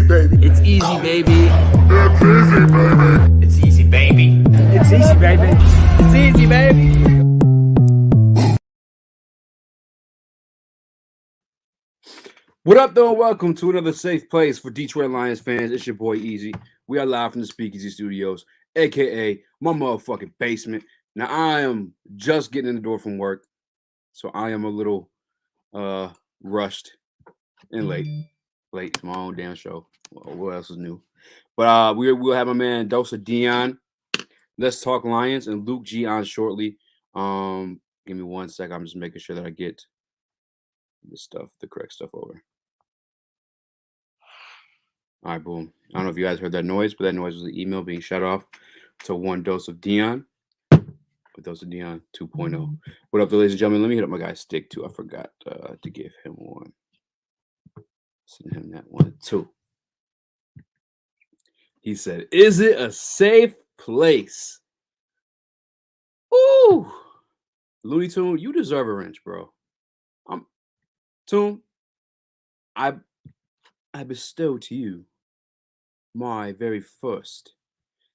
baby. It's easy, baby. It's easy, baby. It's easy, baby. It's easy, baby. It's easy, baby. What up, though? Welcome to another safe place for Detroit Lions fans. It's your boy Easy. We are live from the Speakeasy Studios, aka my motherfucking basement. Now I am just getting in the door from work, so I am a little rushed and late. Late to my own damn show. Well, what else is new? But we'll have my man Dose of Dion. Let's talk Lions and Luke G on shortly. Give me 1 sec. I'm just making sure that I get the correct stuff over. All right, boom. I don't know if you guys heard that noise, but that noise was the email being shut off to one Dose of Dion. With Dose of Dion 2.0. What up, ladies and gentlemen? Let me hit up my guy Stick too. I forgot to give him one. Send him that one too. He said, "Is it a safe place?" Ooh, Looney Tune, you deserve a wrench, bro. Tune, I bestow to you my very first.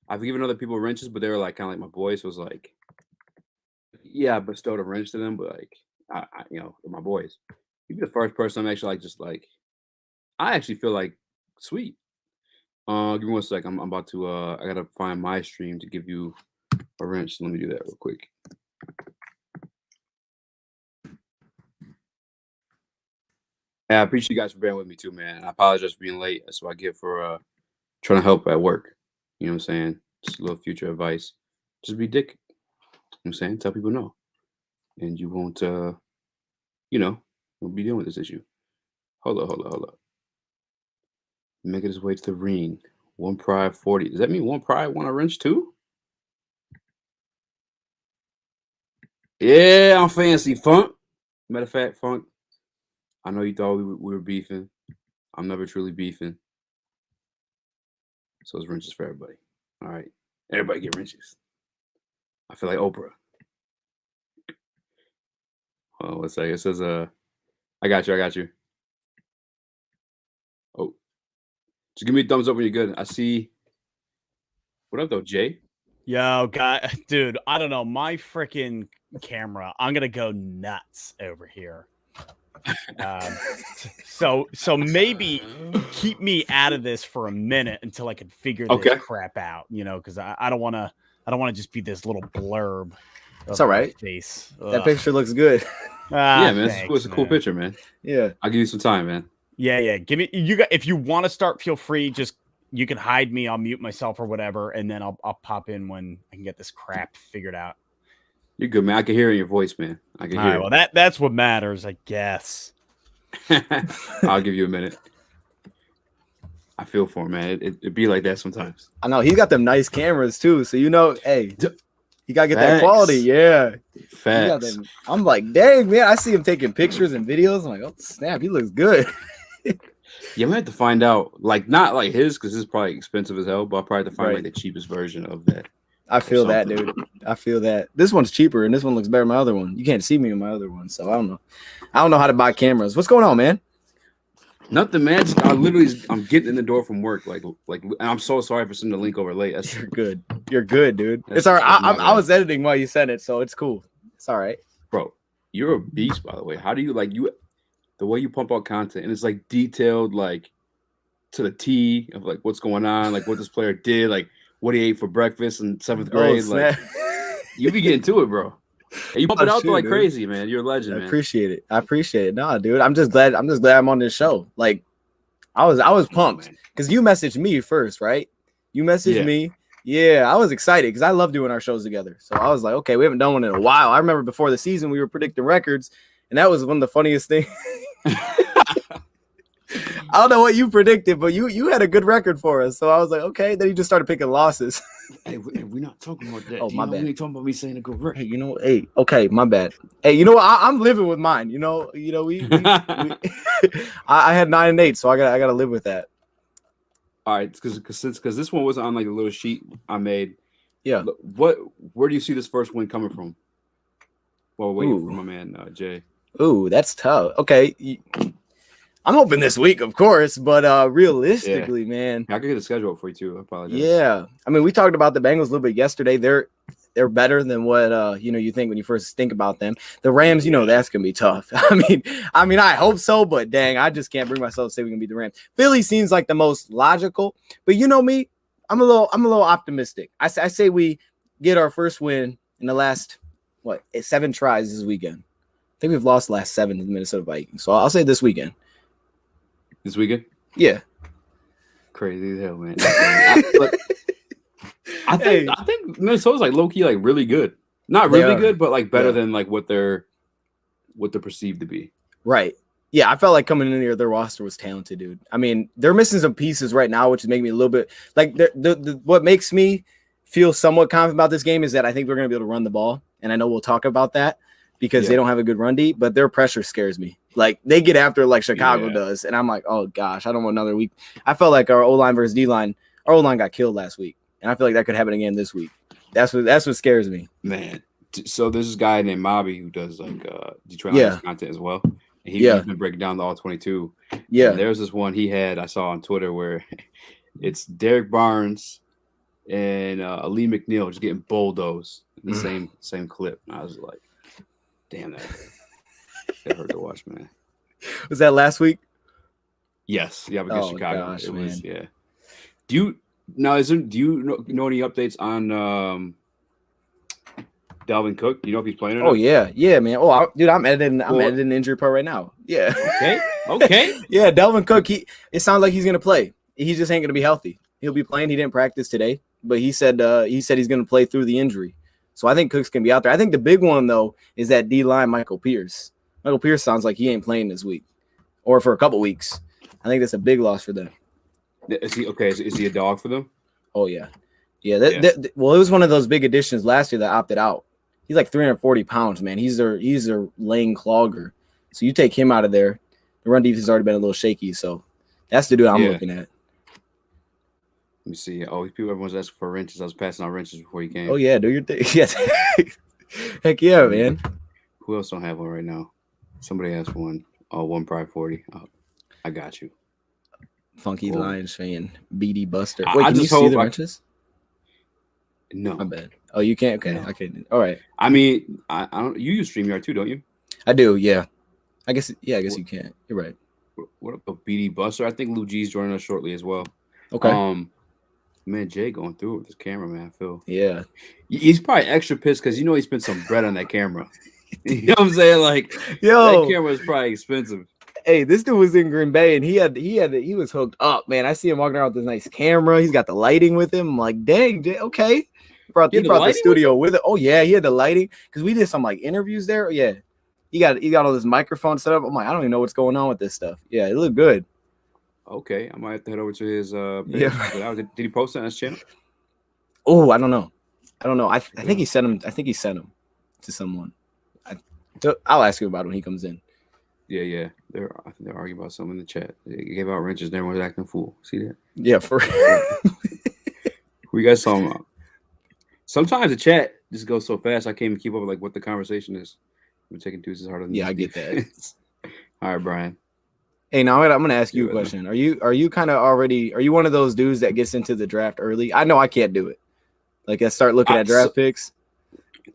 I've given other people wrenches, but they were like kind of like my boys. So it was like, yeah, I bestowed a wrench to them, but like, I they're my boys. You'd be the first person I'm actually like, I actually feel like sweet. Give me 1 sec. I'm about to. I gotta find my stream to give you a wrench. So let me do that real quick. Yeah, I appreciate you guys for bearing with me too, man. I apologize for being late. That's what I get for trying to help at work. You know what I'm saying? Just a little future advice. Just be dick. You know what I'm saying? Tell people no. And you won't won't be dealing with this issue. Hold up. Make it his way to the ring. One pride 40. Does that mean one pride want a wrench too? Yeah, I'm fancy, Funk. Matter of fact, Funk, I know you thought we were beefing. I'm never truly beefing. So it's wrenches for everybody. All right. Everybody get wrenches. I feel like Oprah. Oh, let's say it says I got you. Oh. Just give me a thumbs up when you're good. I see. What up though, Jay? Yo, guy, dude, I don't know. My freaking camera, I'm gonna go nuts over here. So maybe keep me out of this for a minute until I can figure this crap out, because I don't want to just be this little blurb. It's all right. Face. That picture looks good. Yeah, man, it's a cool picture, man. Yeah, I'll give you some time, man. Yeah. Give me if you want to start, feel free. Just you can hide me. I'll mute myself or whatever, and then I'll pop in when I can get this crap figured out. You're good, man. I can hear it in your voice, man. I can hear it. Well, that's what matters, I guess. I'll give you a minute. I feel for him, man. It be like that sometimes. I know. He's got them nice cameras, too. So, hey, you got to get that quality. Yeah. Facts. I'm like, dang, man. I see him taking pictures and videos. I'm like, oh, snap. He looks good. Yeah, we have to find out. Like, not like his, because it's probably expensive as hell, but I'll probably have to find like the cheapest version of that. I feel that, dude. I feel that. This one's cheaper, and this one looks better than my other one. You can't see me in my other one, so I don't know. I don't know how to buy cameras. What's going on, man? Nothing, man. I'm getting in the door from work. Like, and I'm so sorry for sending the link over late. You're good. You're good, dude. It's all right. I was editing while you sent it, so it's cool. It's all right, bro. You're a beast, by the way. How do you the way you pump out content, and it's like detailed, like to the T of like what's going on, like what this player did, like what he ate for breakfast in 7th grade. Like you be getting to it, bro. And you pump it out like crazy, man. You're a legend, man. I appreciate it. Nah, dude. I'm just glad I'm on this show. Like I was pumped because you messaged me first, right? You messaged me. Yeah, I was excited because I love doing our shows together. So I was like, okay, we haven't done one in a while. I remember before the season we were predicting records, and that was one of the funniest things. I don't know what you predicted, but you had a good record for us. So I was like, okay. Then you just started picking losses. Hey, we're not talking about that. Oh, my bad. We ain't talking about me saying a good record. Hey, okay, my bad. Hey, you know what? I'm living with mine. We I had 9 and 8, so I gotta live with that. All right, because this one was on like a little sheet I made. Yeah. Where do you see this first win coming from? Well, waiting for my man Jay. Ooh, that's tough. Okay. I'm hoping this week, of course, but realistically, man, I could get the schedule for you too. I apologize. Yeah, I mean, we talked about the Bengals a little bit yesterday. They're better than what you think when you first think about them. The Rams, that's gonna be tough. I mean, I hope so, but dang, I just can't bring myself to say we can beat the Rams. Philly seems like the most logical, but you know me, I'm a little optimistic. I say we get our first win in the last 7 tries this weekend. I think we've lost the last 7 to the Minnesota Vikings, so I'll say this weekend. This weekend? Yeah. Crazy as hell, man. I think Minnesota's like low key, like really good. Not really good, but like better than like what they're perceived to be. Right. Yeah, I felt like coming in here, their roster was talented, dude. I mean, they're missing some pieces right now, which is making me a little bit like what makes me feel somewhat confident about this game is that I think we're going to be able to run the ball, and I know we'll talk about that because they don't have a good run D, but their pressure scares me. Like they get after it like Chicago does, and I'm like, oh gosh, I don't want another week. I felt like our O-line versus D-line, our O-line got killed last week, and I feel like that could happen again this week. That's what scares me, man. So there's this guy named Mobby who does like Detroit Lions content as well. And he's been breaking down the all 22. Yeah, and there's this one he had I saw on Twitter where it's Derek Barnes and Ali McNeil just getting bulldozed in the same clip. And I was like, damn, that hurt to watch, man. Was that last week? Yes, against Chicago. Gosh, it was, man. Do you know any updates on Dalvin Cook? Do you know if he's playing or not? Oh yeah, man. Oh, dude, I'm editing the injury part right now. Yeah. Okay. Yeah, Dalvin Cook. It sounds like he's gonna play. He just ain't gonna be healthy. He'll be playing. He didn't practice today, but he said he's gonna play through the injury. So I think Cook's gonna be out there. I think the big one though is that D line Michael Pierce. Michael Pierce sounds like he ain't playing this week or for a couple weeks. I think that's a big loss for them. Is he okay? Is he a dog for them? Oh yeah. Well, it was one of those big additions last year that opted out. He's like 340 pounds, man. He's their lane clogger. So you take him out of there, the run defense has already been a little shaky. So that's the dude I'm looking at. Let me see. Oh, everyone's asking for wrenches. I was passing out wrenches before you came. Oh yeah, do your thing. Yes. Heck yeah, man. Who else don't have one right now? Somebody has one. Oh, one Pride 40. Oh, I got you. Funky Lions fan, BD Buster. Wait, can you see the wrenches? No. My bad. Oh, you can't? Okay. No. Okay. All right. I mean, I don't. You use StreamYard too, don't you? I do. Yeah. I guess you can't. You're right. What up, BD Buster? I think Lou G's joining us shortly as well. Okay. Man, Jay going through it with his camera, man. I feel. Yeah. He's probably extra pissed because he spent some bread on that camera. You know what I'm saying? Like, yo, that camera is probably expensive. Hey, this dude was in Green Bay and he was hooked up, man. I see him walking around with this nice camera. He's got the lighting with him. I'm like, dang, Jay, okay. He brought the studio with it. Oh yeah, he had the lighting because we did some like interviews there. Yeah, he got all this microphone set up. I'm like, I don't even know what's going on with this stuff. Yeah, it looked good. Okay, I might have to head over to his Did he post it on his channel? Oh, I don't know. I think he sent him. I think he sent him to someone. I'll ask you about it when he comes in. Yeah. I think they're arguing about something in the chat. They gave out wrenches and everyone's acting fool. See that? Yeah, for who you guys talking about? Sometimes the chat just goes so fast I can't even keep up with like what the conversation is. We're taking deuces harder than I get that. All right, Brian. Hey, now I'm gonna ask you a question. Are you kind of already? Are you one of those dudes that gets into the draft early? I know I can't do it. Like I start looking at draft picks.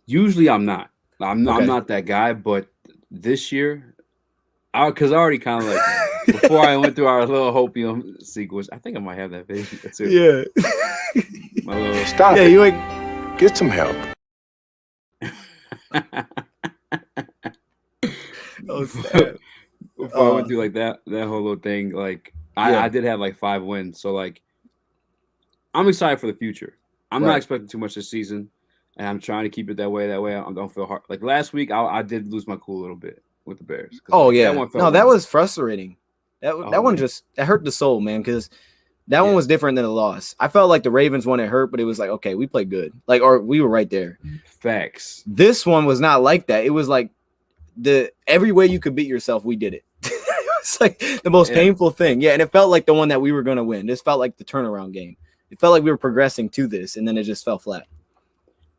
Usually, I'm not. I'm not that guy. But this year, because I already kind of like before I went through our little hopium sequence. I think I might have that video too. Yeah. Stop. Yeah, you ain't get some help. Oh, sad. Before I went through like that whole little thing, like I did have like 5 wins, so like I'm excited for the future. I'm not expecting too much this season, and I'm trying to keep it that way. That way I don't feel hard. Like last week, I did lose my cool a little bit with the Bears. Oh yeah, that was frustrating. That one that hurt the soul, man, because that one was different than the loss. I felt like the Ravens one, it hurt, but it was like, okay, we played good, or we were right there. Facts. This one was not like that. It was like every way you could beat yourself, we did it. It's like the most painful thing. Yeah, and it felt like the one that we were going to win. This felt like the turnaround game. It felt like we were progressing to this, and then it just fell flat.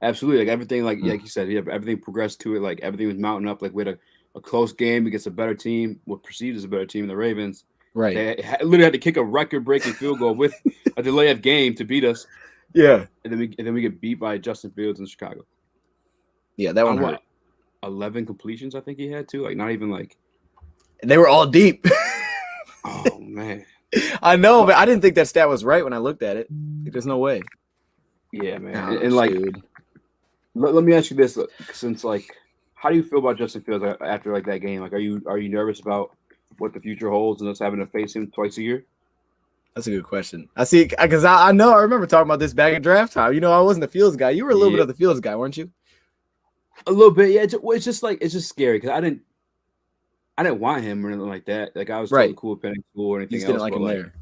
Absolutely. Like everything, like you said, everything progressed to it. Like everything was mounting up. Like we had a close game against a better team, what perceived as a better team in the Ravens. Right. They literally had to kick a record-breaking field goal with a delay of game to beat us. Yeah. And then we get beat by Justin Fields in Chicago. Yeah, that one hurt. What, 11 completions, I think he had too. Like not even like. And they were all deep. Oh man. I know, but I didn't think that stat was right when I looked at it. There's no way. Yeah, man. Oh, and like, dude. let me ask you this: since like, how do you feel about Justin Fields after like that game? Like, are you nervous about what the future holds and us having to face him twice a year? That's a good question. I see, because I know I remember talking about this back at draft time. You know, I wasn't the Fields guy. You were a little bit of the Fields guy, weren't you? A little bit, yeah. It's just scary because I didn't want him or anything like that. Like I was totally cool with Penn School or anything You just else. didn't like him there.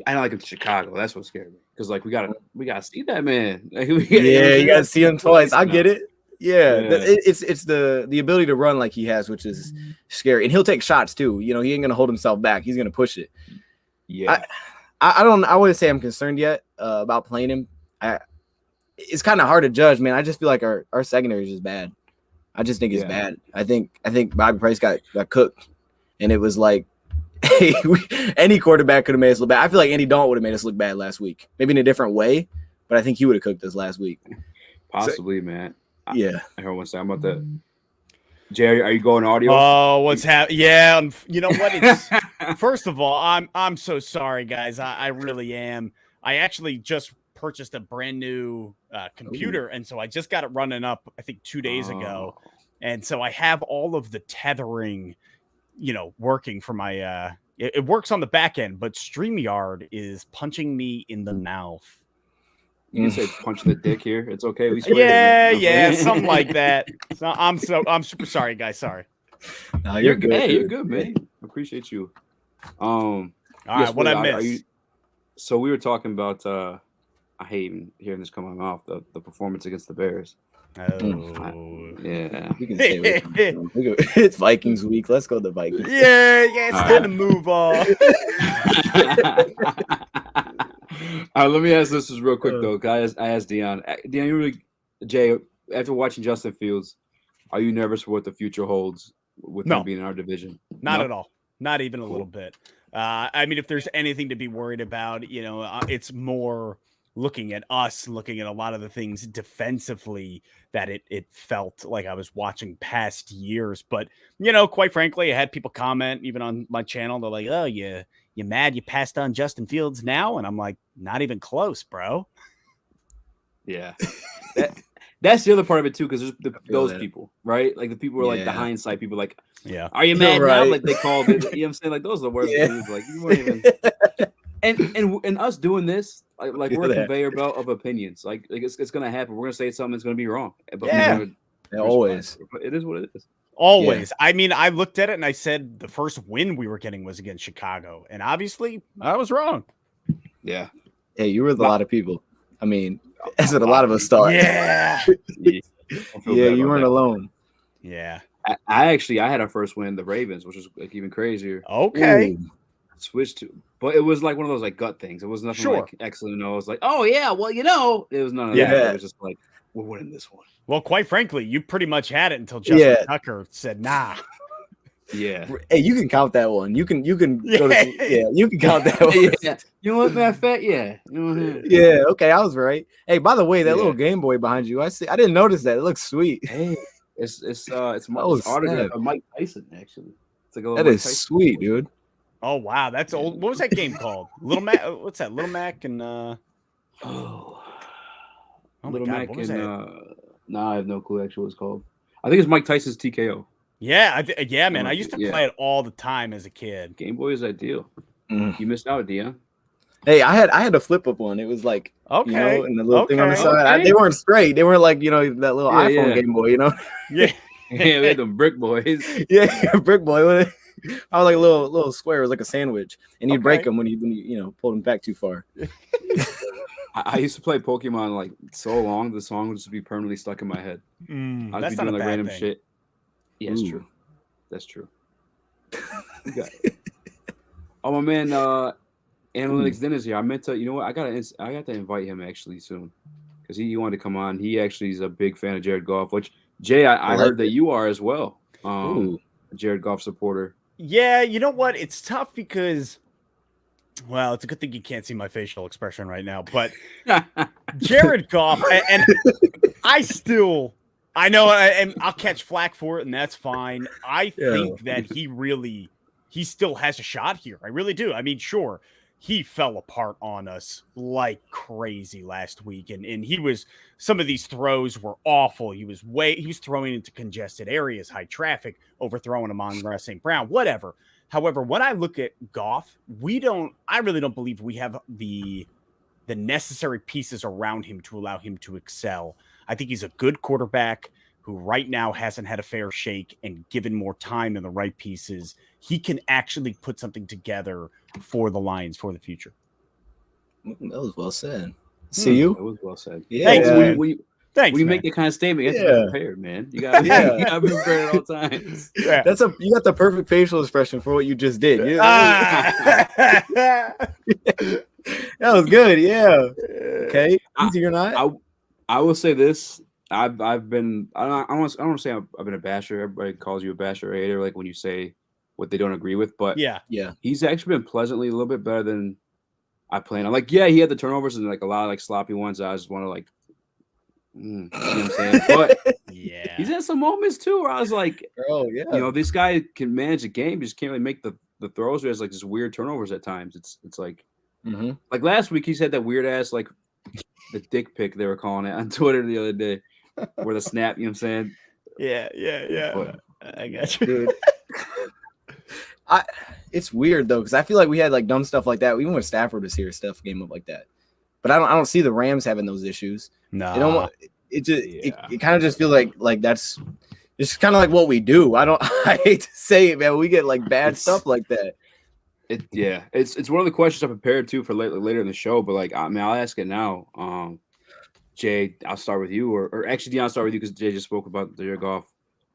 I don't like him to Chicago. That's what scared me. Because like we gotta see that man. Like, you gotta see him twice. I get it. Yeah. It's the ability to run like he has, which is scary. And he'll take shots too. You know, he ain't gonna hold himself back. He's gonna push it. Yeah. I wouldn't say I'm concerned yet about playing him. It's kind of hard to judge, man. I just feel like our secondary is just bad. I just think it's bad. I think Bobby Price got cooked, and it was like, hey, any quarterback could have made us look bad. I feel like Andy Dalton would have made us look bad last week, maybe in a different way, but I think he would have cooked us last week. Possibly, man. Yeah. I heard one say I'm about that. Jerry, are you going audio? Oh, what's happening? Yeah, you know what? It's first of all, I'm so sorry, guys. I really am. I actually just purchased a brand new computer, and so I just got it running up, I think 2 days ago, and so I have all of the tethering, working for my. It works on the back end, but StreamYard is punching me in the mouth. You can say punch the dick here. It's okay. Yeah, something like that. So I'm super sorry, guys. Sorry. No, you're good. Hey, you're good, man. Appreciate you. All right, what I missed. So we were talking about. I hate even hearing this come out of my mouth. The performance against the Bears. Oh, yeah. We can say it's Vikings week. Let's go to the Vikings. Yeah. It's time to move on. All right, let me ask this real quick though. I asked Dion. Dion, Jay, after watching Justin Fields, are you nervous for what the future holds with him being in our division? Not at all. Not even a little bit. I mean, if there's anything to be worried about, it's more looking at us, looking at a lot of the things defensively that it felt like I was watching past years. But, quite frankly, I had people comment even on my channel. They're like, oh, you mad you passed on Justin Fields now? And I'm like, not even close, bro. Yeah. That's the other part of it, too, because there's those people, right? Like the people who are like the hindsight people like, are you mad now? Like they called it. You know what I'm saying? Like those are the worst dudes. Like you weren't even. And us doing this, like we're a conveyor belt of opinions. Like it's gonna happen. We're gonna say something that's gonna be wrong. But always. It is what it is. Always. Yeah. I mean, I looked at it and I said the first win we were getting was against Chicago, and obviously I was wrong. Yeah. Hey, you were with a lot of people. I mean, that's what a lot of us thought. Yeah. Yeah, you weren't alone. Yeah. I had our first win, the Ravens, which was like even crazier. Okay. Ooh. Switched to, but it was like one of those like gut things. It was nothing like excellent. No, it was like, oh yeah, well it was none of that. It was just like we're winning this one. Well, quite frankly, you pretty much had it until Justin Tucker said, "Nah." Yeah. Hey, you can count that one. You can go to you can count that one. Yeah. You know what, matter of fact, yeah. Yeah. Okay, I was right. Hey, by the way, that little Game Boy behind you, I didn't notice that. It looks sweet. Hey, it's autographed by Mike Tyson actually. It's like a that is sweet, dude. Oh wow, that's old. What was that game called? Little Mac. What's that? Little Mac and Little Mac and I have no clue actually what it's called. I think it's Mike Tyson's TKO. Yeah, man. I used to play it all the time as a kid. Game Boy is ideal. You missed out, Dion. Hey, I had a flip up one. It was like and the little thing on the side. They weren't straight. They weren't like that little iPhone Game Boy. Yeah, yeah, we had them brick boys. Yeah, brick boy. I was like a little square. It was like a sandwich, and you'd break them when you pulled them back too far. I used to play Pokemon like so long, the song would just be permanently stuck in my head. I'd be doing like random shit. Yeah, it's true. That's true. Oh my man, Analytics Dennis here. I meant to, I got to invite him actually soon because he wanted to come on. He actually is a big fan of Jared Goff, which Jay, I heard that you are as well. Jared Goff supporter. Yeah, you know what? It's tough because, well, it's a good thing you can't see my facial expression right now. But Jared Goff, and I know, and I'll catch flack for it, and that's fine. I think that he still has a shot here. I really do. I mean, sure, he fell apart on us like crazy last week, and some of these throws were awful. He was throwing into congested areas, high traffic, overthrowing him on St. Brown, whatever. However, when I look at Goff, I really don't believe we have the necessary pieces around him to allow him to excel. I think he's a good quarterback who right now hasn't had a fair shake, and given more time and the right pieces, he can actually put something together for the Lions for the future. That was well said. See you? That was well said. Yeah. Thanks, man. When you make that kind of statement, you have to be prepared, man. You got to be prepared at all times. Yeah. You got the perfect facial expression for what you just did. That was good. Yeah. Okay. Easy or not? I will say this. I've been. I don't want to say I've been a basher. Everybody calls you a basher or a hater, like when you say what they don't agree with. But yeah, he's actually been pleasantly a little bit better than I planned. I'm like, yeah, he had the turnovers and like a lot of like sloppy ones. I just want to like, you know what I'm saying? But yeah, he's had some moments too where I was like, oh yeah, you know, this guy can manage a game, just can't really make the throws. There's like just weird turnovers at times. It's like, like last week he's had that weird ass like the dick pic they were calling it on Twitter the other day, where the snap, you know what I'm saying? Yeah. But, I got you, dude. It's weird though, because I feel like we had like dumb stuff like that. Even when Stafford was here, stuff came up like that. But I don't see the Rams having those issues. No, it kind of just feels like that's it's kind of like what we do. I hate to say it, man. We get like bad stuff like that. It's one of the questions I prepared to for later in the show. But like, I mean, I'll ask it now. Jay, I'll start with you, or actually, Dion, I'll start with you because Jay just spoke about Jared Goff.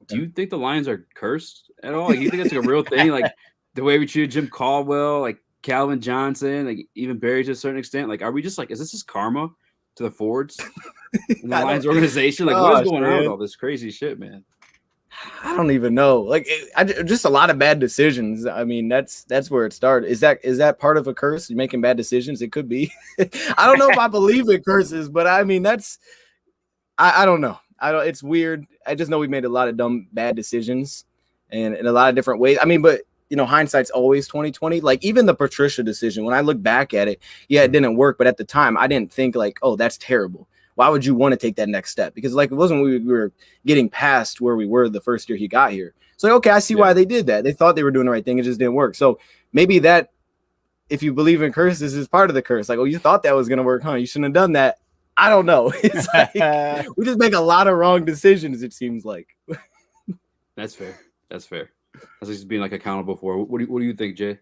Do you think the Lions are cursed at all? Like, you think it's like a real thing? Like the way we treated Jim Caldwell, like Calvin Johnson, like even Barry to a certain extent. Like, are we just like, is this just karma to the Fords in the Lions organization? Like, what is going on with all this crazy shit, man? I don't even know. Like, just a lot of bad decisions. I mean, that's where it started. Is that part of a curse? You're making bad decisions? It could be. I don't know if I believe in curses, but I mean, I don't know. It's weird. I just know we made a lot of dumb, bad decisions, and in a lot of different ways. I mean, but you know, hindsight's always 20/20. Like even the Patricia decision, when I look back at it, yeah, it didn't work, but at the time, I didn't think like, oh, that's terrible. Why would you want to take that next step? Because like it wasn't we were getting past where we were the first year he got here. So like, okay, I see why they did that. They thought they were doing the right thing. It just didn't work. So maybe that, if you believe in curses, is part of the curse. Like, oh, you thought that was going to work, huh? You shouldn't have done that. I don't know. It's like we just make a lot of wrong decisions, it seems like. That's fair. That's just being like accountable for. What do you think, Jay?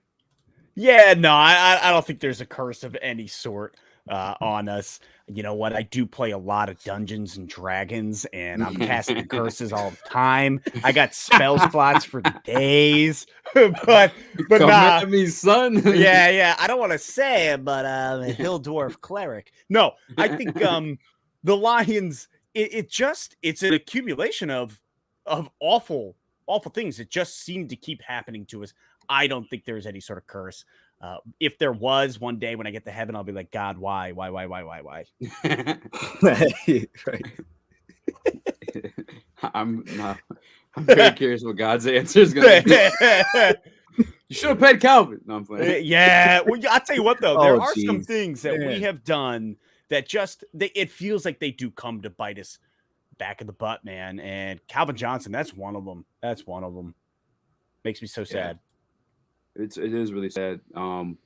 Yeah, no, I don't think there's a curse of any sort on us. You know what? I do play a lot of Dungeons and Dragons, and I'm casting curses all the time. I got spell slots for days, but come at me, son. yeah. I don't want to say it, but a Hill Dwarf cleric. No, I think the Lions. It's an accumulation of awful things that just seem to keep happening to us. I don't think there's any sort of curse. If there was, one day when I get to heaven, I'll be like, God, why? Right. I'm very curious what God's answer is going to be. You should have paid Calvin. No, I'm playing. Yeah. Well, I'll tell you what, though. There are some things that we have done that it feels like they do come to bite us back in the butt, man. And Calvin Johnson, that's one of them. Makes me so sad. It is really sad.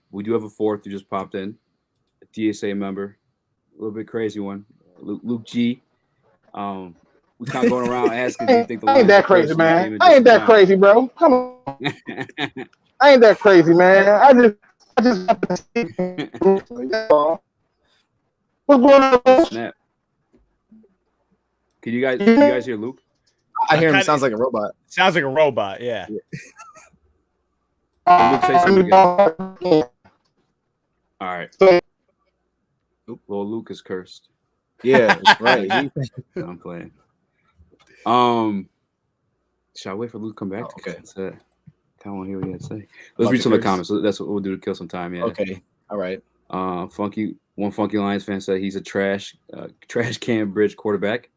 We do have a fourth who just popped in, a DSA member, a little bit crazy one, Luke G. We kind of going around asking, do you think the I ain't that crazy, man? I ain't that crazy, bro. Come on. I ain't that crazy, man. I just have to see. What's going on? Snap. Can you guys hear Luke? I hear him. Sounds like a robot. Sounds like a robot. Yeah. Luke, say something again. All right. Well, Luke is cursed. Yeah, that's right. I'm playing. Shall I wait for Luke to come back? Okay. I want to hear what he had to say. Let's read some of the comments. So that's what we'll do to kill some time. Yeah. Okay. All right. Funky Lions fan said he's a trash can bridge quarterback.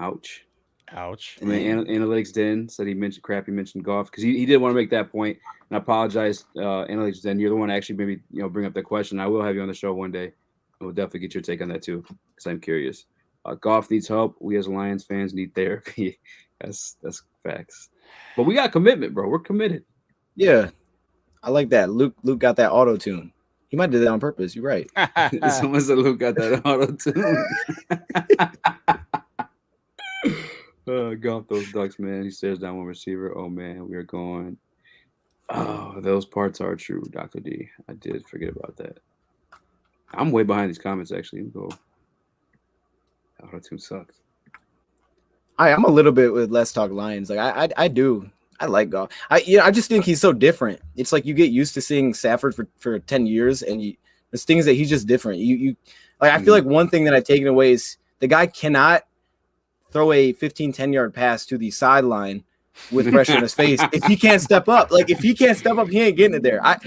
Ouch. And then Analytics Den said he mentioned Goff because he did want to make that point. And I apologize, Analytics Den. You're the one to actually maybe bring up that question. I will have you on the show one day. And we'll definitely get your take on that too because I'm curious. Goff needs help. We as Lions fans need therapy. That's facts. But we got commitment, bro. We're committed. Yeah, I like that. Luke got that auto tune. He might do that on purpose. You're right. Someone said Luke got that auto tune. Goff those ducks, man. He stares down one receiver. Oh man, we are going. Oh, those parts are true, Dr. D. I did forget about that. I'm way behind these comments actually. Go. Auto tune sucks. I'm a little bit with Let's Talk Lions. Like I do. I like Goff. I just think he's so different. It's like you get used to seeing Stafford for 10 years, and there's things that he's just different. I feel like one thing that I've taken away is the guy cannot throw a 10-yard pass to the sideline with pressure in his face if he can't step up. Like if he can't step up, he ain't getting it there. I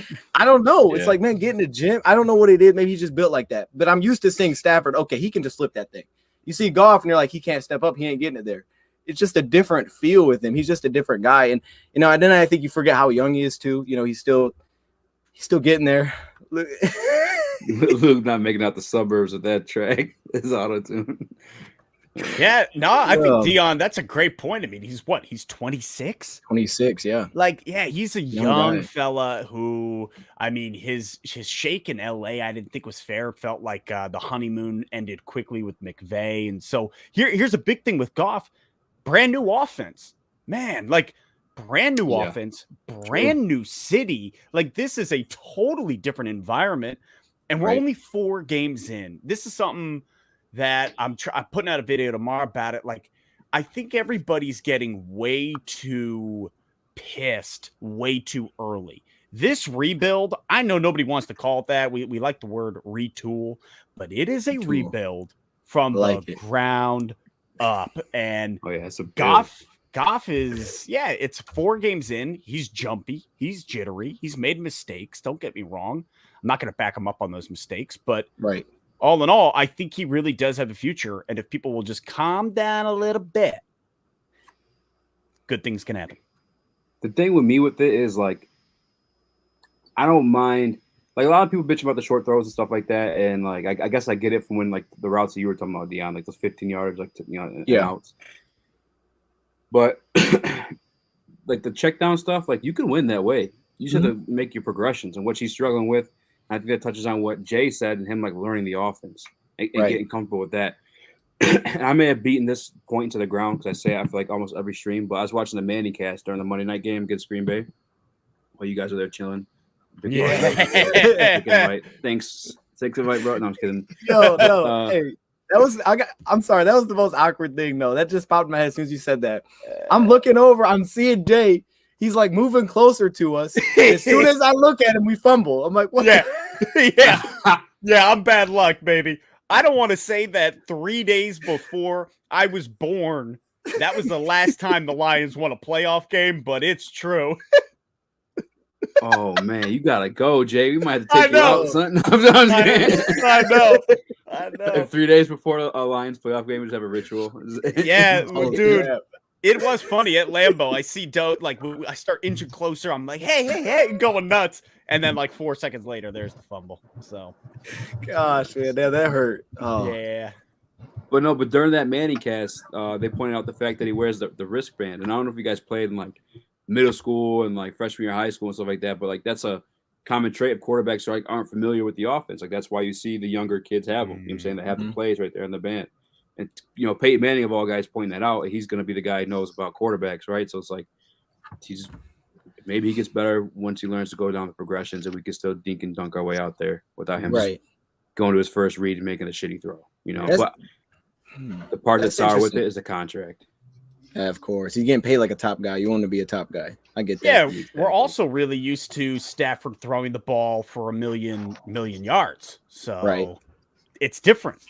don't know. It's like, man, get in the gym. I don't know what it is. Maybe he's just built like that. But I'm used to seeing Stafford. Okay, he can just flip that thing. You see Goff, and you're like, he can't step up. He ain't getting it there. It's just a different feel with him. He's just a different guy. And, and then I think you forget how young he is too. He's still getting there. Luke not making out the suburbs of that track. His auto-tune. Yeah, no, I think Dion, that's a great point. I mean, he's 26? 26, yeah. Like, yeah, he's a young fella who, I mean, his shake in LA, I didn't think was fair. Felt like the honeymoon ended quickly with McVay. And so here's a big thing with Goff. Brand new offense, man, like brand new offense, brand new city. Like this is a totally different environment. And we're only 4 games in. This is something that I'm putting out a video tomorrow about it. Like, I think everybody's getting way too pissed way too early. This rebuild, I know nobody wants to call it that. We like the word retool, but it is a rebuild from the ground up. And Goff is, it's 4 games in. He's jumpy. He's jittery. He's made mistakes. Don't get me wrong. I'm not going to back him up on those mistakes, but all in all, I think he really does have a future. And if people will just calm down a little bit, good things can happen. The thing with me with it is like, I don't mind. Like a lot of people bitch about the short throws and stuff like that, and like I guess I get it from when like the routes that you were talking about, Dion, like those 15 yards, like and outs. But like the check down stuff, like you can win that way. You just have to make your progressions, and what she's struggling with. I think that touches on what Jay said and him like learning the offense and getting comfortable with that. And I may have beaten this point into the ground because I say I feel like almost every stream, but I was watching the Manning cast during the Monday night game against Green Bay while you guys are there chilling. Thanks, invite, bro. No, I'm just kidding. Hey, I'm sorry. That was the most awkward thing, though. That just popped in my head as soon as you said that. I'm looking over. I'm seeing Jay. He's like moving closer to us. As soon as I look at him, we fumble. I'm like, what? Yeah. I'm bad luck, baby. I don't want to say that 3 days before I was born, that was the last time the Lions won a playoff game, but it's true. Oh man, you gotta go, Jay. We might have to take you out, son. I know. And 3 days before a Lions playoff game, we just have a ritual. Dude. Yeah. It was funny at Lambeau. I see Doe, like I start inching closer. I'm like, hey, going nuts. And then like 4 seconds later, there's the fumble. So, gosh, man, that hurt. Oh. Yeah. But during that Manning cast, they pointed out the fact that he wears the wristband. And I don't know if you guys played in like middle school and like freshman year high school and stuff like that, but like that's a common trait of quarterbacks who aren't familiar with the offense. Like that's why you see the younger kids have them. You know what I'm saying? They have the plays right there in the band. And Peyton Manning of all guys pointing that out, he's going to be the guy who knows about quarterbacks, right? So it's like maybe he gets better once he learns to go down the progressions, and we can still dink and dunk our way out there without him just going to his first read and making a shitty throw. But the part that's sour with it is the contract. Yeah, of course. He's getting paid like a top guy. You want to be a top guy. I get that. Yeah, we're also really used to Stafford throwing the ball for a million yards. So it's different.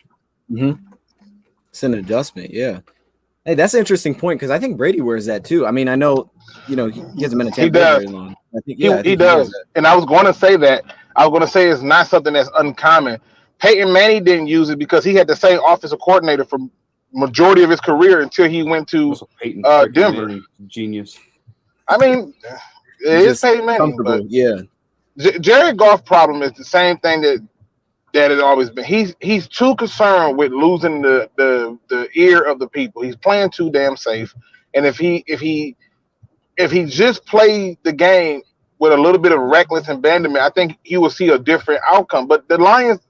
It's an adjustment, yeah. Hey, that's an interesting point because I think Brady wears that too. I mean, I know, he hasn't been a Tampa Bay very long. I think, I think he does. And I was going to say that. I was going to say it's not something that's uncommon. Peyton Manning didn't use it because he had the same offensive coordinator for majority of his career until he went to Denver. Manning, genius. I mean, it is Peyton Manning. But yeah. Jared Goff problem is the same thing that it always been. He's too concerned with losing the ear of the people. He's playing too damn safe. And if he just played the game with a little bit of reckless abandonment, I think he will see a different outcome. But the Lions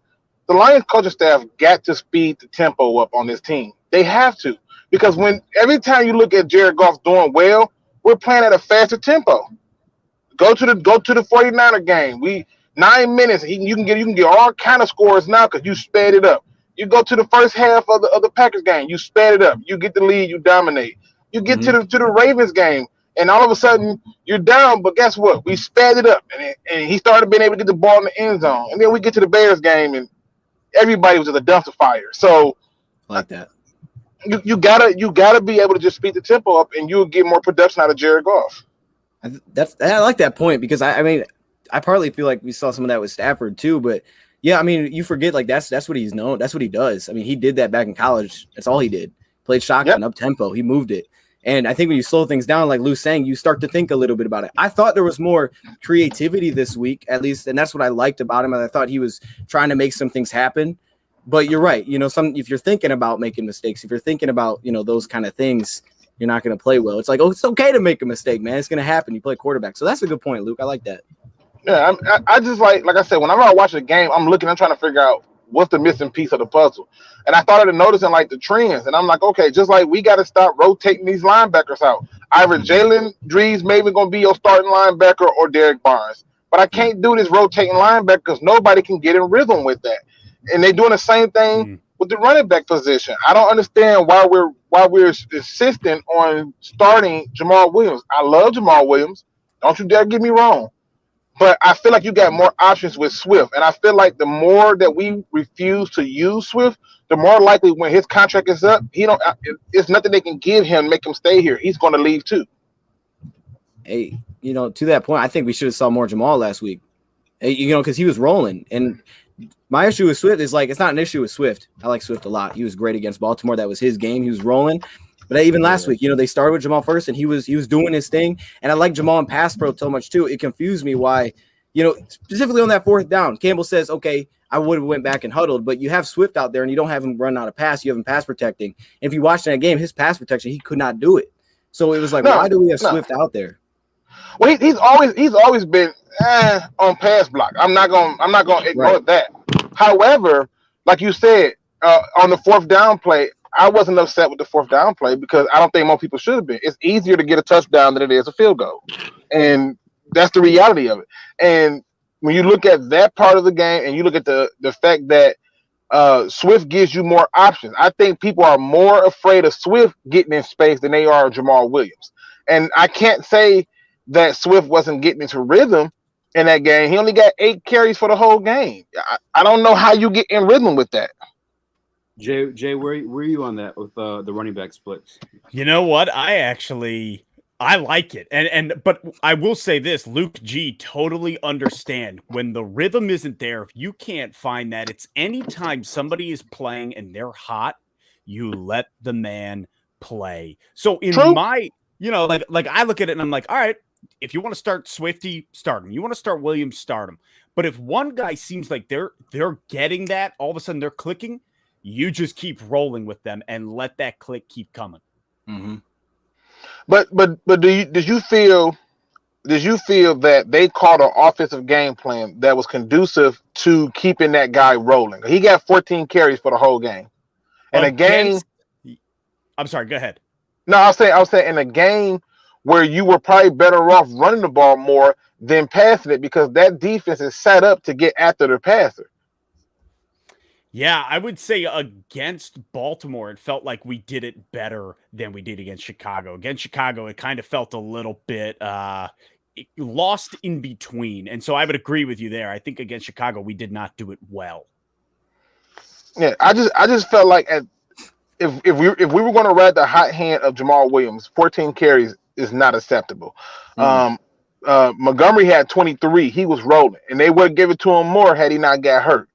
coaching staff got to speed the tempo up on this team. They have to, because every time you look at Jared Goff doing well, we're playing at a faster tempo. Go to the 49er game. 9 minutes. You can get all kind of scores now because you sped it up. You go to the first half of the Packers game. You sped it up. You get the lead. You dominate. You get to the Ravens game, and all of a sudden you're down. But guess what? We sped it up, and he started being able to get the ball in the end zone. And then we get to the Bears game, and everybody was at a dumpster fire. So like that. You gotta be able to just speed the tempo up, and you'll get more production out of Jared Goff. I like that point because I mean I partly feel like we saw some of that with Stafford too, but yeah, I mean you forget like that's what he's known. That's what he does. I mean he did that back in college. That's all he did. Played shotgun up tempo. He moved it. And I think when you slow things down, like Lou's saying, you start to think a little bit about it. I thought there was more creativity this week, at least, and that's what I liked about him. And I thought he was trying to make some things happen. But you're right. If you're thinking about making mistakes, if you're thinking about, those kind of things, you're not going to play well. It's like, it's okay to make a mistake, man. It's going to happen. You play quarterback. So that's a good point, Luke. I like that. Yeah, I just like I said, whenever I watch a game, I'm trying to figure out what's the missing piece of the puzzle. And I started noticing like the trends. And I'm like, okay, just like we got to stop rotating these linebackers out. Either Jalen Drees maybe going to be your starting linebacker or Derek Barnes. But I can't do this rotating linebacker because nobody can get in rhythm with that. And they're doing the same thing with the running back position. I don't understand why we're insistent on starting Jamal Williams. I love Jamal Williams. Don't you dare get me wrong. But I feel like you got more options with Swift. And I feel like the more that we refuse to use Swift, the more likely when his contract is up, it's nothing they can give him, make him stay here. He's going to leave too. Hey, to that point, I think we should have saw more Jamal last week. Hey, because he was rolling. And my issue with Swift is like, it's not an issue with Swift. I like Swift a lot. He was great against Baltimore. That was his game. He was rolling. But even last week, they started with Jamal first, and he was doing his thing. And I like Jamal in pass pro so much too. It confused me why, specifically on that fourth down, Campbell says, okay, I would have went back and huddled, but you have Swift out there, and you don't have him run out of pass. You have him pass protecting. And if you watch that game, his pass protection, he could not do it. So it was like, why do we have Swift out there? Well, he's always been on pass block. I'm not gonna ignore that. However, like you said, on the fourth down play, I wasn't upset with the fourth down play because I don't think most people should have been. It's easier to get a touchdown than it is a field goal. And that's the reality of it. And when you look at that part of the game and you look at the fact that Swift gives you more options, I think people are more afraid of Swift getting in space than they are of Jamal Williams. And I can't say that Swift wasn't getting into rhythm in that game. He only got 8 carries for the whole game. I don't know how you get in rhythm with that. Jay, where are you on that with the running back splits? You know what? I like it. But I will say this, Luke G totally understand when the rhythm isn't there. If you can't find that, it's anytime somebody is playing and they're hot, you let the man play. So in my, like I look at it and I'm like, all right, if you want to start Swifty, start him. You want to start Williams, start him. But if one guy seems like they're getting that, all of a sudden they're clicking, you just keep rolling with them and let that click keep coming. Mm-hmm. But did you feel that they called an offensive game plan that was conducive to keeping that guy rolling? He got 14 carries for the whole game. And I'm sorry, go ahead. No, I was saying in a game where you were probably better off running the ball more than passing it because that defense is set up to get after the passer. Yeah, I would say against Baltimore, it felt like we did it better than we did against Chicago. Against Chicago, it kind of felt a little bit lost in between. And so I would agree with you there. I think against Chicago, we did not do it well. Yeah, I just felt like if we were going to ride the hot hand of Jamal Williams, 14 carries is not acceptable. Montgomery had 23. He was rolling, and they would give it to him more had he not got hurt.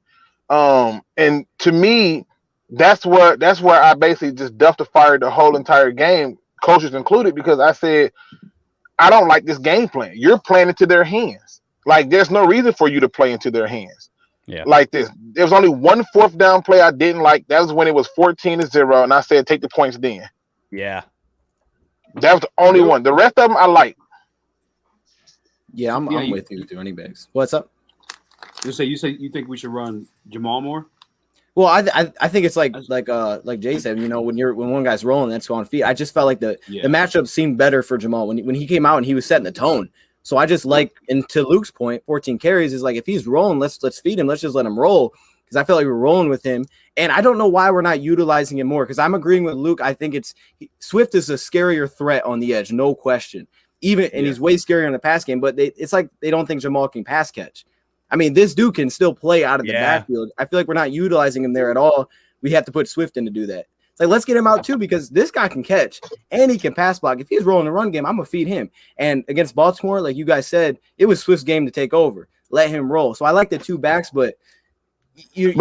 And to me, that's where I basically just duffed the fire the whole entire game, coaches included, because I said I don't like this game plan. You're playing into their hands. Like, there's no reason for you to play into their hands. Yeah. Like this. There was only one fourth down play I didn't like. That was when it was 14-0, and I said take the points then. Yeah. That was the only one. The rest of them I like. Yeah, I'm with you, running backs. What's up? You say you think we should run Jamal more? Well, I think it's like Jay said, you know, when one guy's rolling, that's on feet. I just felt like the matchup seemed better for Jamal when he came out and he was setting the tone. So I just like, and to Luke's point, 14 carries is like, if he's rolling, let's feed him. Let's just let him roll, because I feel like we're rolling with him. And I don't know why we're not utilizing him more, because I'm agreeing with Luke. I think Swift is a scarier threat on the edge, no question. He's way scarier in the pass game, but it's like they don't think Jamal can pass catch. I mean, this dude can still play out of the backfield. I feel like we're not utilizing him there at all. We have to put Swift in to do that. It's like, let's get him out too, because this guy can catch and he can pass block. If he's rolling the run game, I'm going to feed him. And against Baltimore, like you guys said, it was Swift's game to take over. Let him roll. So I like the two backs, but you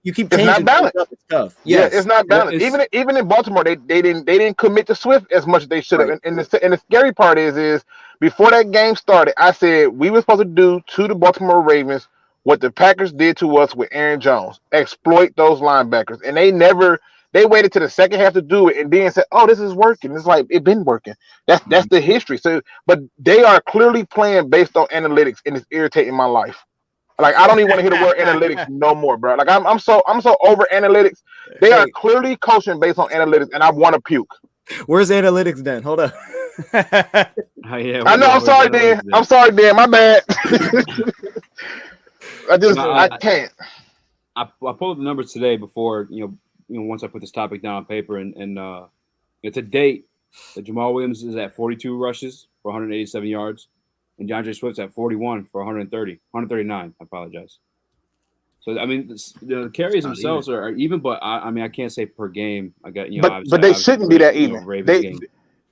keep changing. It's not balanced. It's tough. Yes. Yeah, it's not balanced. Even in Baltimore, they didn't commit to Swift as much as they should have. Right. And the scary part is before that game started, I said we were supposed to do to the Baltimore Ravens what the Packers did to us with Aaron Jones, exploit those linebackers. And they waited to the second half to do it and then said, oh, this is working. It's like, it's been working. That's the history. So, but they are clearly playing based on analytics, and it's irritating my life. Like, I don't even want to hear the word analytics no more, bro. Like, I'm so over analytics. They are clearly coaching based on analytics, and I want to puke. Where's analytics then? Hold up. I know. I'm sorry, Dan. I'm sorry, Dan. My bad. I can't. I pulled up the numbers today before, once I put this topic down on paper, and to date, Jamal Williams is at 42 rushes for 187 yards, and DeAndre Swift's at 41 for 139. I apologize. So I mean, the carries themselves are even, but I can't say per game. I got but they shouldn't be that even.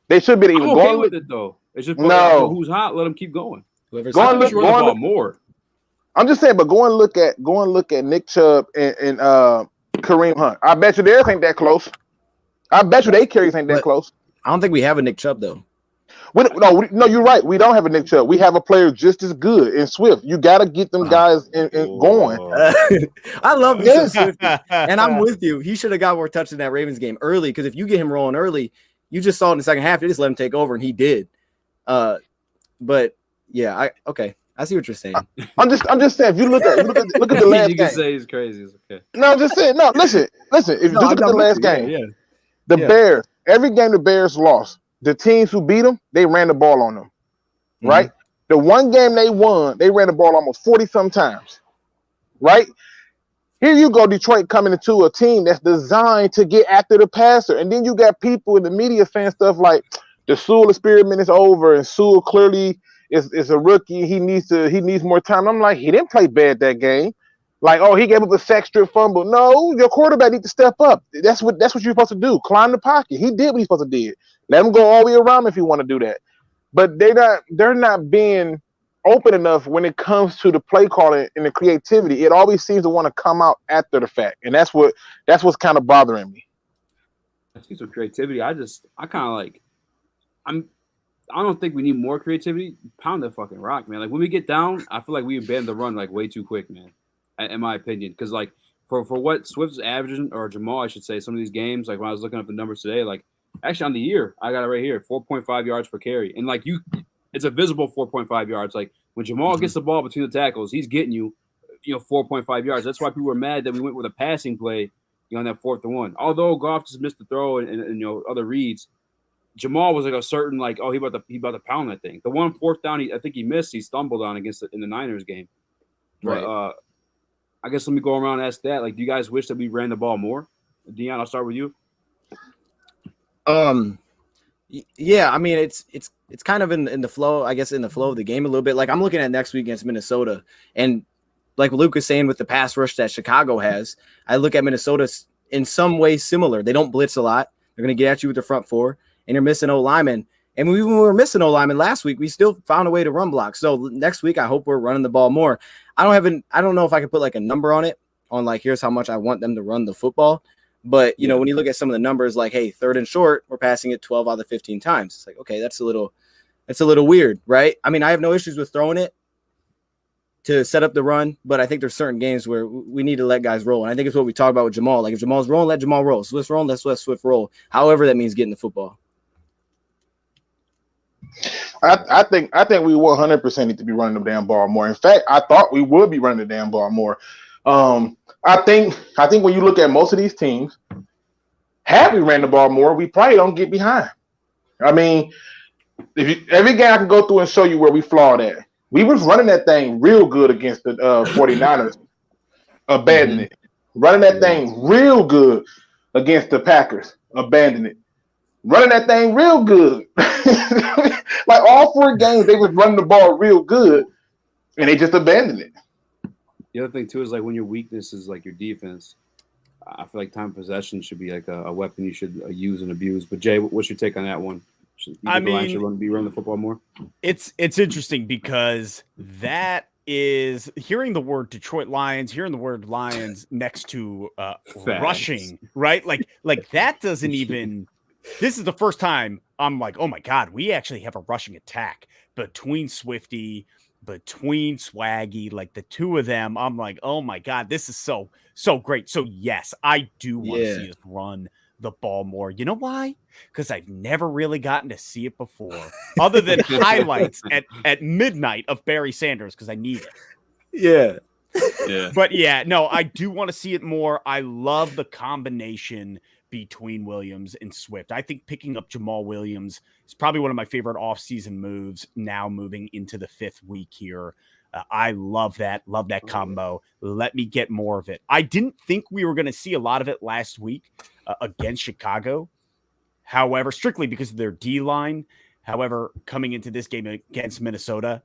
They should be even. I'm okay with it though. It's just who's hot, let them keep going. Go more. I'm just saying, but go and look at Nick Chubb and Kareem Hunt. I bet you theirs ain't that close. I bet you they carries ain't that close. I don't think we have a Nick Chubb though. No, you're right. We don't have a Nick Chubb. We have a player just as good in Swift. You got to get them guys in going. I love this, and I'm with you. He should have got more touches in that Ravens game early, because if you get him rolling early, you just saw it in the second half. You just let him take over, and he did. But yeah, I see what you're saying. I'm just saying. If you look at the last game, you can say he's crazy. It's okay. No, I'm just saying. No, listen. If you look at the last game, Bears. Every game the Bears lost, the teams who beat them, they ran the ball on them. Right. The one game they won, they ran the ball almost 40-some times. Right. Here you go, Detroit coming into a team that's designed to get after the passer, and then you got people in the media saying stuff like the Sewell experiment is over, and Sewell clearly is a rookie. He needs more time. I'm like, he didn't play bad that game. Like, oh, he gave up a sack, strip fumble. No, your quarterback needs to step up. That's what you're supposed to do. Climb the pocket. He did what he's supposed to do. Let him go all the way around if you want to do that. But they're not being open enough when it comes to the play calling and the creativity. It always seems to want to come out after the fact, and that's what's kind of bothering me. I see some creativity. I don't think we need more creativity. Pound that fucking rock, man. Like, when we get down, I feel like we abandon the run like way too quick, man. In my opinion, because like for what Swift's averaging, or Jamal, I should say, some of these games, like when I was looking up the numbers today, like actually on the year, I got it right here, 4.5 yards per carry, and like it's a visible 4.5 yards. Like when Jamal gets the ball between the tackles, he's getting you 4.5 yards. That's why people were mad that we went with a passing play, on that 4th and 1. Although Goff just missed the throw and other reads, Jamal was like a certain like, oh, he about to pound that thing. The 1 4th down, I think he missed. He stumbled on in the Niners game. But, right. I guess let me go around and ask that. Like, do you guys wish that we ran the ball more? Dion, I'll start with you. Yeah, I mean, it's kind of in the flow, I guess, in the flow of the game a little bit. Like, I'm looking at next week against Minnesota, and like Luke is saying with the pass rush that Chicago has, I look at Minnesota's in some way similar. They don't blitz a lot. They're going to get at you with the front four, and you're missing O-linemen. And when we were missing O-linemen last week, we still found a way to run block. So next week, I hope we're running the ball more. I don't know if I can put like a number on it, on like, here's how much I want them to run the football. But, you know, when you look at some of the numbers, like, hey, 3rd and short, we're passing it 12 out of 15 times. It's like, okay, that's a little weird, right? I mean, I have no issues with throwing it to set up the run, but I think there's certain games where we need to let guys roll. And I think it's what we talked about with Jamal. Like, if Jamal's rolling, let Jamal roll. Swift's rolling, let Swift roll. However that means getting the football. I think we 100% need to be running the damn ball more. In fact, I thought we would be running the damn ball more. I think when you look at most of these teams, had we ran the ball more, we probably don't get behind. I mean, every game I can go through and show you where we flawed at. We was running that thing real good against the 49ers, abandoned it. Running that thing real good against the Packers, abandoned it. Running that thing real good. Like all 4 games, they was running the ball real good, and they just abandoned it. The other thing too is like when your weakness is like your defense. I feel like time of possession should be like a weapon you should use and abuse. But Jay, what's your take on that one? Should be running the football more? It's interesting because that is hearing the word Detroit Lions, hearing the word Lions next to rushing, right? Like that doesn't even. This is the first time I'm like, oh my God, we actually have a rushing attack between Swifty, between Swaggy, like the two of them. I'm like, oh my God, this is so great. So yes, I do want to see us run the ball more. You know why? Because I've never really gotten to see it before, other than highlights at midnight of Barry Sanders, because I need it. Yeah. But yeah, no, I do want to see it more. I love the combination between Williams and Swift. I think picking up Jamal Williams is probably one of my favorite offseason moves now moving into the 5th week here. I love that combo. Let me get more of it. I didn't think we were going to see a lot of it last week against Chicago. However, strictly because of their D-line. However, coming into this game against Minnesota,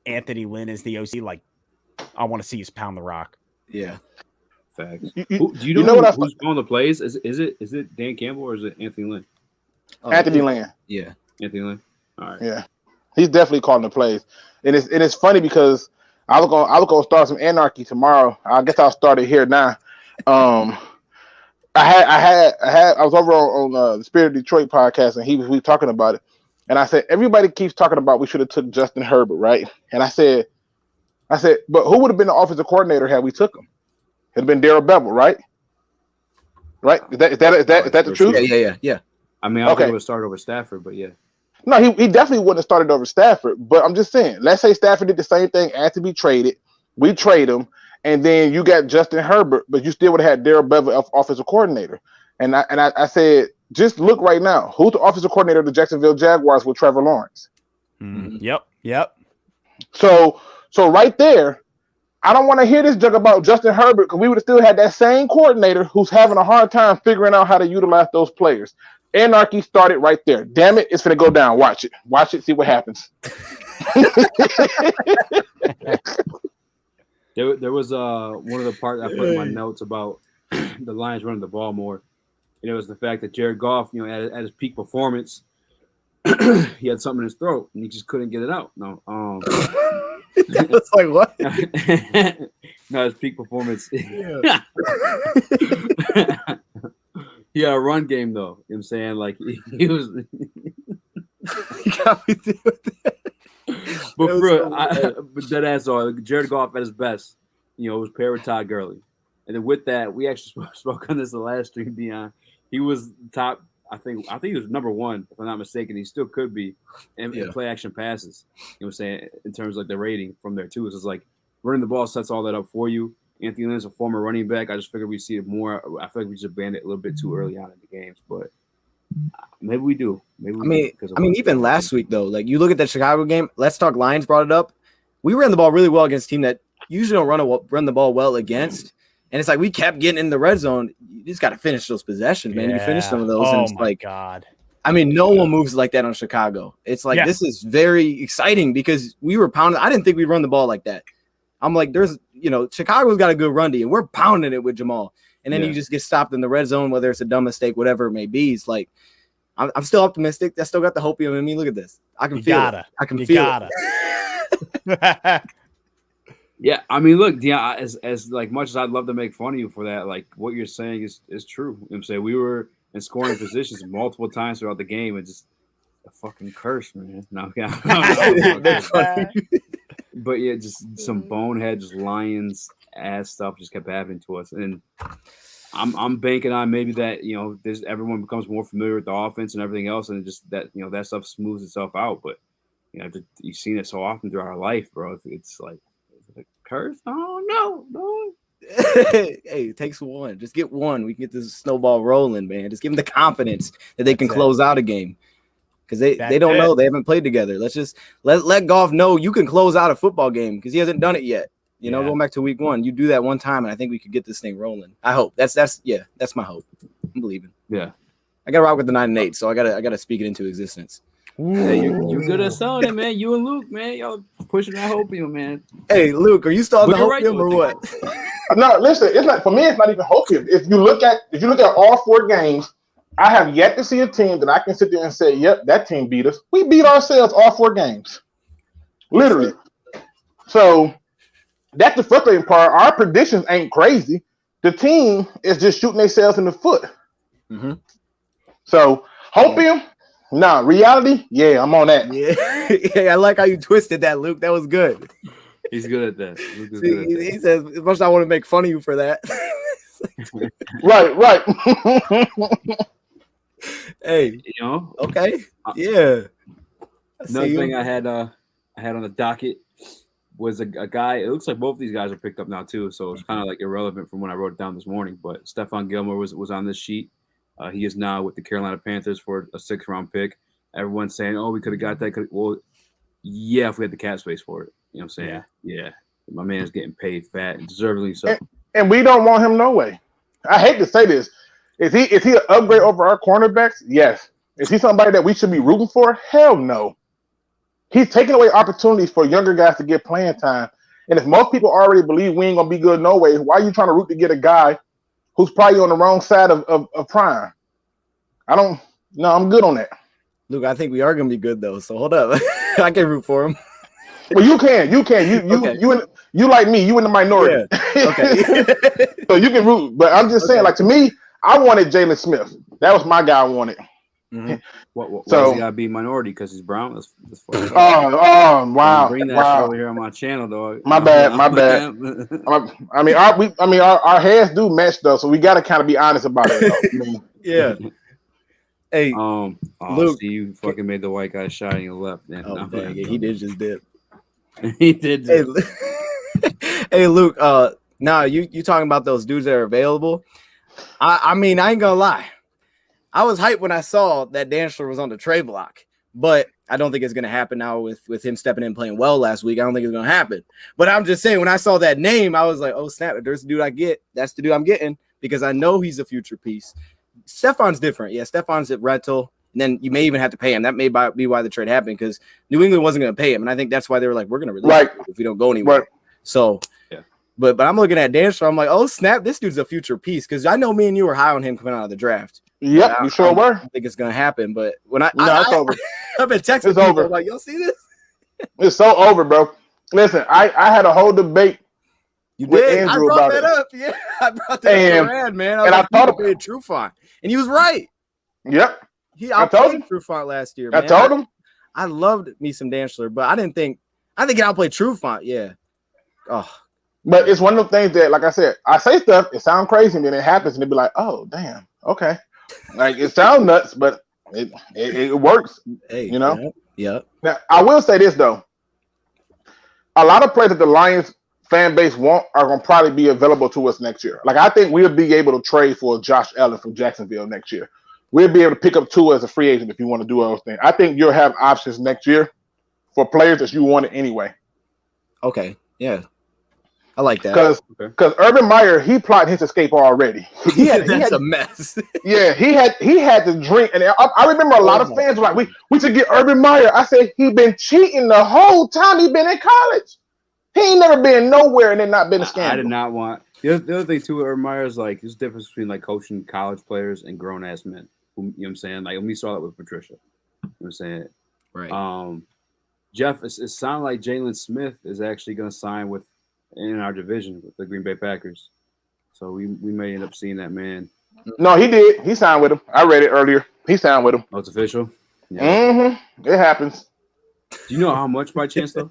Anthony Lynn is the OC. Like, I want to see us pound the rock. Yeah. Facts. Do you know who's calling the plays? Is it Dan Campbell or is it Anthony Lynn? Anthony Lynn. Yeah. Anthony Lynn. All right. Yeah. He's definitely calling the plays. And it's funny because I was gonna start some anarchy tomorrow. I guess I'll start it here now. I was over on the Spirit of Detroit podcast, and we were talking about it. And I said, everybody keeps talking about we should have took Justin Herbert, right? And I said, but who would have been the offensive coordinator had we took him? It'd have been Darrell Bevel, right? Right? Is that the truth? Yeah. I mean, I don't think it would start over Stafford, but yeah. No, he definitely wouldn't have started over Stafford. But I'm just saying, let's say Stafford did the same thing, had to be traded. We trade him, and then you got Justin Herbert, but you still would have had Darrell Bevel offensive coordinator. And I said, just look right now. Who's the offensive coordinator of the Jacksonville Jaguars with Trevor Lawrence? Mm-hmm. Yep. So right there, I don't want to hear this joke about Justin Herbert because we would have still had that same coordinator who's having a hard time figuring out how to utilize those players. Anarchy started right there. Damn it, it's going to go down. Watch it, see what happens. There was one of the parts I put in my notes about the Lions running the ball more. And it was the fact that Jared Goff, at his peak performance, he had something in his throat and he just couldn't get it out. No, it's like what? No, his peak performance. Yeah. He had a run game though. You know what I'm saying? Like he was. You got me doing that. But for real, but that ass all Jared Goff at his best, was paired with Todd Gurley. And then with that, we actually spoke on this the last stream, Dion. He was top. I think he was number 1, if I'm not mistaken. He still could be in play action passes. You know what I'm saying? In terms of like the rating from there too. It's like running the ball sets all that up for you. Anthony Lynn's a former running back. I just figured we see it more. I feel like we just abandoned it a little bit too early on in the games, but maybe we do. Maybe we do. I mean, even last week though, like you look at that Chicago game. Let's Talk Lions brought it up. We ran the ball really well against a team that usually don't run the ball well against. And it's like we kept getting in the red zone. You just got to finish those possessions, man. You finish some of those, and it's like, God. I mean, no one moves like that on Chicago. It's like this is very exciting because we were pounding. I didn't think we'd run the ball like that. I'm like, Chicago's got a good run D, and we're pounding it with Jamal. and then you just get stopped in the red zone, whether it's a dumb mistake, whatever it may be. It's like I'm still optimistic. I still got the hopium in me. Look at this. I can feel it. I can feel it. Yeah, I mean, look, Dion, as like much as I'd love to make fun of you for that, like what you're saying is true. You know what I'm saying, we were in scoring positions multiple times throughout the game, and just a fucking curse, man. No, but yeah, just some bonehead, just Lions ass stuff just kept happening to us, and I'm banking on maybe that everyone becomes more familiar with the offense and everything else, and just that that stuff smooths itself out. But you've seen it so often throughout our life, bro. It's like. Curse? Oh no. Hey, it takes one. Just get one. We can get this snowball rolling, man. Just give them the confidence that they can close out a game. Because they don't know. They haven't played together. Let's just let Goff know you can close out a football game because he hasn't done it yet. Going back to week 1, you do that one time, and I think we could get this thing rolling. I hope. That's my hope. I'm believing. Yeah. I gotta rock with the 9-8, so I gotta speak it into existence. Hey, you're good at selling it, man. You and Luke, man, y'all pushing that hopium, man. Hey, Luke, are you still on the hopium or what? No, listen. It's not for me. It's not even hopium. If you look at all 4 games, I have yet to see a team that I can sit there and say, "Yep, that team beat us." We beat ourselves all 4 games, literally. So that's the frustrating part. Our predictions ain't crazy. The team is just shooting themselves in the foot. Mm-hmm. So hopium. Nah, reality, yeah, I'm on that. Yeah, I like how you twisted that, Luke. That was good. He's good at that. He says, as much as I want to make fun of you for that. Right. Hey, okay, yeah. Another thing I had on the docket was a guy. It looks like both of these guys are picked up now too, so it's kind of like irrelevant from when I wrote it down this morning. But Stephon Gilmore was on this sheet. He is now with the Carolina Panthers for a 6th-round pick. Everyone's saying, "Oh, we could have got that." Well, yeah, if we had the cap space for it. You know what I'm saying? Yeah. My man's getting paid fat and deservedly so. And we don't want him no way. I hate to say this. Is he an upgrade over our cornerbacks? Yes. Is he somebody that we should be rooting for? Hell no. He's taking away opportunities for younger guys to get playing time. And if most people already believe we ain't gonna be good no way, why are you trying to root to get a guy who's probably on the wrong side of prime? I'm good on that. Luke, I think we are going to be good, though, so hold up. I can root for him. Well, you can. Okay. You like me. You in the minority. Yeah. Okay. So you can root. But I'm just saying, like, to me, I wanted Jalen Smith. That was my guy I wanted. Mm-hmm. Why does he got to be minority? Because he's brown? That's wow. Bring that over here on my channel, dog. My bad. Our heads do match, though, so we got to kind of be honest about it. Yeah. Hey, Luke, see, you fucking made the white guy shiny left. Man. He did just dip. He did. Hey, Luke. Now you talking about those dudes that are available? I mean, I ain't gonna lie. I was hyped when I saw that Dantzler was on the trade block, but I don't think it's gonna happen now with him stepping in playing well last week. I don't think it's gonna happen. But I'm just saying, when I saw that name, I was like, oh snap! If there's the dude I get, that's the dude I'm getting because I know he's a future piece. Stephon's different. Yeah, Stephon's a rental. And then you may even have to pay him. That may be why the trade happened because New England wasn't going to pay him. And I think that's why they were like, we're going to release him if we don't go anywhere. Right. So, yeah. But I'm looking at Dantzler. I'm like, oh, snap. This dude's a future piece because I know me and you were high on him coming out of the draft. Yep, you sure were. I think it's going to happen. But when it's over. I've been texting people over. Like, y'all see this? It's so over, bro. Listen, I had a whole debate. You did. I brought that up. Yeah, I brought that up. Rad, man. I thought about it. Trufant. And he was right. Yep. I told him Trufant last year. Man. I told him. I loved me some Dantzler, but I think he outplayed Trufant. Yeah. Oh. But it's one of the things that, like I said, I say stuff, it sounds crazy, and then it happens, and it be like, oh, damn, okay. Like, it sounds nuts, but it works. Hey, Yeah. Now, I will say this, though. A lot of players that the Lions fan base want are going to probably be available to us next year. Like, I think we'll be able to trade for Josh Allen from Jacksonville next year. We'll be able to pick up Tua as a free agent if you want to do those things. I think you'll have options next year for players that you wanted anyway. Okay, yeah. I like that. Because Urban Meyer, he plotted his escape already. That's a mess. Yeah, he had to drink. And I remember a lot of fans were like, we should get Urban Meyer. I said, he been cheating the whole time he been in college. He ain't never been nowhere and then not been a scandal. I did not want The other thing too, Urban Meyer is like there's a difference between like coaching college players and grown ass men. You know what I'm saying? Like we saw that with Patricia. You know what I'm saying? Right. Jeff, it sounds like Jalen Smith is actually going to sign in our division with the Green Bay Packers. So we may end up seeing that man. No, he did. He signed with him. I read it earlier. He signed with him. Oh, it's official? Yeah. Mm-hmm. It happens. Do you know how much by chance though?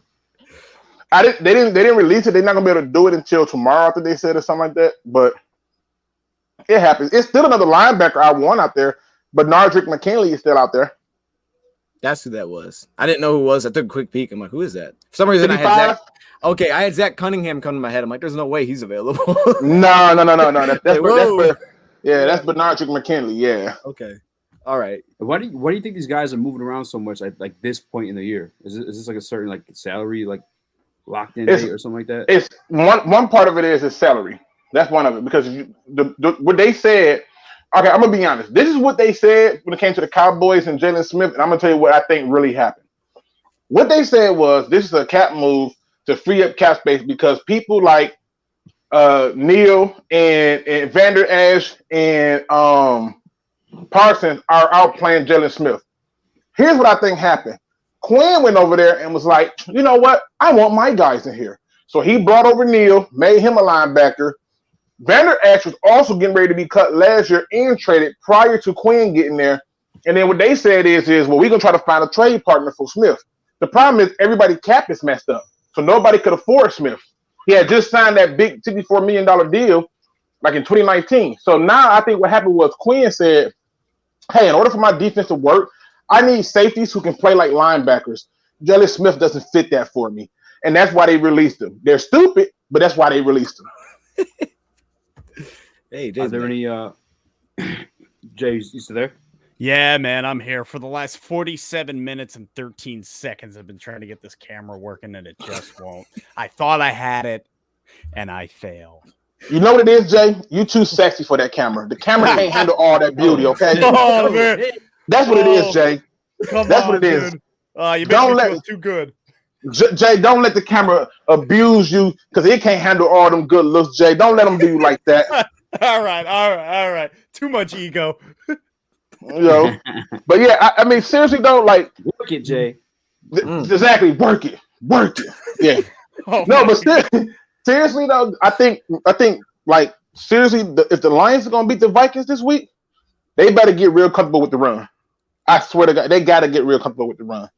They didn't release it. They're not gonna be able to do it until tomorrow after they said or something like that. But it happens. It's still another linebacker I want out there, but Nardrick McKinley is still out there. That's who that was. I didn't know who it was. I took a quick peek. I'm like, who is that? For some reason, 55? I had Zach. Okay, I had Zach Cunningham come to my head. I'm like, there's no way he's available. No. That's Nardrick McKinley. Yeah. Okay. All right. Why do you think these guys are moving around so much at like this point in the year? Is this like a certain like salary like locked in date or something like that? It's one part of it is salary. That's one of it because what they said. Okay, I'm gonna be honest. This is what they said when it came to the Cowboys and Jalen Smith, and I'm gonna tell you what I think really happened. What they said was this is a cap move to free up cap space because people like Neil and Vander Esch and Parsons are out playing Jalen Smith. Here's what I think happened. Quinn went over there and was like, you know what? I want my guys in here. So he brought over Neil, made him a linebacker. Vander Esch was also getting ready to be cut last year and traded prior to Quinn getting there. And then what they said is well, we're going to try to find a trade partner for Smith. The problem is everybody's cap is messed up. So nobody could afford Smith. He had just signed that big $64 million deal like in 2019. So now I think what happened was Quinn said, hey, in order for my defense to work, I need safeties who can play like linebackers. Jalen Smith doesn't fit that for me. And that's why they released him. They're stupid, but that's why they released him. Hey, are there any Jay, you still there? Yeah, man, I'm here. For the last 47 minutes and 13 seconds, I've been trying to get this camera working, and it just won't. I thought I had it, and I failed. You know what it is, Jay? You too sexy for that camera. The camera can't handle all that beauty, okay? Oh, man. That's what it is, Jay. That's what it is. You make me feel too good. Jay, don't let the camera abuse you because it can't handle all them good looks, Jay. Don't let them do you like that. All right. Too much ego. You know, but yeah, I mean, seriously though, like work it, Jay. Exactly, work it. Yeah. But seriously though, I think, like seriously, if the Lions are gonna beat the Vikings this week, they better get real comfortable with the run. I swear to God, they gotta get real comfortable with the run.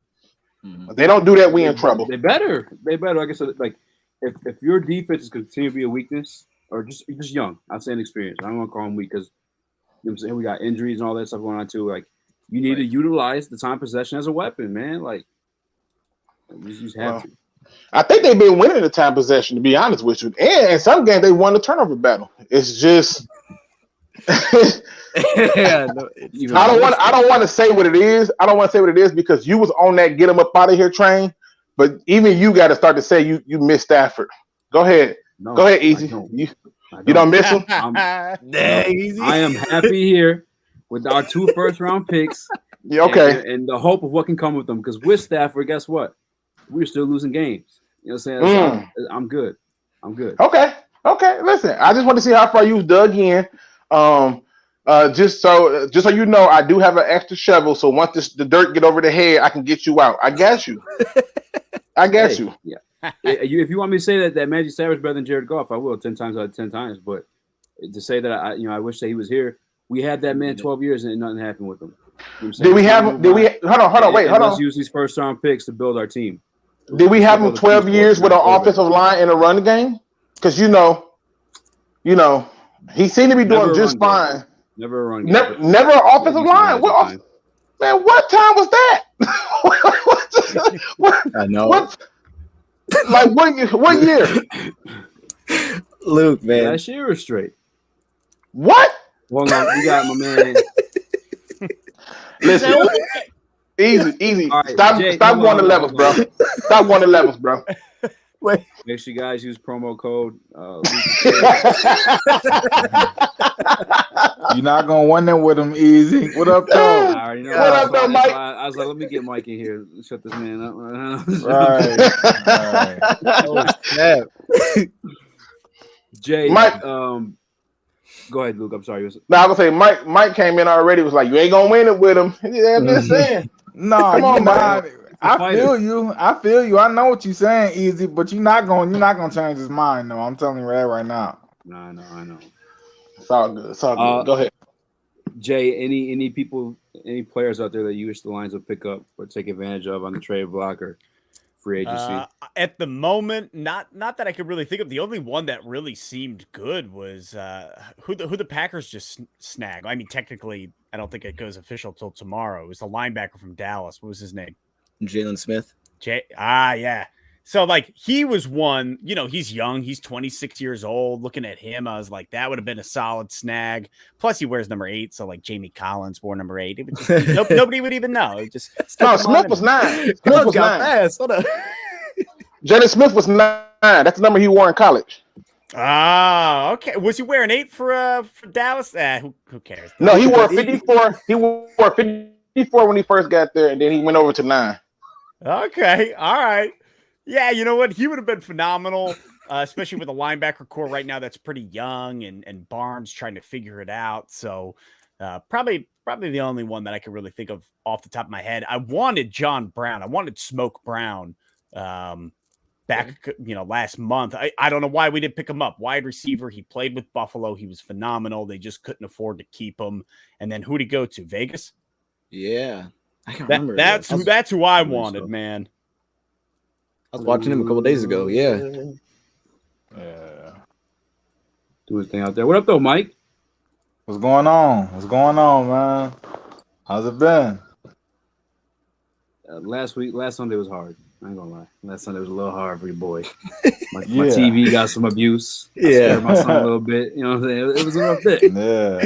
If they don't do that, we in trouble. They better. Like I said, like if your defense is continue to be a weakness, or just young, I'm saying experience. I don't want to call them weak because. You know what I'm saying? We got injuries and all that stuff going on too. Like, you need to utilize the time possession as a weapon, man. Like, you just have to. I think they've been winning the time possession, to be honest with you. And in some games, they won the turnover battle. It's just, I don't want to say what it is. I don't want to say what it is because you was on that get them up out of here train. But even you got to start to say you miss Stafford. Go ahead. No, Go ahead, Easy. You don't miss him? Easy. I am happy here with our 2 first-round picks. Yeah, okay. And the hope of what can come with them. Because with Stafford, guess what? We're still losing games. You know what I'm saying? So I'm good. Okay. Listen, I just want to see how far you dug in. Just so you know, I do have an extra shovel. So once the dirt get over the head, I can get you out. I got you. Yeah. If you want me to say that Magic Savage is better than Jared Goff, I will 10 times out of 10 times. But to say that I wish that he was here. We had that man 12 years and nothing happened with him. You know did we have him? Hold on. Let's use these first round picks to build our team. Did we have him 12 years with an offensive line in a run game? Because you know, he seemed to be doing just fine. Never a run game. Never an offensive line. Man, what time was that? I know. Like what year? Luke, man. Last year was straight. What? Well, no, we got my man. Listen, easy. Right, Stop going to levels, bro. Stop going to levels, bro. Wait. Make sure you guys use promo code. You're not gonna win them with them, Easy. What up, though? I already know. What up, though, Mike? I was like, let me get Mike in here. Shut this man up. Right. Oh, snap. Jay, Mike, go ahead, Luke. I'm sorry. no, I was gonna say Mike came in already. Was like, you ain't gonna win it with him. Yeah, I'm just saying. No, Come you're on, not. Mike. I feel you. I feel you. I know what you're saying, Easy, but you're not gonna change his mind. No, I'm telling you that right now. No, I know. It's all good. It's all good. Go ahead. Jay, any players out there that you wish the Lions would pick up or take advantage of on the trade block or free agency? At the moment, not that I could really think of. The only one that really seemed good was who the Packers just snag. I mean, technically, I don't think it goes official till tomorrow. It was the linebacker from Dallas. What was his name? Jalen Smith. Yeah. So like he was one, he's young, he's 26 years old. Looking at him, I was like, that would have been a solid snag. Plus, he wears number 8, so like Jamie Collins wore number 8. It would just, nobody would even know. It just Smith was 9. Smith was 9. Fast. Hold up. Jalen Smith was 9. That's the number he wore in college. Ah, okay. Was he wearing 8 for Dallas? Who cares? No, he wore 54. He wore 54 when he first got there, and then he went over to 9. Okay, all right. Yeah, you know what? He would have been phenomenal, especially with a linebacker core right now that's pretty young and Barnes trying to figure it out. So probably the only one that I could really think of off the top of my head. I wanted John Brown. I wanted Smoke Brown back, last month. I don't know why we didn't pick him up. Wide receiver. He played with Buffalo. He was phenomenal. They just couldn't afford to keep him. And then who'd he go to? Vegas? Yeah. I can't remember. That's who I wanted, man. I was watching him a couple days ago. Yeah. Do his thing out there. What up, though, Mike? What's going on? Man? How's it been? Last Sunday was hard. I ain't gonna lie. Last Sunday was a little hard for your boy. My TV got some abuse. I scared my son a little bit. You know what I'm saying? It was a rough bit. Yeah.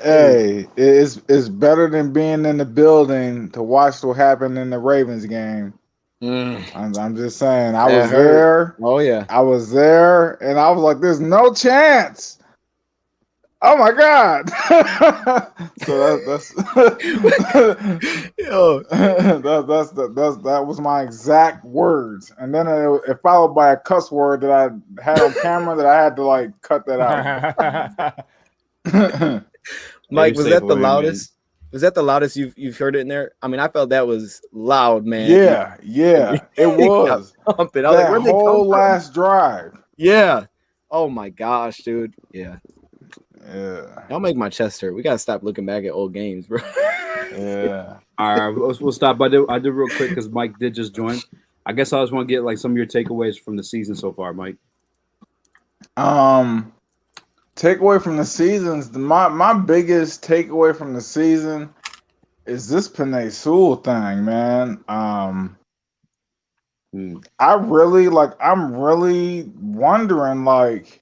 Hey, it's better than being in the building to watch what happened in the Ravens game. I'm just saying. I was there. Oh yeah. I was there, and I was like, "There's no chance." Oh my God! So that was my exact words, and then it followed by a cuss word that I had on camera that I had to like cut that out. Mike, was that the loudest? Was that the loudest you've heard it in there? I mean, I felt that was loud, man. Yeah, it was. Pumping. That whole last drive. Yeah. Oh my gosh, dude. Yeah. Yeah. Y'all make my chest hurt. We gotta stop looking back at old games, bro. Yeah. All right, we'll stop. I did real quick because Mike did just join. I guess I just want to get like some of your takeaways from the season so far, Mike. Takeaway from the seasons. My biggest takeaway from the season is this Penei Sewell thing, man. I'm really wondering, like,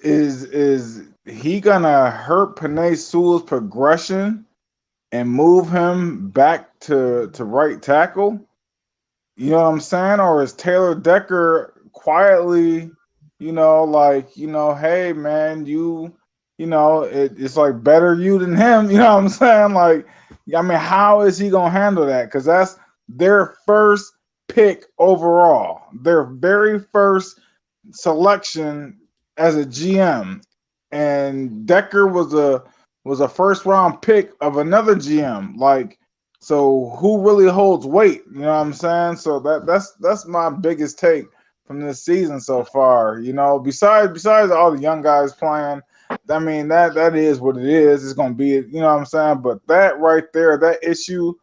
is he gonna hurt Penei Sewell's progression and move him back to right tackle? You know what I'm saying? Or is Taylor Decker quietly, hey man, it's like better you than him. You know what I'm saying? Like, I mean, how is he gonna handle that? Because that's their first pick overall, their very first selection as a GM, and Decker was a first round pick of another GM. Like, so who really holds weight? You know what I'm saying? So that's my biggest take from this season so far. Besides all the young guys playing, I mean that is what it is. It's gonna be, you know what I'm saying? But that right there, that issue,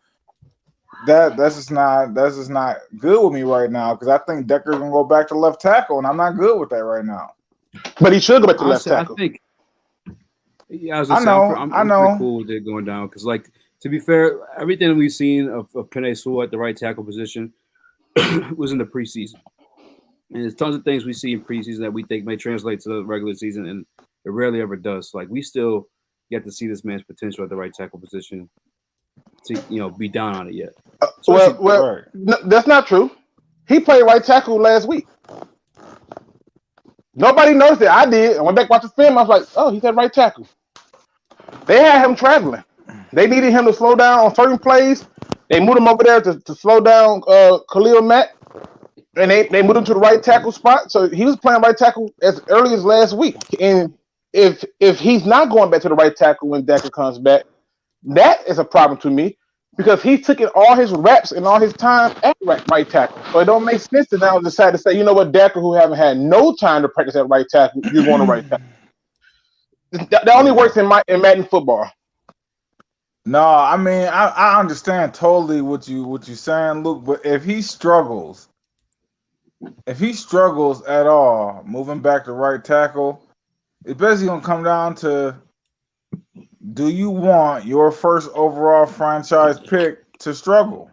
that's just not good with me right now, because I think Decker's gonna go back to left tackle, and I'm not good with that right now. But he should go back to left tackle. I think. Yeah, I know. I'm pretty cool with it going down, because, like, to be fair, everything that we've seen of Penei Sewell at the right tackle position was in the preseason. And there's tons of things we see in preseason that we think may translate to the regular season, and it rarely ever does. Like, we still get to see this man's potential at the right tackle position to, be down on it yet. No, that's not true. He played right tackle last week. Nobody noticed it. I did. I went back watched the film. I was like, oh, he's at right tackle. They had him traveling. They needed him to slow down on certain plays. They moved him over there to slow down Khalil Mack. and they moved him to the right tackle spot. So he was playing right tackle as early as last week. And if he's not going back to the right tackle when Decker comes back, that is a problem to me because he took in all his reps and all his time at right tackle. So it don't make sense to now decide to say, you know what, Decker, who haven't had no time to practice at right tackle, you're going to right tackle. That only works in Madden football. No, I mean I understand totally what you're saying, Luke. But if he struggles at all, moving back to right tackle, it's basically gonna come down to: do you want your first overall franchise pick to struggle?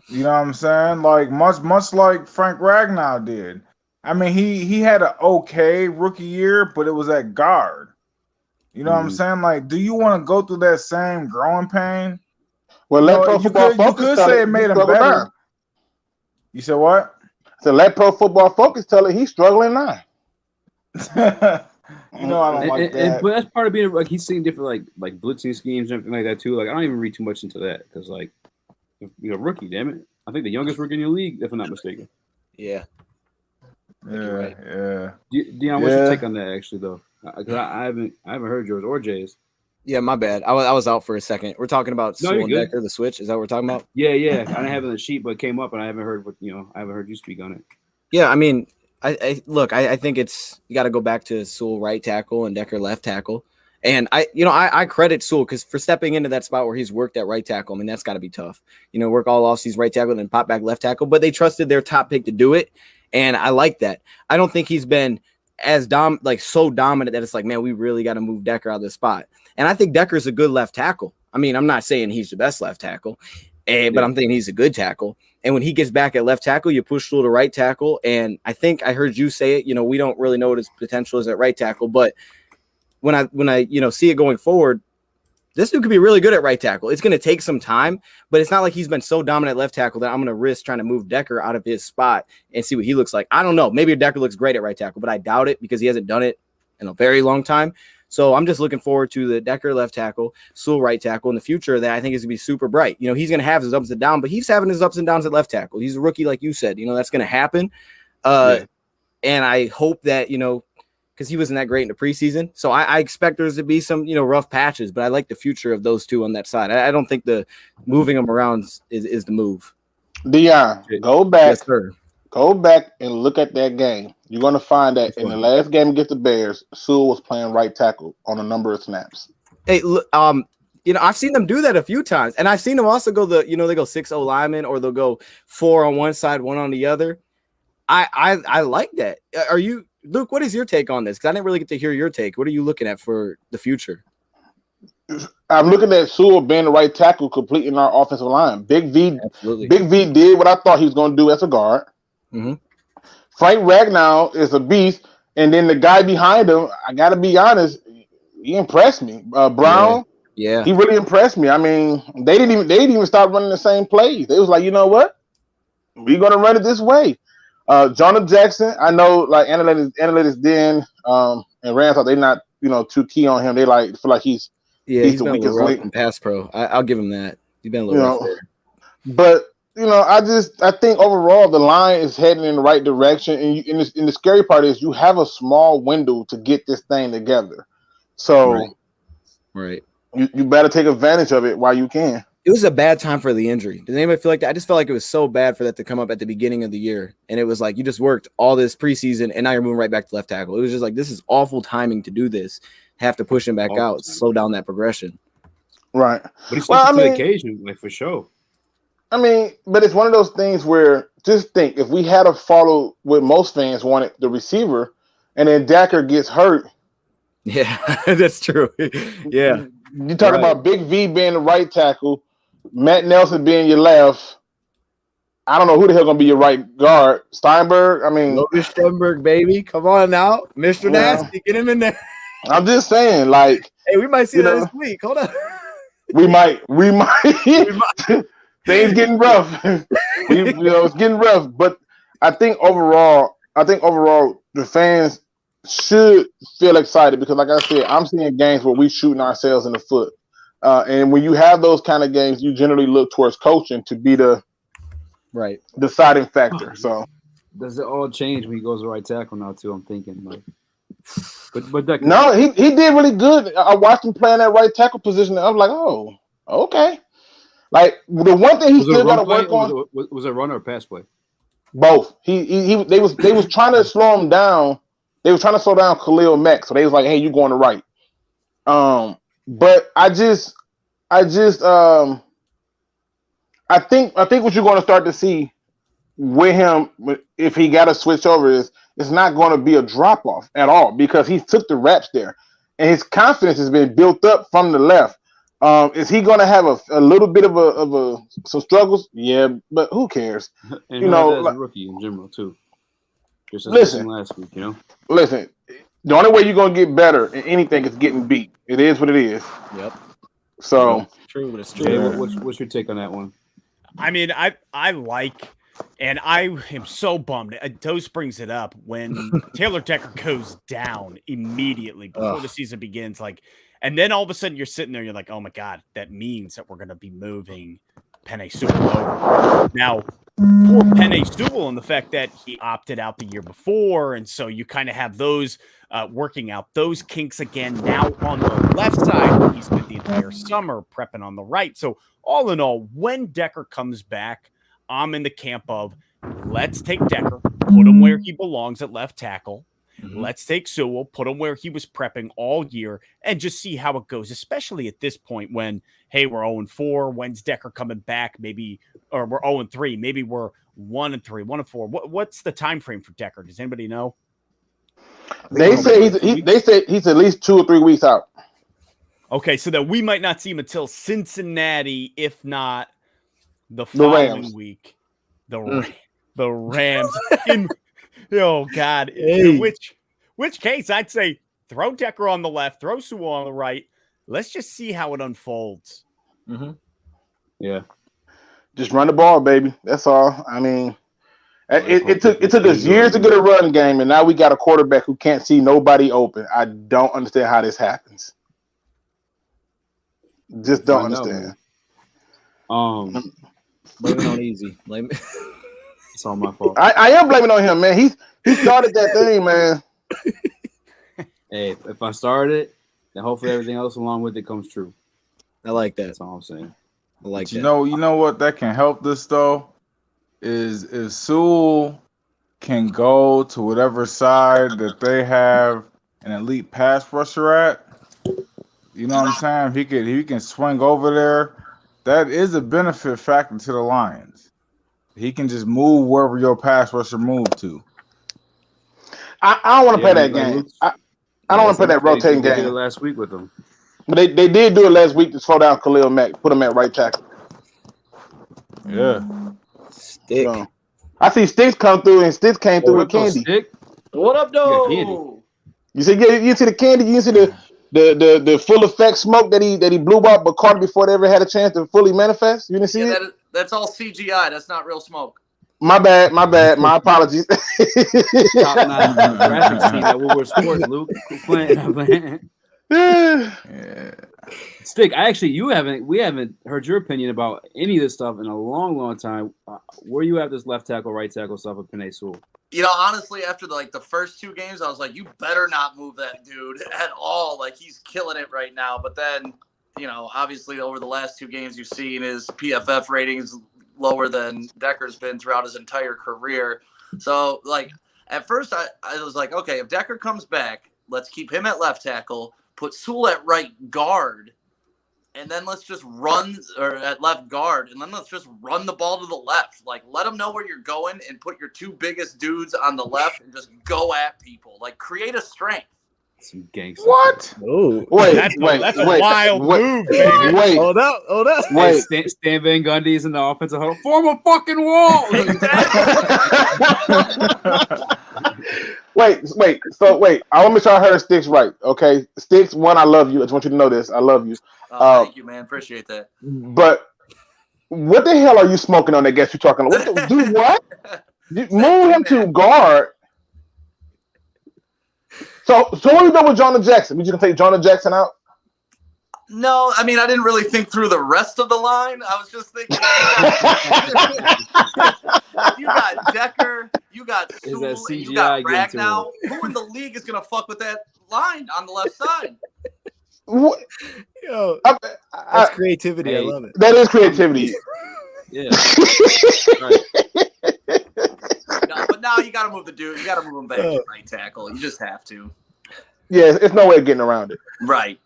You know what I'm saying? Like much like Frank Ragnow did. I mean, he had an okay rookie year, but it was at guard. You know what I'm saying? Like, do you want to go through that same growing pain? Well, you could say it made him better. Now. You said what? So let Pro Football Focus tell it he's struggling now. You know, I don't like that. But that's part of being like he's seeing different like blitzing schemes and everything like that too. Like I don't even read too much into that because like you're a rookie, damn it. I think the youngest rookie in your league, if I'm not mistaken. Yeah. Right. Yeah. Dion, what's your take on that actually though? Because I haven't heard yours or Jay's. Yeah, my bad. I was out for a second. We're talking about Sewell and Decker, the switch. Is that what we're talking about? Yeah. I didn't have it on the sheet, but it came up, and I haven't heard you speak on it. Yeah, I mean, I think it's you got to go back to Sewell right tackle and Decker left tackle, and I credit Sewell because for stepping into that spot where he's worked at right tackle. I mean, that's got to be tough. Work all offseason right tackle and then pop back left tackle, but they trusted their top pick to do it, and I like that. I don't think he's been as so dominant that it's like, man, we really got to move Decker out of this spot. And I think Decker's a good left tackle. I mean, I'm not saying he's the best left tackle, but I'm thinking he's a good tackle. And when he gets back at left tackle, you push through to right tackle. And I think I heard you say it, we don't really know what his potential is at right tackle, but when I see it going forward, this dude could be really good at right tackle. It's going to take some time, but it's not like he's been so dominant at left tackle that I'm going to risk trying to move Decker out of his spot and see what he looks like. I don't know. Maybe Decker looks great at right tackle, but I doubt it because he hasn't done it in a very long time. So I'm just looking forward to the Decker left tackle, Sewell right tackle in the future that I think is going to be super bright. He's going to have his ups and downs, but he's having his ups and downs at left tackle. He's a rookie, like you said. That's going to happen. And I hope that, because he wasn't that great in the preseason. So I expect there's to be some, rough patches, but I like the future of those two on that side. I don't think the moving them around is the move. Dion, go back. Yes, sir. Go back and look at that game. You're going to find that in the last game against the Bears, Sewell was playing right tackle on a number of snaps. Hey, I've seen them do that a few times, and I've seen them also go they go 6-0 linemen, or they'll go 4 on one side, 1 on the other. I like that. Are you, Luke? What is your take on this? Because I didn't really get to hear your take. What are you looking at for the future? I'm looking at Sewell being the right tackle, completing our offensive line. Big V did what I thought he was going to do as a guard. Mm-hmm. Frank Ragnow is a beast, and then the guy behind him, I got to be honest, he impressed me. Brown, yeah, he really impressed me. I mean, they didn't even start running the same plays. They was like, you know what, we're gonna run it this way. Jonah Jackson, I know, like analytics then and Rand thought they're not too key on him. They feel like he's the been weakest link in pass pro. I'll give him that. He's been a little rough there. But I think overall the line is heading in the right direction, and the scary part is you have a small window to get this thing together. So, right. You better take advantage of it while you can. It was a bad time for the injury. Does anybody feel like that? I just felt like it was so bad for that to come up at the beginning of the year, and it was like you just worked all this preseason, and now you're moving right back to left tackle. It was just like this is awful timing to do this. Have to push him back out, slow down that progression. Right, but he's to the occasion, for sure. I mean, but it's one of those things where just think if we had to follow what most fans wanted, the receiver, and then Decker gets hurt. Yeah, that's true. Yeah. You talk about Big V being the right tackle, Matt Nelson being your left. I don't know who the hell gonna be your right guard. Steinberg. I mean, Logan Steinberg, baby. Come on now, Mr. Nasty, get him in there. I'm just saying, hey, we might see that this week. Hold on. We might. Things getting rough. It's getting rough. But I think overall, the fans should feel excited because, like I said, I'm seeing games where we shooting ourselves in the foot. And when you have those kind of games, you generally look towards coaching to be the deciding factor. So Does it all change when he goes to right tackle now too? I'm thinking like, but that No, he did really good. I watched him playing that right tackle position. And I'm like, oh, okay. Like the one thing he still got to work on was it a run or a pass play? Both. They was trying to slow him down. They were trying to slow down Khalil Mack, so they was like, hey, you going to right. But I think what you're going to start to see with him, if he got to switch over, is it's not going to be a drop off at all because he took the reps there, and his confidence has been built up from the left. Is he going to have a little bit of some struggles? Yeah, but who cares? And you know, like, rookie in general too. Just listen, last week, you know. Listen, the only way you're going to get better in anything is getting beat. It is what it is. Yep. So it's true, but it's true. Jay, what's your take on that one? I mean, I like, and I am so bummed. Dose brings it up when Taylor Decker goes down immediately before the season begins. Like, and then all of a sudden you're sitting there, you're like, oh my God, that means that we're going to be moving Penei Sewell over. Now, poor Penei Sewell and the fact that he opted out the year before. And so you kind of have those working out those kinks again now on the left side. He spent the entire summer prepping on the right. So all in all, when Decker comes back, I'm in the camp of let's take Decker, put him where he belongs at left tackle. Mm-hmm. Let's take Sewell, put him where he was prepping all year, and just see how it goes, especially at this point when, hey, we're 0-4. When's Decker coming back? Maybe, or we're 0-3. Maybe we're 1-3, 1-4. What's the time frame for Decker? Does anybody know? They say he's at least 2 or 3 weeks out. Okay, so that we might not see him until Cincinnati, if not the following week. The Rams. Oh God! In which case, I'd say throw Decker on the left, throw Sewell on the right. Let's just see how it unfolds. Mm-hmm. Yeah, just run the ball, baby. That's all. I mean, it took us years to get a run game, and now we got a quarterback who can't see nobody open. I don't understand how this happens. Just don't understand. Blame it on Easy. It's all my fault. I am blaming on him, man. He started that thing, man. Hey, if I started, then hopefully everything else along with it comes true. I like that. That's all I'm saying. I like that. You know what that can help this though is if Sewell can go to whatever side that they have an elite pass rusher at. You know what I'm saying? If he can swing over there, that is a benefit factor to the Lions. He can just move wherever your pass rusher move to. I don't want to play that game. I don't want to play that rotating game. They did it last week with them. But they did do it last week to slow down Khalil Mack, put him at right tackle. Yeah. Stick. So, I see Sticks come through, and Sticks came through with candy. Stick? What up, though? You see the candy? You see the full effect smoke that he blew up Bacardi before they ever had a chance to fully manifest? You didn't see it? That's all CGI. That's not real smoke. My bad. My apologies. Graphics team at Woodward Sports, Luke. Playing. Yeah. Stick, we haven't heard your opinion about any of this stuff in a long, long time. Where you have this left tackle, right tackle stuff with Penei Sewell? You know, honestly, after the first 2 games, I was like, you better not move that dude at all. Like, he's killing it right now. But then, you know, obviously over the last 2 games, you've seen his PFF ratings lower than Decker's been throughout his entire career. So, like, at first I was like, okay, if Decker comes back, let's keep him at left tackle, put Sewell at right guard, and then let's just run or at left guard, and then let's just run the ball to the left. Like, let them know where you're going and put your 2 biggest dudes on the left and just go at people. Like, create a strength. Some gangster. What? Oh, That's a wild move, baby. Wait. Hold up. Wait. Stan Van Gundy's in the offensive huddle. Form a fucking wall. Wait. So I want to make sure I heard Sticks right. Okay, Sticks. One, I love you. I just want you to know this. I love you. Thank you, man. Appreciate that. But what the hell are you smoking on that guest you're talking about? Do what? Move him to guard. So what are we doing with Jonah Jackson? We just gonna take Jonah Jackson out? No, I mean, I didn't really think through the rest of the line. I was just thinking, you got Decker, you got got Is Sewell that and you got CGI getting to Ragnow. Who in the league is gonna fuck with that line on the left side? What? Yo, I- that's creativity. I Hey. love it. that is creativity. Yeah. Right. No, but now you got to move the dude. You got to move him back to right tackle. You just have to. Yeah, it's no way of getting around it. Right.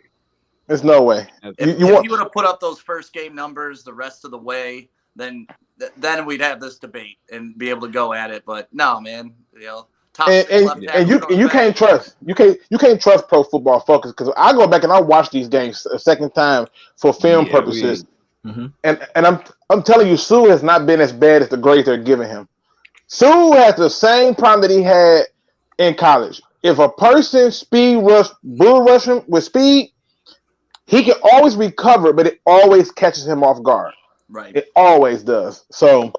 There's no way. If you would have put up those first game numbers the rest of the way, then we'd have this debate and be able to go at it. But no, man, you know, top six left tackle you can't trust you can't trust Pro Football Focus, because I go back and I watch these games a second time for film purposes, and I'm telling you, Sue has not been as bad as the grades they're giving him. Sue has the same problem that he had in college. If a person bull rush him with speed, he can always recover, but it always catches him off guard. Right. It always does. So,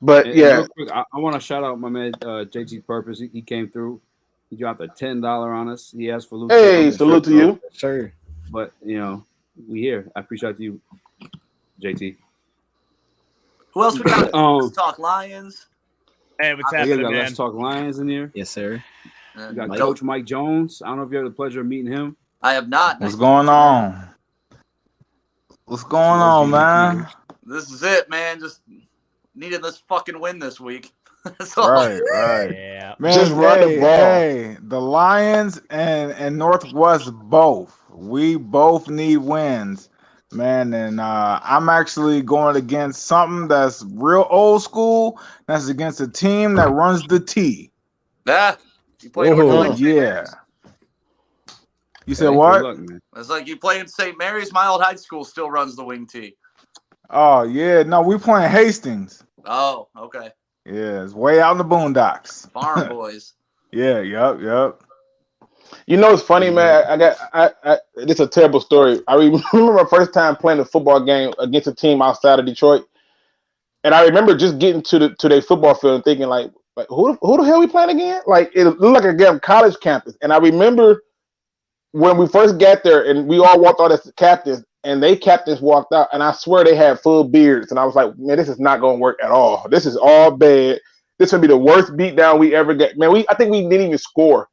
but And yeah. real quick, I want to shout out my man JT Purpose. He came through. He dropped a $10 on us. He asked for Luke. Hey, salute to you. Sure. But, you know, we here. I appreciate you, JT. Who else we got? Let's talk Lions. Hey, what's We happening, got man? Let's Talk Lions in here. Yes, sir. We got Coach Mike Jones. I don't know if you had the pleasure of meeting him. I have not. What's going on? What's going on, man? This is it, man. Just needed this fucking win this week. Right. Yeah. Man, Just run the ball. Hey, the Lions and Northwest both. We both need wins, man. And I'm actually going against something that's real old school. That's against a team that runs the T. You played with Yeah. You said what? Luck, man. It's like you play in St. Mary's. My old high school still runs the wing tee. Oh yeah, no, we playing Hastings. Oh, okay. Yeah, it's way out in the boondocks. Farm boys. Yeah, yep. You know, it's funny, man. This is a terrible story. I remember my first time playing a football game against a team outside of Detroit, and I remember just getting to their football field and thinking, like who the hell we playing again? Like it looked like a damn college campus. And I remember when we first got there, and we all walked out as captains, and they captains walked out, and I swear they had full beards, and I was like, man, this is not going to work at all. This is all bad. This would be the worst beatdown we ever get. Man, I think we didn't even score.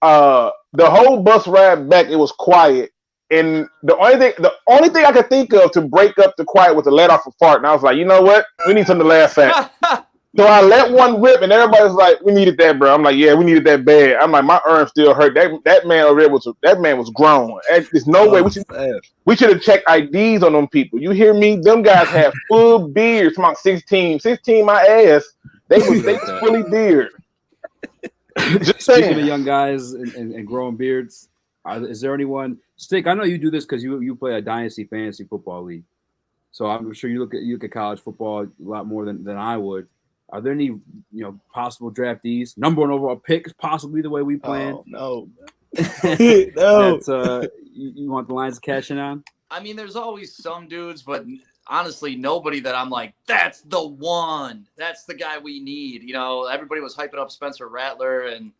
The whole bus ride back, it was quiet, and the only thing I could think of to break up the quiet was to let off a fart, and I was like, you know what? We need something to laugh at. So I let one rip, and everybody was like, "We needed that, bro." I'm like, "Yeah, we needed that bad." I'm like, my arm still hurt. That man over there was grown. There's no way we should have checked IDs on them people. You hear me? Them guys have full beards. Come on, 16, my ass. They was fully beard. Just saying. Speaking of young guys and growing beards, is there anyone? Stick, I know you do this because you play a dynasty fantasy football league, so I'm sure you look at college football a lot more than I would. Are there any possible draftees? Number one overall pick is possibly the way we plan. Oh, no. No. That's, you want the Lions cashing on? I mean, there's always some dudes, but honestly, nobody that I'm like, that's the one. That's the guy we need. You know, everybody was hyping up Spencer Rattler, and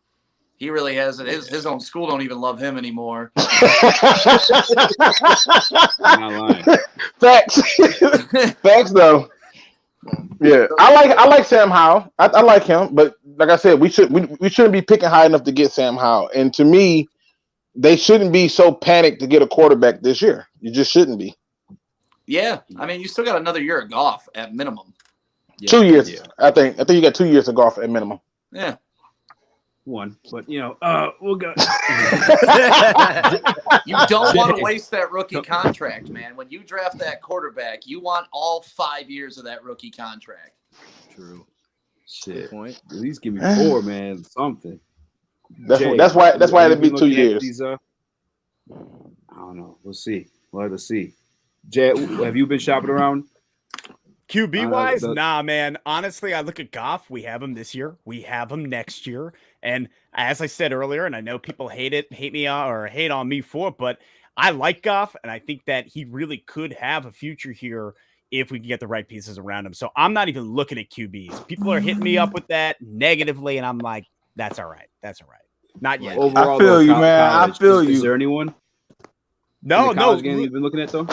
he really hasn't. His own school don't even love him anymore. I'm not lying. Facts. Facts, though. Yeah, I like Sam Howell. I like him, but like I said, we shouldn't be picking high enough to get Sam Howell. And to me, they shouldn't be so panicked to get a quarterback this year. You just shouldn't be. Yeah, I mean, you still got another year of Goff at minimum. 2 years, yeah. I think you got 2 years of Goff at minimum. Yeah. One, but we'll go. You don't want to waste that rookie contract, man. When you draft that quarterback, you want all 5 years of that rookie contract. True. Shit. Point. At least give me 4, man. Something. That's why it'd be 2 years. These, I don't know. We'll see. We'll have to see. Jay, have you been shopping around? QB wise, nah, man. Honestly, I look at Goff. We have him this year. We have him next year. And as I said earlier, and I know people hate on me for it, but I like Goff, and I think that he really could have a future here if we can get the right pieces around him. So I'm not even looking at QBs. People are hitting me up with that negatively, and I'm like, that's all right. That's all right. Not yet. Overall, I feel you, man. College, I feel is you. Is there anyone? No. Game you've been looking at though?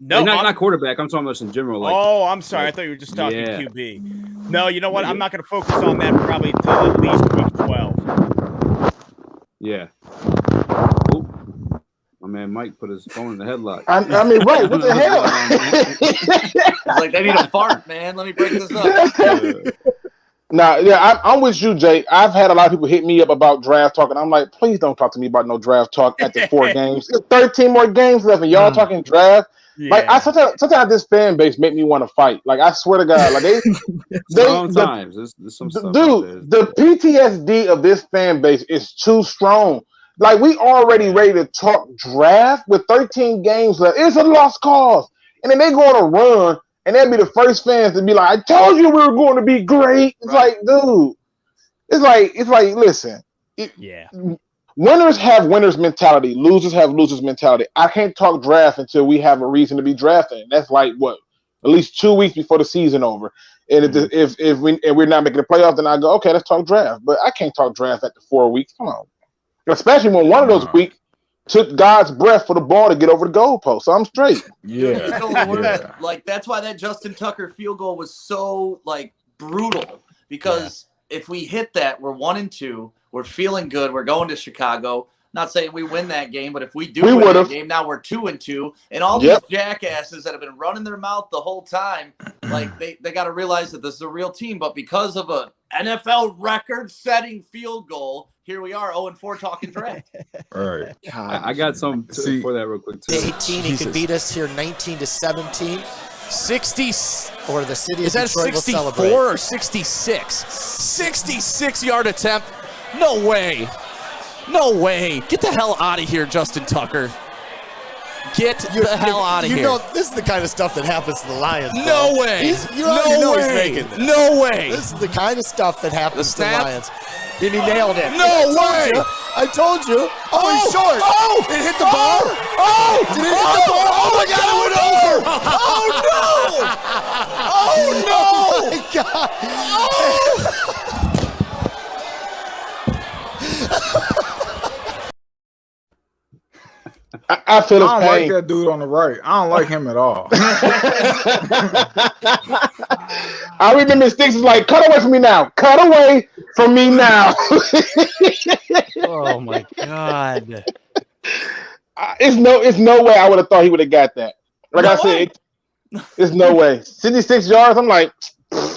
No, Like, not quarterback. I'm talking about in general. Like, oh, I'm sorry. I thought you were just talking QB. No, you know what? I'm not going to focus on that probably until at least week 12. Yeah. Oh, my man Mike put his phone in the headlock. I mean, right? What the hell? It's like they need a fart, man. Let me break this up. Nah, yeah, I'm with you, Jay. I've had a lot of people hit me up about draft talk, and I'm like, please don't talk to me about no draft talk after 4 games. There's 13 more games left, and y'all talking draft. Yeah. Like, sometimes this fan base make me want to fight. Like, I swear to God, like Sometimes there's some stuff dude, the PTSD of this fan base is too strong. Like, we already ready to talk draft with 13 games left. It's a lost cause, and then they go on a run. And they'll be the first fans to be like, I told you we were going to be great. It's like, dude. It's like, listen. Winners have winners mentality. Losers have losers mentality. I can't talk draft until we have a reason to be drafting. That's like what? At least 2 weeks before the season over. And if we're not making the playoffs, then I go, okay, let's talk draft. But I can't talk draft after 4 weeks. Come on. Especially when one of those weeks took God's breath for the ball to get over the goalpost. So I'm straight. Yeah. Like, that's why that Justin Tucker field goal was so, like, brutal. Because if we hit that, we're 1-2. We're feeling good. We're going to Chicago. Not saying we win that game, but if we do win that game, now we're 2-2. And all these jackasses that have been running their mouth the whole time, like, they got to realize that this is a real team. But because of a NFL record-setting field goal, here we are, 0-4 talking draft. All right. I got some for that real quick too. 18, he could beat us here 19-17. 60 or the city is of that Detroit 64 or 66? 66-yard attempt. No way. Get the hell out of here, Justin Tucker. Get the hell out of here. You know, this is the kind of stuff that happens to the Lions. Bro. No way. He's making this. No way. This is the kind of stuff that happens to the Lions. And he nailed it. No way. I told you. Oh, he's short. Oh, it hit the bar. Oh, did it hit the bar? Oh my God, it went over. Oh no. Oh my God. I feel his I don't pain. like that dude on the right. I don't like him at all. I remember Sticks was like, cut away from me now. Cut away from me now. Oh my God. It's no way I would have thought he would have got that. Like I said, it's no way. 66 yards, I'm like,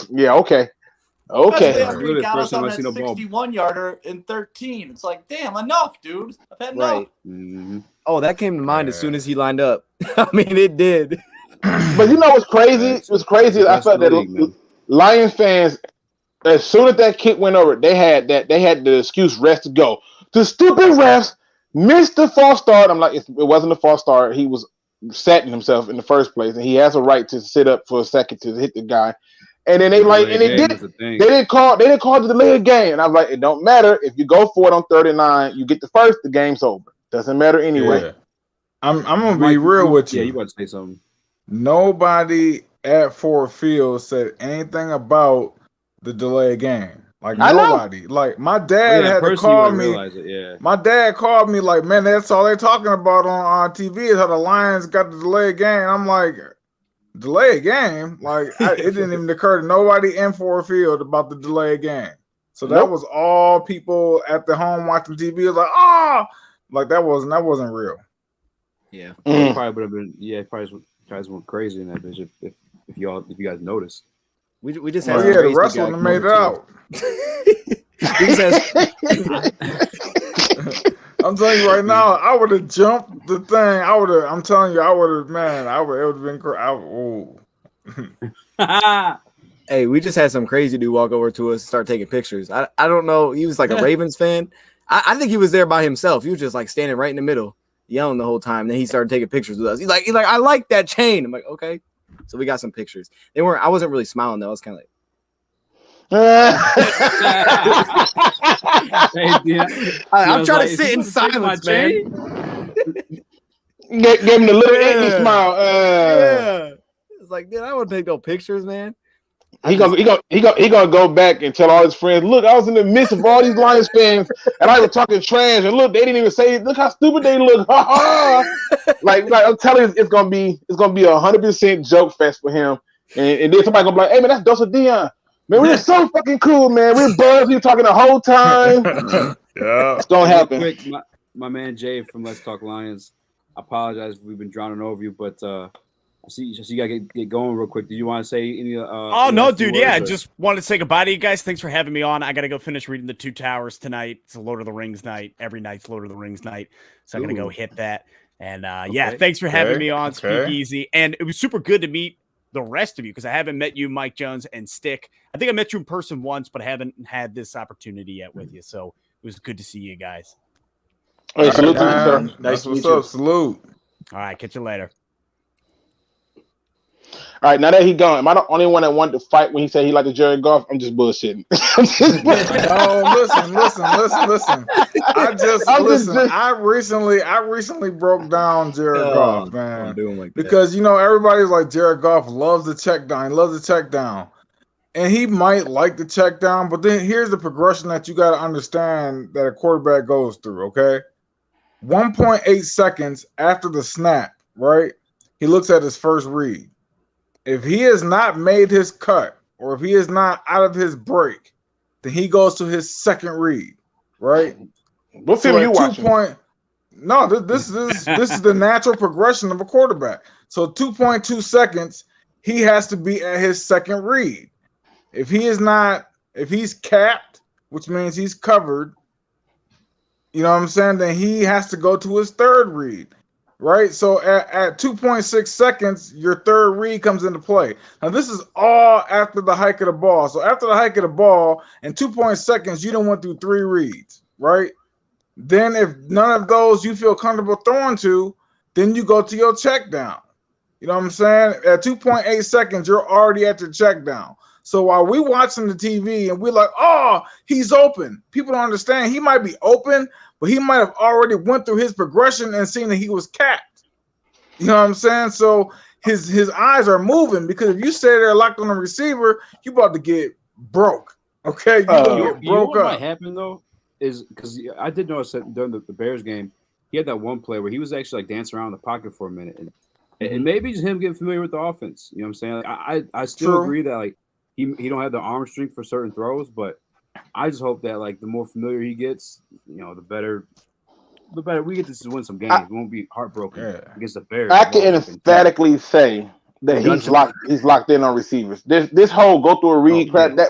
yeah, okay. Okay. He got us on that 61-yarder in 13. It's like, damn, enough, dude. I've had enough. Right. Oh, that came to mind as soon as he lined up. I mean, it did. But you know what's crazy? What's crazy? I felt that Lions fans, as soon as that kick went over, they had the excuse refs to go. The stupid refs missed the false start. I'm like, it wasn't a false start. He was setting himself in the first place, and he has a right to sit up for a second to hit the guy. And then they didn't call the delay game. And I was like, it don't matter. If you go for it on 39, you get the first, the game's over. Doesn't matter anyway. Yeah. I'm gonna be real with you. Yeah, you about to say something. Nobody at Ford Field said anything about the delay game. Like nobody. Like my dad had to call me. My dad called me like, man, that's all they're talking about on TV is how the Lions got the delay game. I'm like, delay game? Like it didn't even occur to nobody in Ford Field about the delay game. So that was all people at the home watching TV was like, oh, like that wasn't real. Yeah, probably would have been. Yeah, probably guys went crazy in that bitch if you guys noticed. We just had the wrestling made it out. I'm telling you right now, I would have jumped the thing. I'm telling you, it would have been crazy. Hey, we just had some crazy dude walk over to us and start taking pictures. I don't know. He was like a Ravens fan. I think he was there by himself. He was just like standing right in the middle, yelling the whole time. Then he started taking pictures with us. He's like, I like that chain. I'm like, okay. So we got some pictures. I wasn't really smiling though. I was kind of like. I'm trying to sit in silence, man. Gave him the little smile. Yeah. It's like, dude, I wouldn't take no pictures, man. He gonna go back and tell all his friends, look, I was in the midst of all these Lions fans, and I was talking trash, and look, they didn't even say, look how stupid they look. Ha ha. like I'm telling you, it's gonna be 100% joke fest for him, and then somebody gonna be like, hey man, that's Dose of Dion. Man, we're so fucking cool, man. We're buzzed. We were talking the whole time. Yeah, it's gonna happen. Quick, my man Jay from Let's Talk Lions. I apologize if we've been drowning over you, but I see you gotta get going real quick. Do you want to say any? Oh no, dude. Yeah, I just wanted to say goodbye to you guys. Thanks for having me on. I gotta go finish reading the Two Towers tonight. It's a Lord of the Rings night. Every night's Lord of the Rings night, so I'm gonna go hit that. And yeah, thanks for having me on Speakeasy. And it was super good to meet the rest of you because I haven't met you, Mike Jones and Stick. I think I met you in person once, but I haven't had this opportunity yet with you. So it was good to see you guys. Hey, salute to you, sir. Nice to meet you. Salute. All right, catch you later. All right, now that he's gone, am I the only one that wanted to fight when he said he liked the Jared Goff? I'm just bullshitting. No, listen. I recently broke down Jared Goff, man. I'm doing like because that. You know everybody's like Jared Goff loves the check down. He loves the check down, and he might like the check down, but then here's the progression that you got to understand that a quarterback goes through. Okay, 1.8 seconds after the snap, right? He looks at his first read. If he has not made his cut or if he is not out of his break, then he goes to his second read, right? What film you watching? No, this is the natural progression of a quarterback. So 2.2 seconds, he has to be at his second read. If he's capped, which means he's covered, you know what I'm saying, then he has to go to his third read. Right, so at 2.6 seconds, your third read comes into play. Now, this is all after the hike of the ball. So after the hike of the ball, in 2.6 seconds, you done went through 3 reads, right? Then if none of those you feel comfortable throwing to, then you go to your check down. You know what I'm saying? At 2.8 seconds, you're already at your check down. So while we watching the TV and we're like, oh, he's open. People don't understand. He might be open, but he might have already went through his progression and seen that he was capped. You know what I'm saying? So his eyes are moving because if you stay there locked on the receiver, you about to get broke. Okay, you get broke up. What might happen though is because I did notice that during the Bears game, he had that one play where he was actually like dancing around the pocket for a minute, and maybe just him getting familiar with the offense. You know what I'm saying? Like, I still agree that like he don't have the arm strength for certain throws, but I just hope that like the more familiar he gets, you know, the better we get to win some games. We won't be heartbroken against the Bears. I can emphatically say that he's locked in on receivers. This whole go through a read crap. That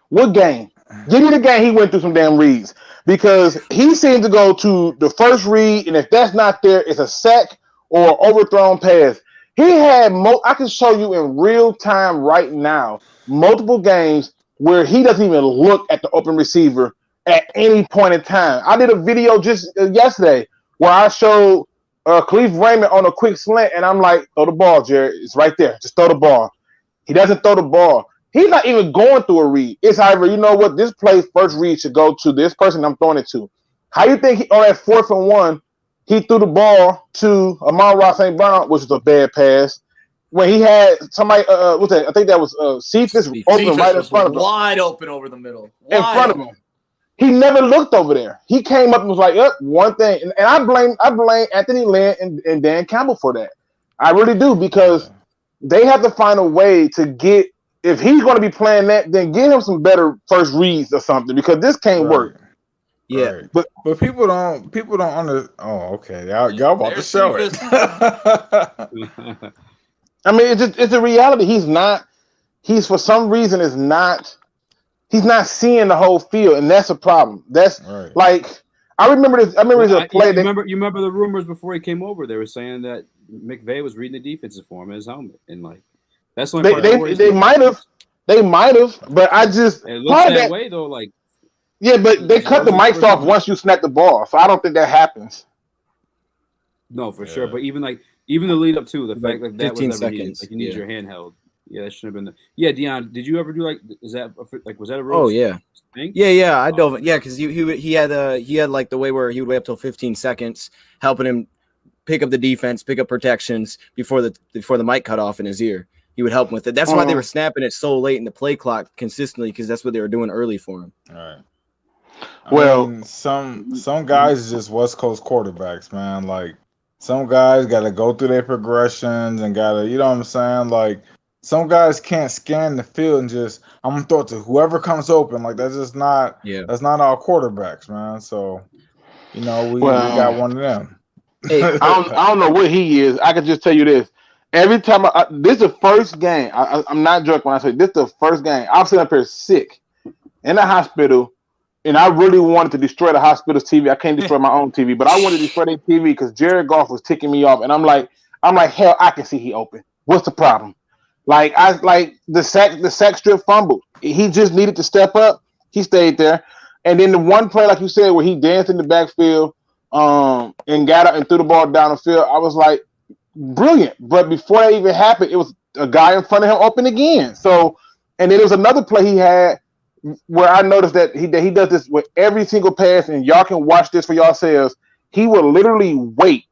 what game? Give me the game he went through some damn reads because he seemed to go to the first read, and if that's not there, it's a sack or overthrown pass. He had I can show you in real time right now multiple games where he doesn't even look at the open receiver at any point in time. I did a video just yesterday where I showed Khalif Raymond on a quick slant, and I'm like, throw the ball, Jared. It's right there. Just throw the ball. He doesn't throw the ball. He's not even going through a read. It's however, you know what? This play's first read should go to this person I'm throwing it to. How you think on that 4th and 1, he threw the ball to Amon-Ra St. Brown, which was a bad pass. When he had somebody, what's that? I think that was Cephas open right in front of him. Wide open over the middle. In front of him. He never looked over there. He came up and was like, one thing. And I blame Anthony Lynn and Dan Campbell for that. I really do, because they have to find a way to get, if he's going to be playing that, then get him some better first reads or something, because this can't work. Yeah, but people don't under. Oh, okay, y'all about to show it. I mean, it's a reality. He's for some reason he's not seeing the whole field, and that's a problem. That's like I remember this. I remember this play. You remember the rumors before he came over? They were saying that McVay was reading the defensive for him in his helmet, and like that's the only they might have, but I just it looks that way though. Like yeah, but they cut the mics off once you snap the ball, so I don't think that happens. No, for sure. But even the lead up to the fact like that was 15 never needed. Like you need your handheld. Yeah, that shouldn't have been Dion, did you ever do was that a real thing? Yeah, I dove. Yeah, because he had like the way where he would wait up till 15 seconds, helping him pick up the defense, pick up protections before the mic cut off in his ear. he would help him with it. That's why they were snapping it so late in the play clock consistently, because that's what they were doing early for him. All right. Well, some guys are just West Coast quarterbacks, man. Like some guys got to go through their progressions and got to, you know what I'm saying? Like some guys can't scan the field and just I'm gonna throw it to whoever comes open. Like that's just not that's not our quarterbacks, man. So you know we got one of them. Hey, I don't know what he is. I can just tell you this. Every time this is the first game. I'm not joking when I say this is the first game. I'm sitting up here sick in the hospital, and I really wanted to destroy the hospital's TV. I can't destroy my own TV, but I wanted to destroy their TV because Jared Goff was ticking me off, and I'm like, hell, I can see he open. What's the problem? Like the sack strip fumble. He just needed to step up. He stayed there, and then the one play, like you said, where he danced in the backfield, and got up and threw the ball down the field. I was like, brilliant. But before that even happened, it was a guy in front of him open again. So, and then there was another play he had where I noticed that he does this with every single pass, and y'all can watch this for yourselves. He will literally wait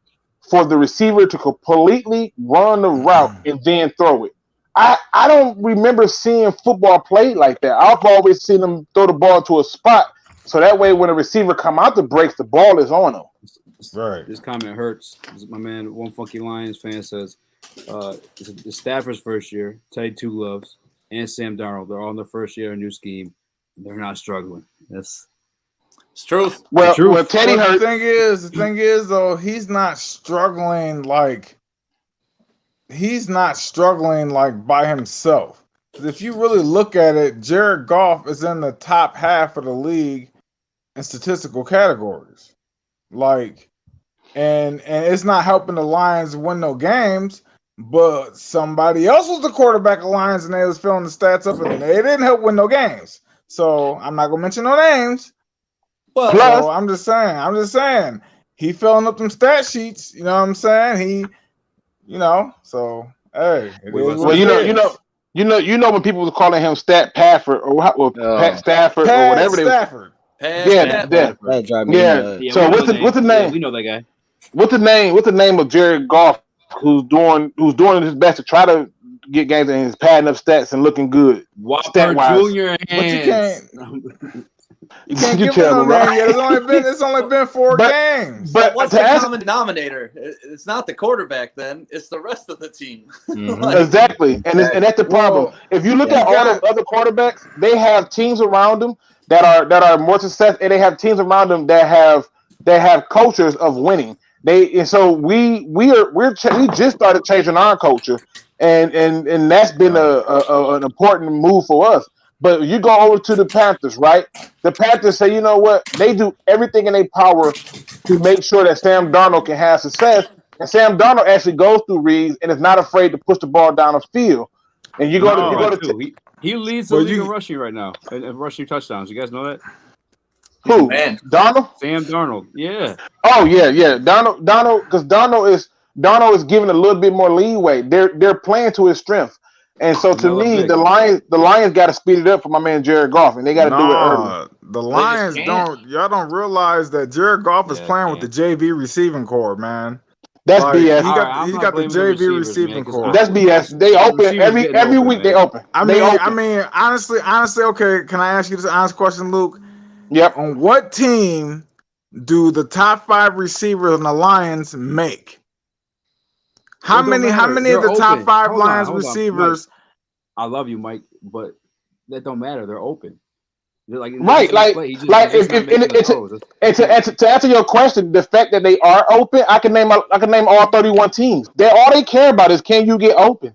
for the receiver to completely run the route and then throw it. I don't remember seeing football played like that. I've always seen them throw the ball to a spot, so that way when a receiver come out the breaks, the ball is on him. Right. This comment hurts. My man, One Funky Lions fan says, it's Stafford's first year, Teddy Two Gloves, and Sam Darnold. They're all in their first year, a new scheme. They're not struggling. That's it's truth. Well, Teddy hurt. The thing is, though, he's not struggling like by himself. If you really look at it, Jared Goff is in the top half of the league in statistical categories. Like, and it's not helping the Lions win no games, but somebody else was the quarterback of Lions and they was filling the stats up and they didn't help win no games. So I'm not gonna mention no names. Well, so I'm just saying he filling up them stat sheets, you know what I'm saying? So hey, you know when people was calling him Stat Pafford or Pat Stafford or whatever Stafford. So what's the name? We know that guy. What's the name of Jared Goff who's doing his best to try to get games and he's padding up stats and looking good? Whopper Junior hands. You can't give him no name yet. It's only been 4 games. But what's the common denominator? It's not the quarterback then. It's the rest of the team. Mm-hmm. Exactly. And that's the problem. Well, if you look at all the other quarterbacks, they have teams around them that are more successful, and they have teams around them that have cultures of winning. We just started changing our culture, and that's been an important move for us. But you go over to the Panthers, right? The Panthers say, you know what? They do everything in their power to make sure that Sam Darnold can have success. And Sam Darnold actually goes through reads and is not afraid to push the ball down the field. And he leads the league in rushing right now and rushing touchdowns. You guys know that? Who? Man. Darnold? Sam Darnold. Yeah. Oh yeah. Darnold, because Darnold is given a little bit more leeway. They're playing to his strength. And so to me, the Lions got to speed it up for my man Jared Goff, and they got to do it early. The Lions don't realize that Jared Goff is playing with the JV receiving core, man. That's BS. He got the JV receiving core. That's BS. They open every week. They open. I mean, honestly, okay. Can I ask you this honest question, Luke? Yep. On what team do the top 5 receivers in the Lions make? How many of the top 5 Lions receivers? I love you, Mike, but that don't matter. They're open. They're to answer your question, the fact that they are open, I can name all 31 teams. All they care about is can you get open.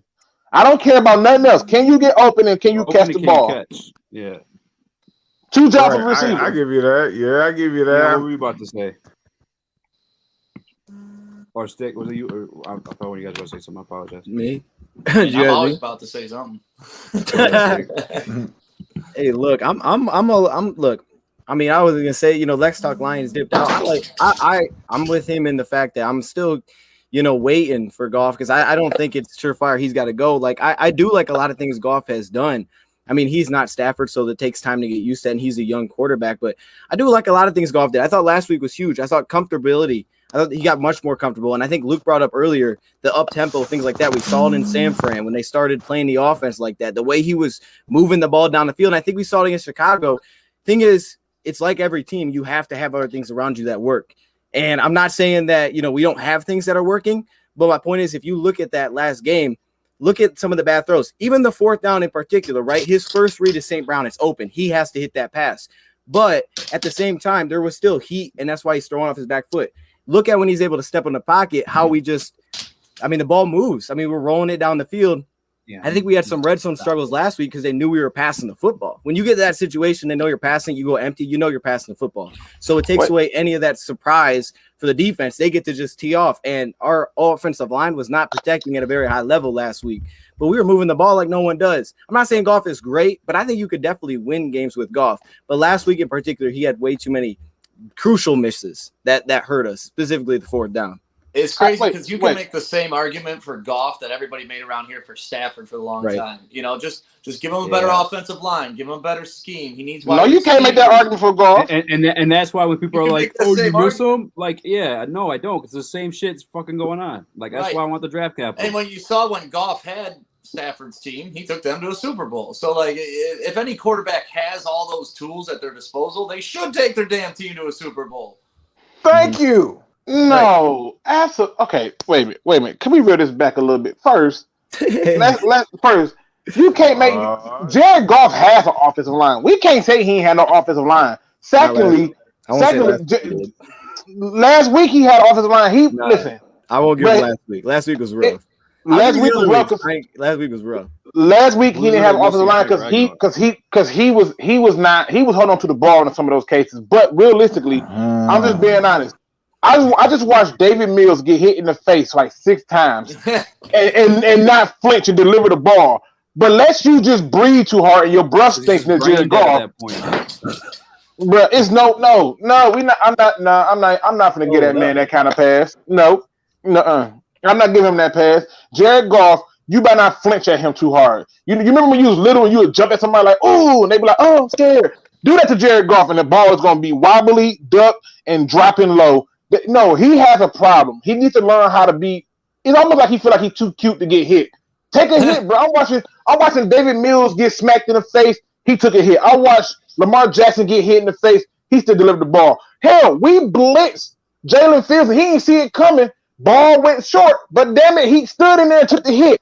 I don't care about nothing else. Can you get open and can you catch the ball? Yeah. 2 jobs of receiver. I give you that. Yeah, I give you that. Yeah, what were you about to say? Or Stick, was it you? Or I thought when you guys were going to say something. I apologize. Me? I'm always about to say something. Hey, look, look. I mean, I was gonna say, Lex Talk Lions dipped out. I'm with him in the fact that I'm still, waiting for Goff because I don't think it's surefire. He's got to go. Like I do like a lot of things Goff has done. I mean, he's not Stafford, so it takes time to get used to it, and he's a young quarterback. But I do like a lot of things Goff did. I thought last week was huge. I thought comfortability. I thought he got much more comfortable. And I think Luke brought up earlier the up-tempo, things like that. We saw it in San Fran when they started playing the offense like that, the way he was moving the ball down the field. And I think we saw it against Chicago. Thing is, it's like every team. You have to have other things around you that work. And I'm not saying that, we don't have things that are working. But my point is, if you look at that last game, look at some of the bad throws. Even the fourth down in particular, right? His first read is St. Brown. It's open. He has to hit that pass. But at the same time, there was still heat, and that's why he's throwing off his back foot. Look at when he's able to step in the pocket, how the ball moves. I mean, we're rolling it down the field. Yeah. I think we had some red zone struggles last week because they knew we were passing the football. When you get to that situation, they know you're passing, you go empty, you're passing the football. So it takes away any of that surprise for the defense. They get to just tee off. And our offensive line was not protecting at a very high level last week. But we were moving the ball like no one does. I'm not saying Goff is great, but I think you could definitely win games with Goff. But last week in particular, he had way too many crucial misses that hurt us, specifically the fourth down. It's crazy because you can make the same argument for Goff that everybody made around here for Stafford for a long time. Just give him a better offensive line, give him a better scheme. He needs. No, you can't make that argument for Goff. And that's why when people are like, "Oh, you miss him?" Like, yeah, no, I don't, because the same shit's fucking going on. Like that's why I want the draft capital. And when you saw when Goff had Stafford's team, he took them to a Super Bowl. So, like, if any quarterback has all those tools at their disposal, they should take their damn team to a Super Bowl. Thank you. No, okay. Wait a minute. Can we reel this back a little bit first? Let's first. You can't make Jared Goff has an offensive line. We can't say he ain't had no offensive line. Secondly, last week he had an offensive line. Listen. I won't give him last week. Last week was rough. Last week was rough. Last week he didn't have an offensive line because he was holding on to the ball in some of those cases. But realistically, I'm just being honest. I just watched David Mills get hit in the face like 6 times and not flinch and deliver the ball. But unless you just breathe too hard and your breath stinks in Jared Goff, bro, it's no. I'm not gonna get that man that kind of pass. No, I'm not giving him that pass. Jared Goff, you better not flinch at him too hard. You remember when you was little and you would jump at somebody like, "Oh," and they be like, "Oh, I'm scared." Do that to Jared Goff, and the ball is gonna be wobbly, duck, and dropping low. No, he has a problem. He needs to learn how to be. It's almost like he feel like he's too cute to get hit. Take a hit, bro. I'm watching David Mills get smacked in the face. He took a hit. I watched Lamar Jackson get hit in the face. He still delivered the ball. Hell, we blitzed Jalen Fields. He didn't see it coming. Ball went short, but damn it, he stood in there and took the hit.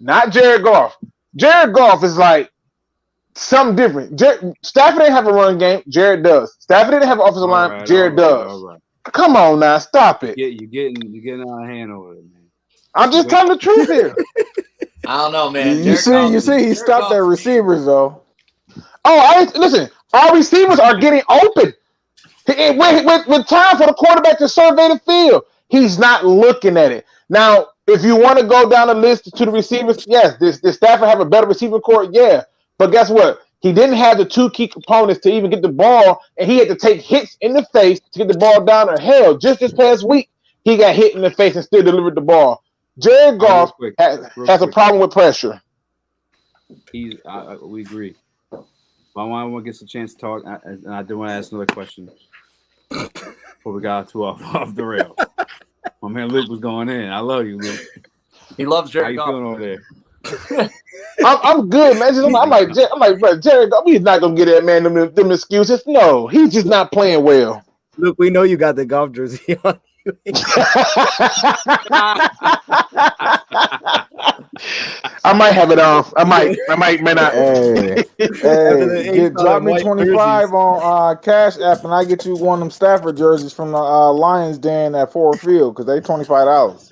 Not Jared Goff. Jared Goff is like something different. Stafford didn't have a run game. Jared does. Stafford didn't have an offensive line. Jared does. All right. Come on now, stop it. You're getting out of hand over it, man. I'm just telling the truth here. I don't know, man. You see, he stopped their receivers though. Listen, our receivers are getting open. With time for the quarterback to survey the field, he's not looking at it. Now, if you want to go down the list to the receivers, yes, does Stafford have a better receiving core? Yeah. But guess what? He didn't have the 2 key components to even get the ball, and he had to take hits in the face to get the ball down there. Hell, just this past week, he got hit in the face and still delivered the ball. Jared Goff has a problem with pressure. We agree. I want to get some chance to talk, and I do want to ask another question before we got too off the rail. My man Luke was going in. I love you, Luke. He loves Jared Goff. How you feeling over there? I'm good, man. I'm like, bro, Jared Goff, he's not gonna get that man them excuses. No, he's just not playing well. Look, we know you got the Goff jersey on. I might have it off. I might, may not. Hey, drop me 25 on Cash App, and I get you one of them Stafford jerseys from the Lions Den at Ford Field because they $25.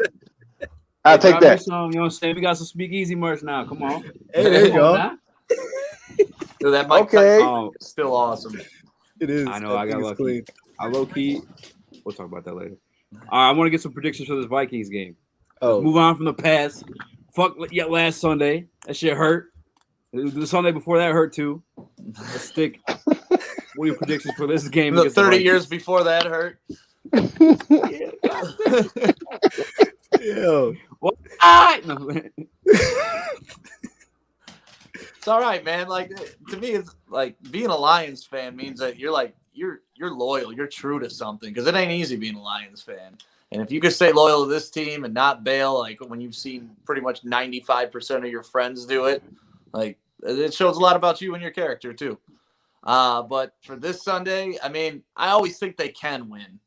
I'll take that. You know what I'm saying? We got some Speakeasy merch now. Come on. Hey, there you go. Dude, that might still awesome. It is. I know. I got lucky. Clean. I low key. We'll talk about that later. I want to get some predictions for this Vikings game. Let's move on from the past. Fuck last Sunday. That shit hurt. The Sunday before that hurt too. Let's stick. What are your predictions for this game? The 30 years before that hurt. Yo. What? No. It's all right, man. Like to me, it's like being a Lions fan means that you're loyal, you're true to something because it ain't easy being a Lions fan. And if you could stay loyal to this team and not bail, like when you've seen pretty much 95% of your friends do it, like it shows a lot about you and your character too. But for this Sunday, I mean, I always think they can win.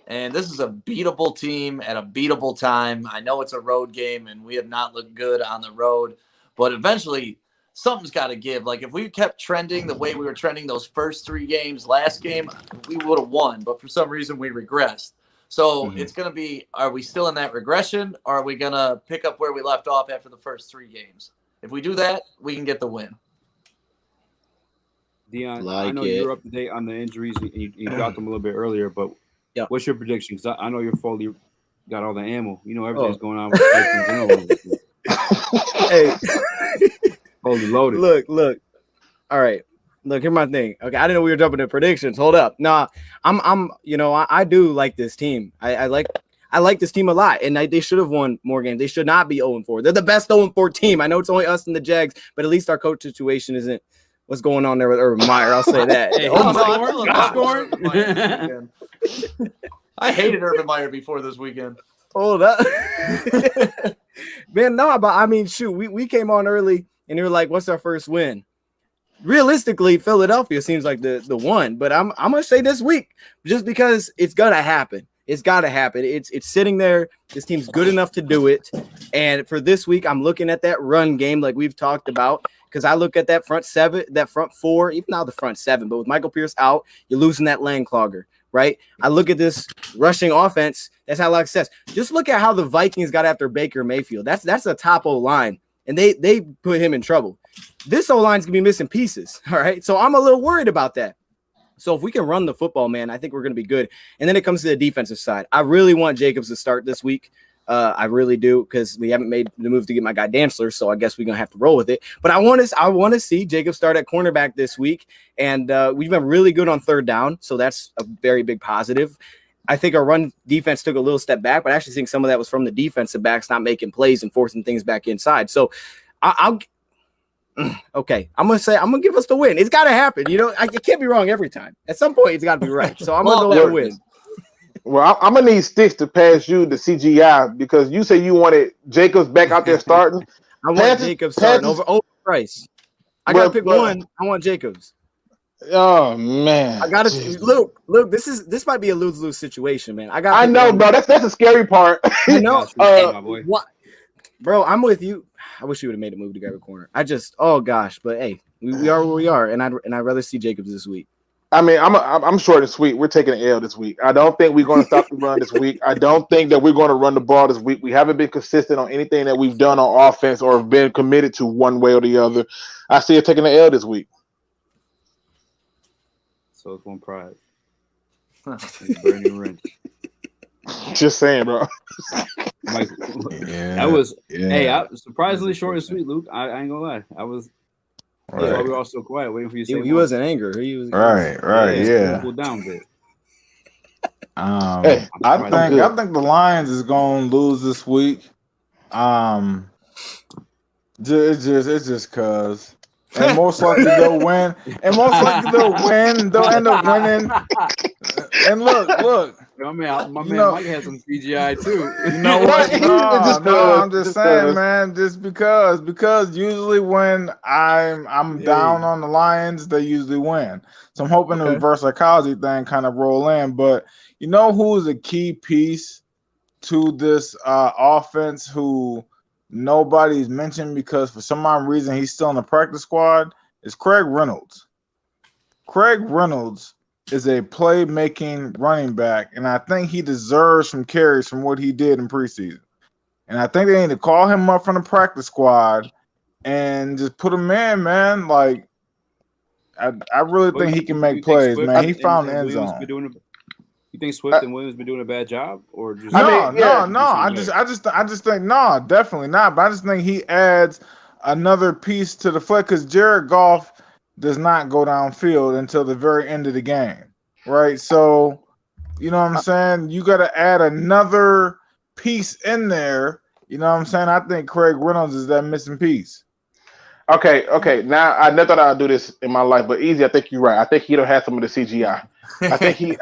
And this is a beatable team at a beatable time. I know it's a road game and we have not looked good on the road, but eventually something's got to give. Like if we kept trending the way we were trending those first 3 games last game, we would have won. But for some reason we regressed. So it's going to be, are we still in that regression or are we going to pick up where we left off after the first 3 games? If we do that, we can get the win. Dion, I know you're up to date on the injuries. You got them a little bit earlier, but what's your prediction? Because I know you're fully got all the ammo. You know everything's going on with Vikings. Hey, fully loaded. Look. All right. Look, here's my thing. Okay, I didn't know we were jumping to predictions. Hold up. Nah, I do like this team. I like this team a lot, and they should have won more games. They should not be 0-4. They're the best 0-4 team. I know it's only us and the Jags, but at least our coach situation isn't what's going on there with Urban Meyer. I'll say that. Hey, I hated Urban Meyer before this weekend. Hold up. Man, no, but I mean, shoot, we came on early, and you're like, what's our first win? Realistically, Philadelphia seems like the one, but I'm gonna say this week just because it's gonna happen. It's gotta happen. It's sitting there. This team's good enough to do it. And for this week, I'm looking at that run game like we've talked about because I look at that front 7, that front 4, even now the front 7. But with Michael Pierce out, you're losing that lane clogger, right? I look at this rushing offense. That's how like success. Just look at how the Vikings got after Baker Mayfield. That's a top O line, and they put him in trouble. This O-line's going to be missing pieces, all right? So I'm a little worried about that. So if we can run the football, man, I think we're going to be good. And then it comes to the defensive side. I really want Jacobs to start this week. I really do because we haven't made the move to get my guy Dantzler, so I guess we're going to have to roll with it. But I want to see Jacobs start at cornerback this week, and we've been really good on third down, so that's a very big positive. I think our run defense took a little step back, but I actually think some of that was from the defensive backs not making plays and forcing things back inside. So okay, I'm gonna give us the win. It's got to happen. It can't be wrong every time. At some point, it's got to be right. So I'm gonna go with the win. Well, I'm gonna need Sticks to pass you the CGI because you say you wanted Jacobs back out there starting. I want Jacobs starting over Price. I gotta pick one. I want Jacobs. Oh man, I gotta look. This might be a lose-lose situation, man. I know, bro. That's the scary part. You know, what? Bro, I'm with you. I wish you would have made a move to grab a corner. Oh gosh, but hey, we are where we are, and I'd rather see Jacobs this week. I mean, I'm short and sweet. We're taking an L this week. I don't think we're going to stop the run this week. I don't think that we're going to run the ball this week. We haven't been consistent on anything that we've done on offense or been committed to one way or the other. I see it taking an L this week. So it's one pride. Burning wrench. Just saying, bro. Like, that was surprisingly short and sweet, Luke. I ain't gonna lie. That's why we were all so quiet, waiting for you to say. He wasn't angry. He was right. Cool down a bit. I think the Lions is gonna lose this week. It's just cause. And most likely they'll win. They'll end up winning. And look. My man Mike has some CGI too. You know what? No, I'm just saying, man. Just because usually when I'm down on the Lions, they usually win. So I'm hoping the reverse psychology thing kind of roll in. But you know who's a key piece to this offense who nobody's mentioned because for some odd reason he's still in the practice squad is Craig Reynolds. Craig Reynolds is a playmaking running back, and I think he deserves some carries from what he did in preseason. And I think they need to call him up from the practice squad and just put him in, man. Like, I really think he can make plays, man. He found the end zone. You think Swift and Williams been doing a bad job, or just no? I just think no, definitely not. But I just think he adds another piece to the flex because Jared Goff does not go downfield until the very end of the game, right? So, you know what I'm saying? You got to add another piece in there. You know what I'm saying? I think Craig Reynolds is that missing piece. Okay. Now I never thought I'd do this in my life, but easy. I think you're right. I think he don't have some of the CGI. I think he.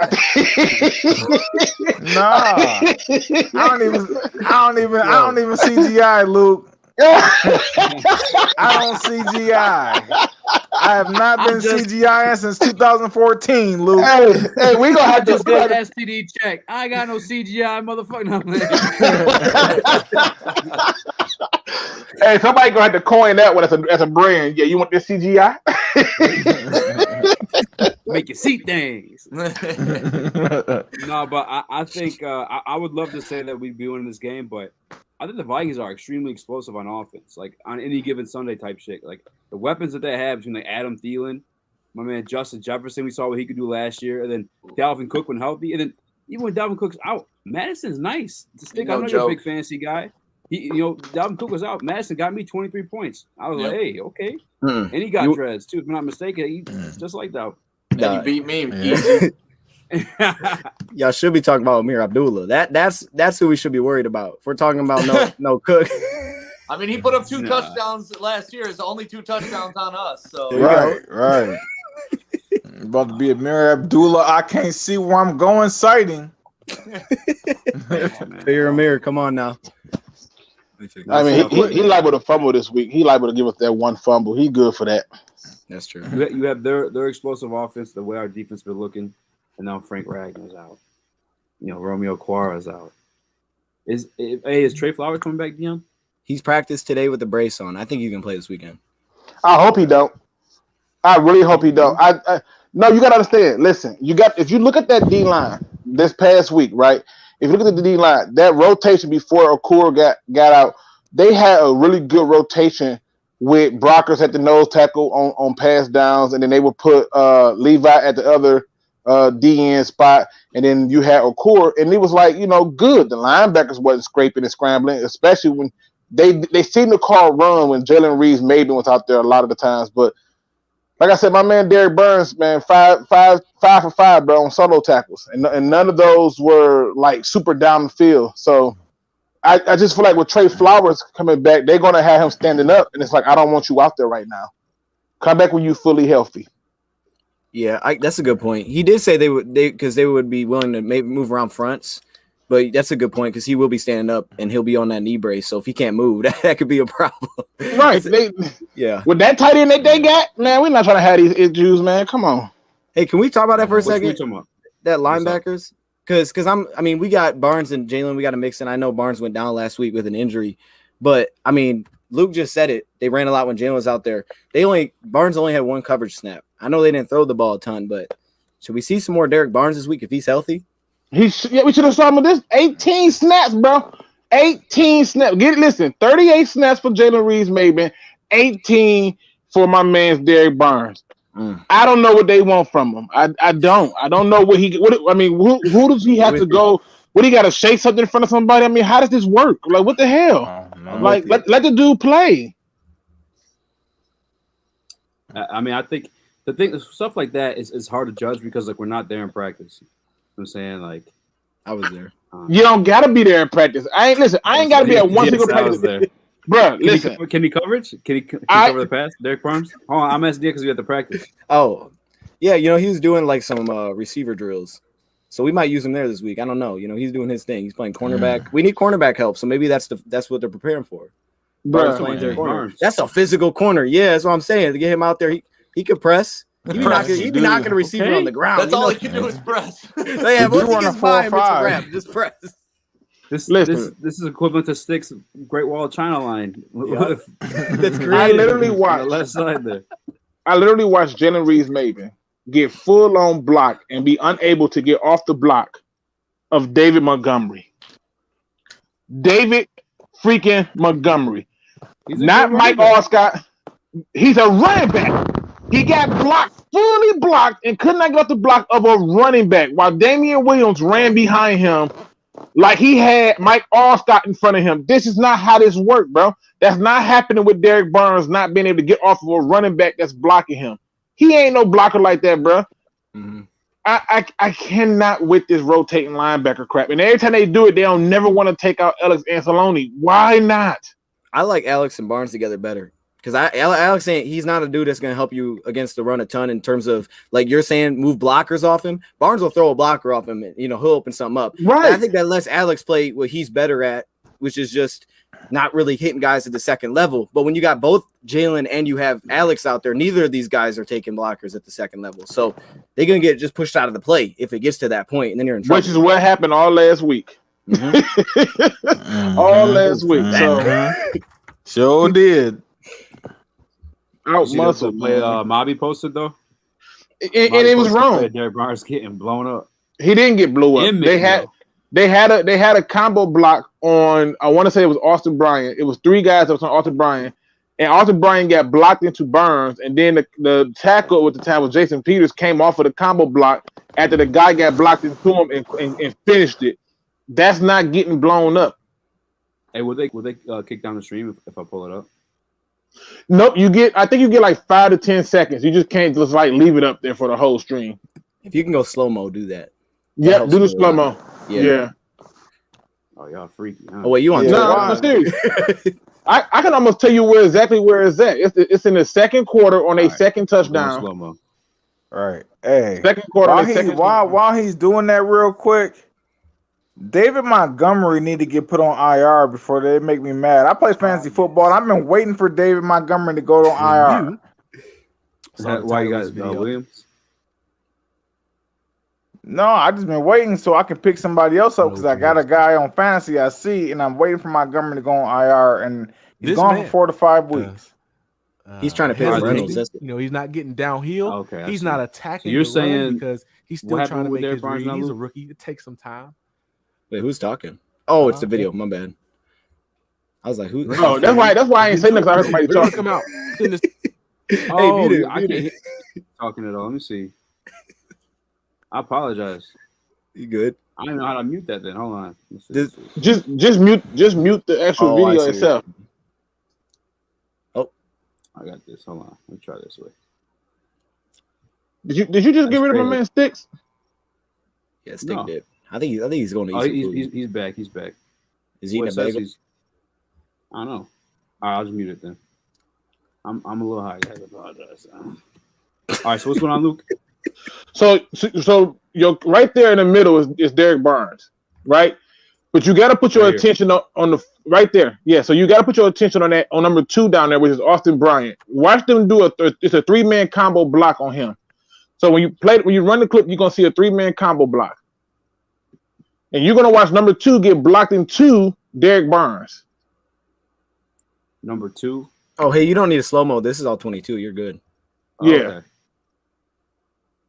Nah, I don't even CGI, Luke. I don't CGI. I have not been CGI since 2014, Luke. Hey, we gonna have to just did an STD check. I ain't got no CGI, motherfucker. No, Hey, somebody gonna have to coin that one as a brand. Yeah, you want this CGI? Make you see things. No, but I think I would love to say that we'd be winning this game, but I think the Vikings are extremely explosive on offense, like on any given Sunday type shit. Like the weapons that they have between like Adam Thielen, my man Justin Jefferson, we saw what he could do last year, and then Dalvin Cook when healthy, and then even when Dalvin Cook's out, Madison's nice to stick. I know you're a big fantasy guy. Dalvin Cook was out. Madison got me 23 points. I was like, hey, okay. And he got dreads too, if I'm not mistaken. He just like that. He beat me. Easy. Y'all should be talking about Amir Abdullah. That's who we should be worried about. If we're talking about no Cook. I mean, he put up 2 touchdowns last year. It's only 2 touchdowns on us. So right. About to be Amir Abdullah. I can't see where I'm going sighting. You're Amir. Come on now. I mean, he liable to fumble this week. He liable to give us that one fumble. He good for that. That's true. You have their explosive offense, the way our defense been looking, and now Frank Ragnar's out. Romeo Quara's out. Is Trey Flowers coming back, Dion? He's practiced today with the brace on. I think he can play this weekend. I hope he don't. I really hope he don't. No, you gotta understand. Listen, if you look at that D line this past week, right? If you look at the D line, that rotation before Okur got out, they had a really good rotation with Brockers at the nose tackle on pass downs, and then they would put Levi at the other DN spot, and then you had Okur, and it was like, good. The linebackers wasn't scraping and scrambling, especially when they seemed to call run when Jalen Reeves-Maybin was out there a lot of the times. But like I said, my man Derek Burns, man, 5 for 5, bro, on solo tackles, and none of those were like super down the field. So I just feel like with Trey Flowers coming back, they're gonna have him standing up, and it's like, I don't want you out there right now. Come back when you fully healthy. Yeah, that's a good point. He did say they would be willing to maybe move around fronts, but that's a good point because he will be standing up and he'll be on that knee brace. So if he can't move, that could be a problem. Right? With that tight end that they got, man, we're not trying to have these issues, man. Come on. Hey, can we talk about that for a second? That linebackers, because we got Barnes and Jalen. We got to mix in. I know Barnes went down last week with an injury, but I mean, Luke just said it. They ran a lot when Jalen was out there. Barnes only had 1 coverage snap. I know they didn't throw the ball a ton, but should we see some more Derek Barnes this week if he's healthy? We should have saw him with this 18 snaps, bro. 18 snaps. Listen, 38 snaps for Jalen Reeves-Maybin, 18 for my man's Derek Barnes. I don't know what they want from him. I don't know who does he have to go? What, he got to shake something in front of somebody? I mean, how does this work? Like, what the hell? Let the dude play. I mean, I think the thing, stuff like that is hard to judge because like we're not there in practice. You know what I'm saying, like, I was there. You don't gotta be there in practice. I ain't gotta be at one single practice. Bro, listen. Can he coverage? Can he cover the pass? Derek Barnes? Hold on, I'm asking you because we had the practice. Oh, yeah. He was doing like some receiver drills, so we might use him there this week. I don't know. He's doing his thing. He's playing cornerback. We need cornerback help, so maybe that's what they're preparing for. Bro, that's a physical corner. Yeah, that's what I'm saying. To get him out there, he could press. He'd be knocking the receiver on the ground. That's all he can do is press. Yeah, once he gets by him, just press. This is equivalent to Stick's Great Wall of China line. Yep. That's great. I literally watched left side there. I literally watched Jalen Reeves-Maybin get full on block and be unable to get off the block of David Montgomery. David freaking Montgomery. Not Mike Allscott. He's a running back. He got blocked, fully blocked, and could not get off the block of a running back while Damian Williams ran behind him like he had Mike Allstott in front of him. This is not how this works, bro. That's not happening with Derek Barnes not being able to get off of a running back that's blocking him. He ain't no blocker like that, bro. Mm-hmm. I cannot with this rotating linebacker crap. And every time they do it, they don't never want to take out Alex Anzalone. Why not? I like Alex and Barnes together better. Because Alex saying he's not a dude that's gonna help you against the run a ton in terms of like you're saying move blockers off him. Barnes will throw a blocker off him, and he'll open something up. Right. And I think that lets Alex play what he's better at, which is just not really hitting guys at the second level. But when you got both Jalen and you have Alex out there, neither of these guys are taking blockers at the second level. So they're gonna get just pushed out of the play if it gets to that point, and then you're in trouble. Which is what happened all last week. All last week. So sure did. Out See muscle. the play Mobby posted though, And it was wrong. Derek Barnes getting blown up. He didn't get blew up. They had a combo block on. I want to say it was Austin Bryant. It was 3 guys that was on Austin Bryant, and Austin Bryant got blocked into Burns, and then the tackle with the time was Jason Peters came off of the combo block after the guy got blocked into him and finished it. That's not getting blown up. Hey, would they kick down the stream if I pull it up? Nope, I think you get like 5 to 10 seconds. You just can't just like leave it up there for the whole stream. If you can go slow-mo, do that. Yeah, do the slow-mo. Yeah. Oh, y'all freaky, huh? Oh, wait, you on? No, I'm serious. I can almost tell you exactly where it's at. It's in the second quarter on a second touchdown. Slow-mo. All right. Hey. Second quarter. While he's doing that real quick, David Montgomery need to get put on IR before they make me mad. I play fantasy football. I've been waiting for David Montgomery to go on IR. Is that why you guys Williams? No, I just been waiting so I can pick somebody else up because I got a guy on fantasy I see, and I'm waiting for Montgomery to go on IR, and he's gone for 4 to 5 weeks. He's trying to pick Reynolds. He's not getting downhill. Okay, he's not attacking. So you're saying because he's still trying to make his read. He's a rookie. It takes some time. Wait, who's talking? Oh, it's the video. My bad. I was like, who? Oh, that's why I ain't saying nothing. I heard somebody talking. Come out. I can't hear talking at all. Let me see. I apologize. You good? I don't know how to mute that. Then hold on. Just mute the actual video itself. Oh, I got this. Hold on. Let me try this way. Did you just get rid of my man Sticks? Yeah, Stick did. I think he's going to eat. He's back. He's back. Is he eating a bagel? I don't know. All right, I'll just mute it then. I'm a little high. I apologize. All right, so what's going on, Luke? So you're right there in the middle is Derek Barnes, right? But you got to put your attention on the right there. Yeah, so you got to put your attention on that on number 2 down there, which is Austin Bryant. Watch them do it's a 3-man combo block on him. So when you run the clip, you're gonna see a 3-man combo block. And you're going to watch number 2 get blocked into Derek Barnes. Number 2? Oh, hey, you don't need a slow-mo. This is all 22. You're good. Yeah. Okay.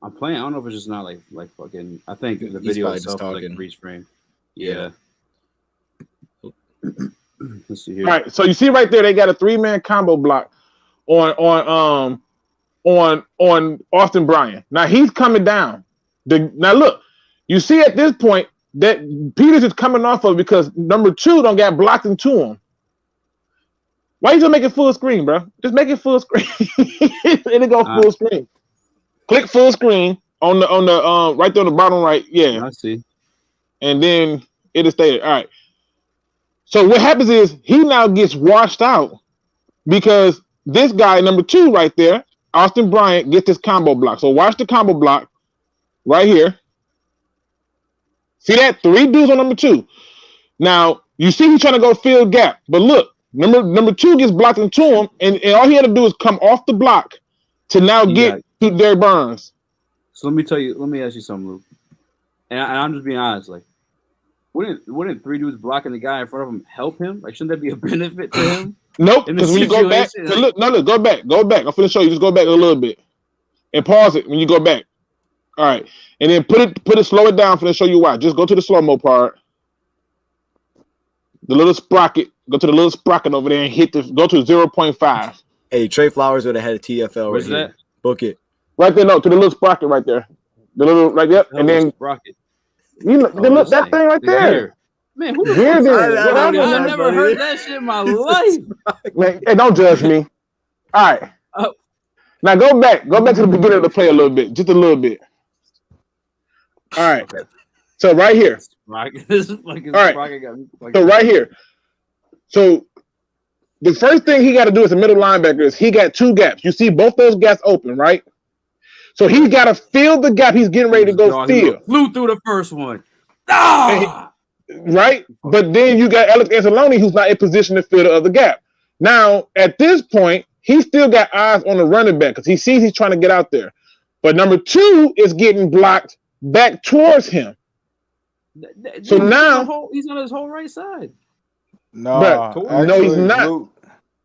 I'm playing. I don't know if it's just not like fucking. I think the video itself is like freeze frame. Yeah. Let's see here. All right. So you see right there, they got a 3-man combo block on Austin Bryant. Now he's coming down. Now look, you see at this point that Peters is coming off of because number 2 don't get blocked into him. Why you just make it full screen, bro? Just make it full screen. It'll go full screen. Click full screen on the right there on the bottom right. Yeah, I see. And then it'll stay there. All right. So what happens is he now gets washed out because this guy number 2 right there, Austin Bryant, gets this combo block. So watch the combo block right here. See that? 3 dudes on number 2. Now you see he's trying to go field gap, but look, number 2 gets blocked into him, and all he had to do is come off the block to now get to Derek Barnes. So let me ask you something, Luke. And I'm just being honest, like, wouldn't 3 dudes blocking the guy in front of him help him? Like, shouldn't that be a benefit to him? Nope, because when you go back, go back. I'm finna show you. Just go back a little bit and pause it when you go back. All right, and then put it, slow it down. Finna show you why. Just go to the slow mo part. The little sprocket. Go to the little sprocket over there and go to 0.5. Hey, Trey Flowers would have had a TFL. Where's that? Book it. Right there, no, to the little sprocket right there. The little right there, and then sprocket. You know, that thing right there. Man, who the fuck? I never heard that shit in my life. Man, hey, don't judge me. All right. Now go back to the beginning of the play a little bit, just a little bit. All right. Okay. So right here. All right. So right here. So The first thing he got to do as a middle linebacker is he got two gaps. You see both those gaps open, right? So he's got to fill the gap he's getting ready to go fill. Flew through the first one. Ah! Right? But then you got Alex Anzalone who's not in position to fill the other gap. Now, at this point, he still got eyes on the running back because he sees he's trying to get out there. But number two is getting blocked back towards him. So now he's on his whole right side. No, he's not.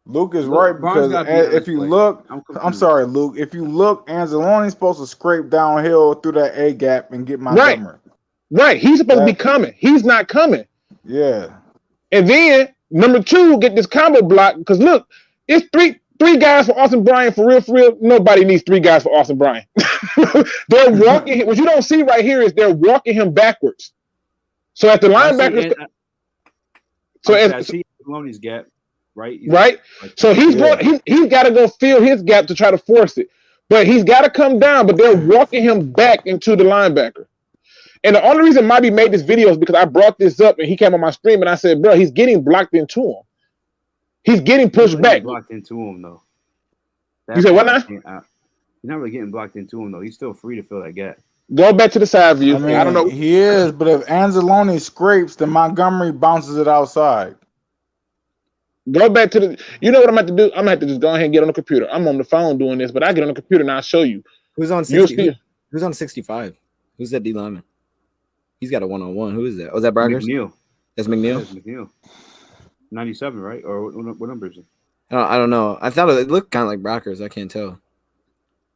Luke is right because if you look, I'm sorry, Luke. If you look, Anzalone's supposed to scrape downhill through that A gap and get Montgomery. Right. He's supposed to be coming. He's not coming. Yeah. And then number two get this combo block because look, it's three guys for Austin Bryant for real. Nobody needs three guys for Austin Bryant. They're walking him. What you don't see right here is they're walking him backwards. So at the linebacker, I see Maloney's gap, right? Right. So he's got to go fill his gap to try to force it, but he's got to come down. But they're walking him back into the linebacker. And the only reason Mobby made this video is because I brought this up and he came on my stream and I said, bro, he's getting blocked into him. He's getting pushed back. Blocked into him though. You said what now? He's not really getting blocked into him though. He's still free to fill that gap. Go back to the side view. I don't know. He is, but if Anzalone scrapes, then Montgomery bounces it outside. Go back to the. You know what I'm going to do? I'm going to have to just go ahead and get on the computer. I'm on the phone doing this, but I get on the computer and I'll show you. Who's on 60? Who's on 65? Who's that D lineman? He's got a one-on-one. Who is that? Oh, is that Brockers? McNeil. That's McNeil? That's McNeil. 97, right? Or what number is it? I don't know. I thought it looked kind of like Brockers. I can't tell.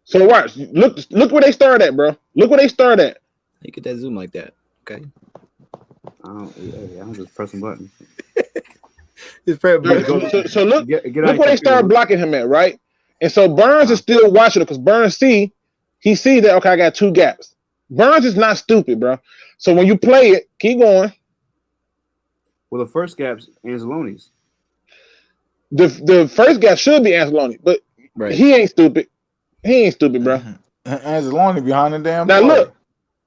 So watch. Look where they start at, bro. Look where they start at. You get that zoom like that. Okay. I'm just pressing buttons. So look where they start blocking him at, right? And so Burns is still watching it because Burns sees that, okay, I got two gaps. Burns is not stupid, bro. So when you play it, keep going. Well, the first gap's Anzalone's. The first gap should be Anzalone, but he ain't stupid. He ain't stupid, bro. Anzalone behind the damn. Now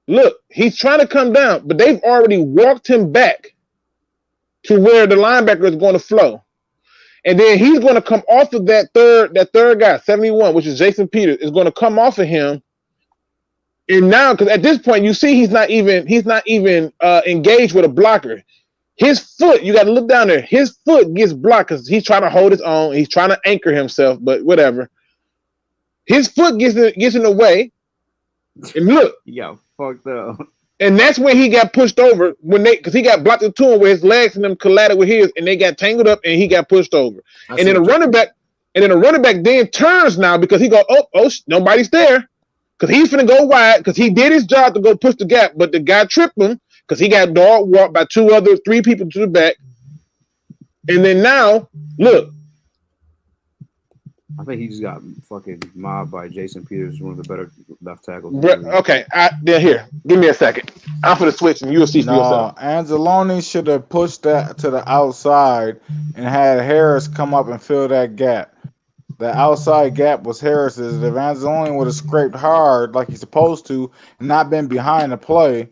look, he's trying to come down, but they've already walked him back to where the linebacker is going to flow. And then he's going to come off of that third guy, 71, which is Jason Peters, is going to come off of him. And now, because at this point, you see he's not even engaged with a blocker. His foot, you got to look down there. His foot gets blocked because he's trying to hold his own. He's trying to anchor himself, but whatever. His foot gets in the way. And look. Yeah, fucked up. And that's when he got pushed over because he got blocked into him where his legs and them collided with his, and they got tangled up, and he got pushed over. And then the running back then turns now because he go, oh, nobody's there, because he's finna go wide because he did his job to go push the gap, but the guy tripped him because he got dog walked by three people to the back. And then now, look. I think he just got fucking mobbed by Jason Peters, one of the better left tackles. Okay, then here, give me a second. I'm for the switch, and you'll see. Anzalone should have pushed that to the outside and had Harris come up and fill that gap. The outside gap was Harris's. If Anzalone would have scraped hard like he's supposed to and not been behind the play,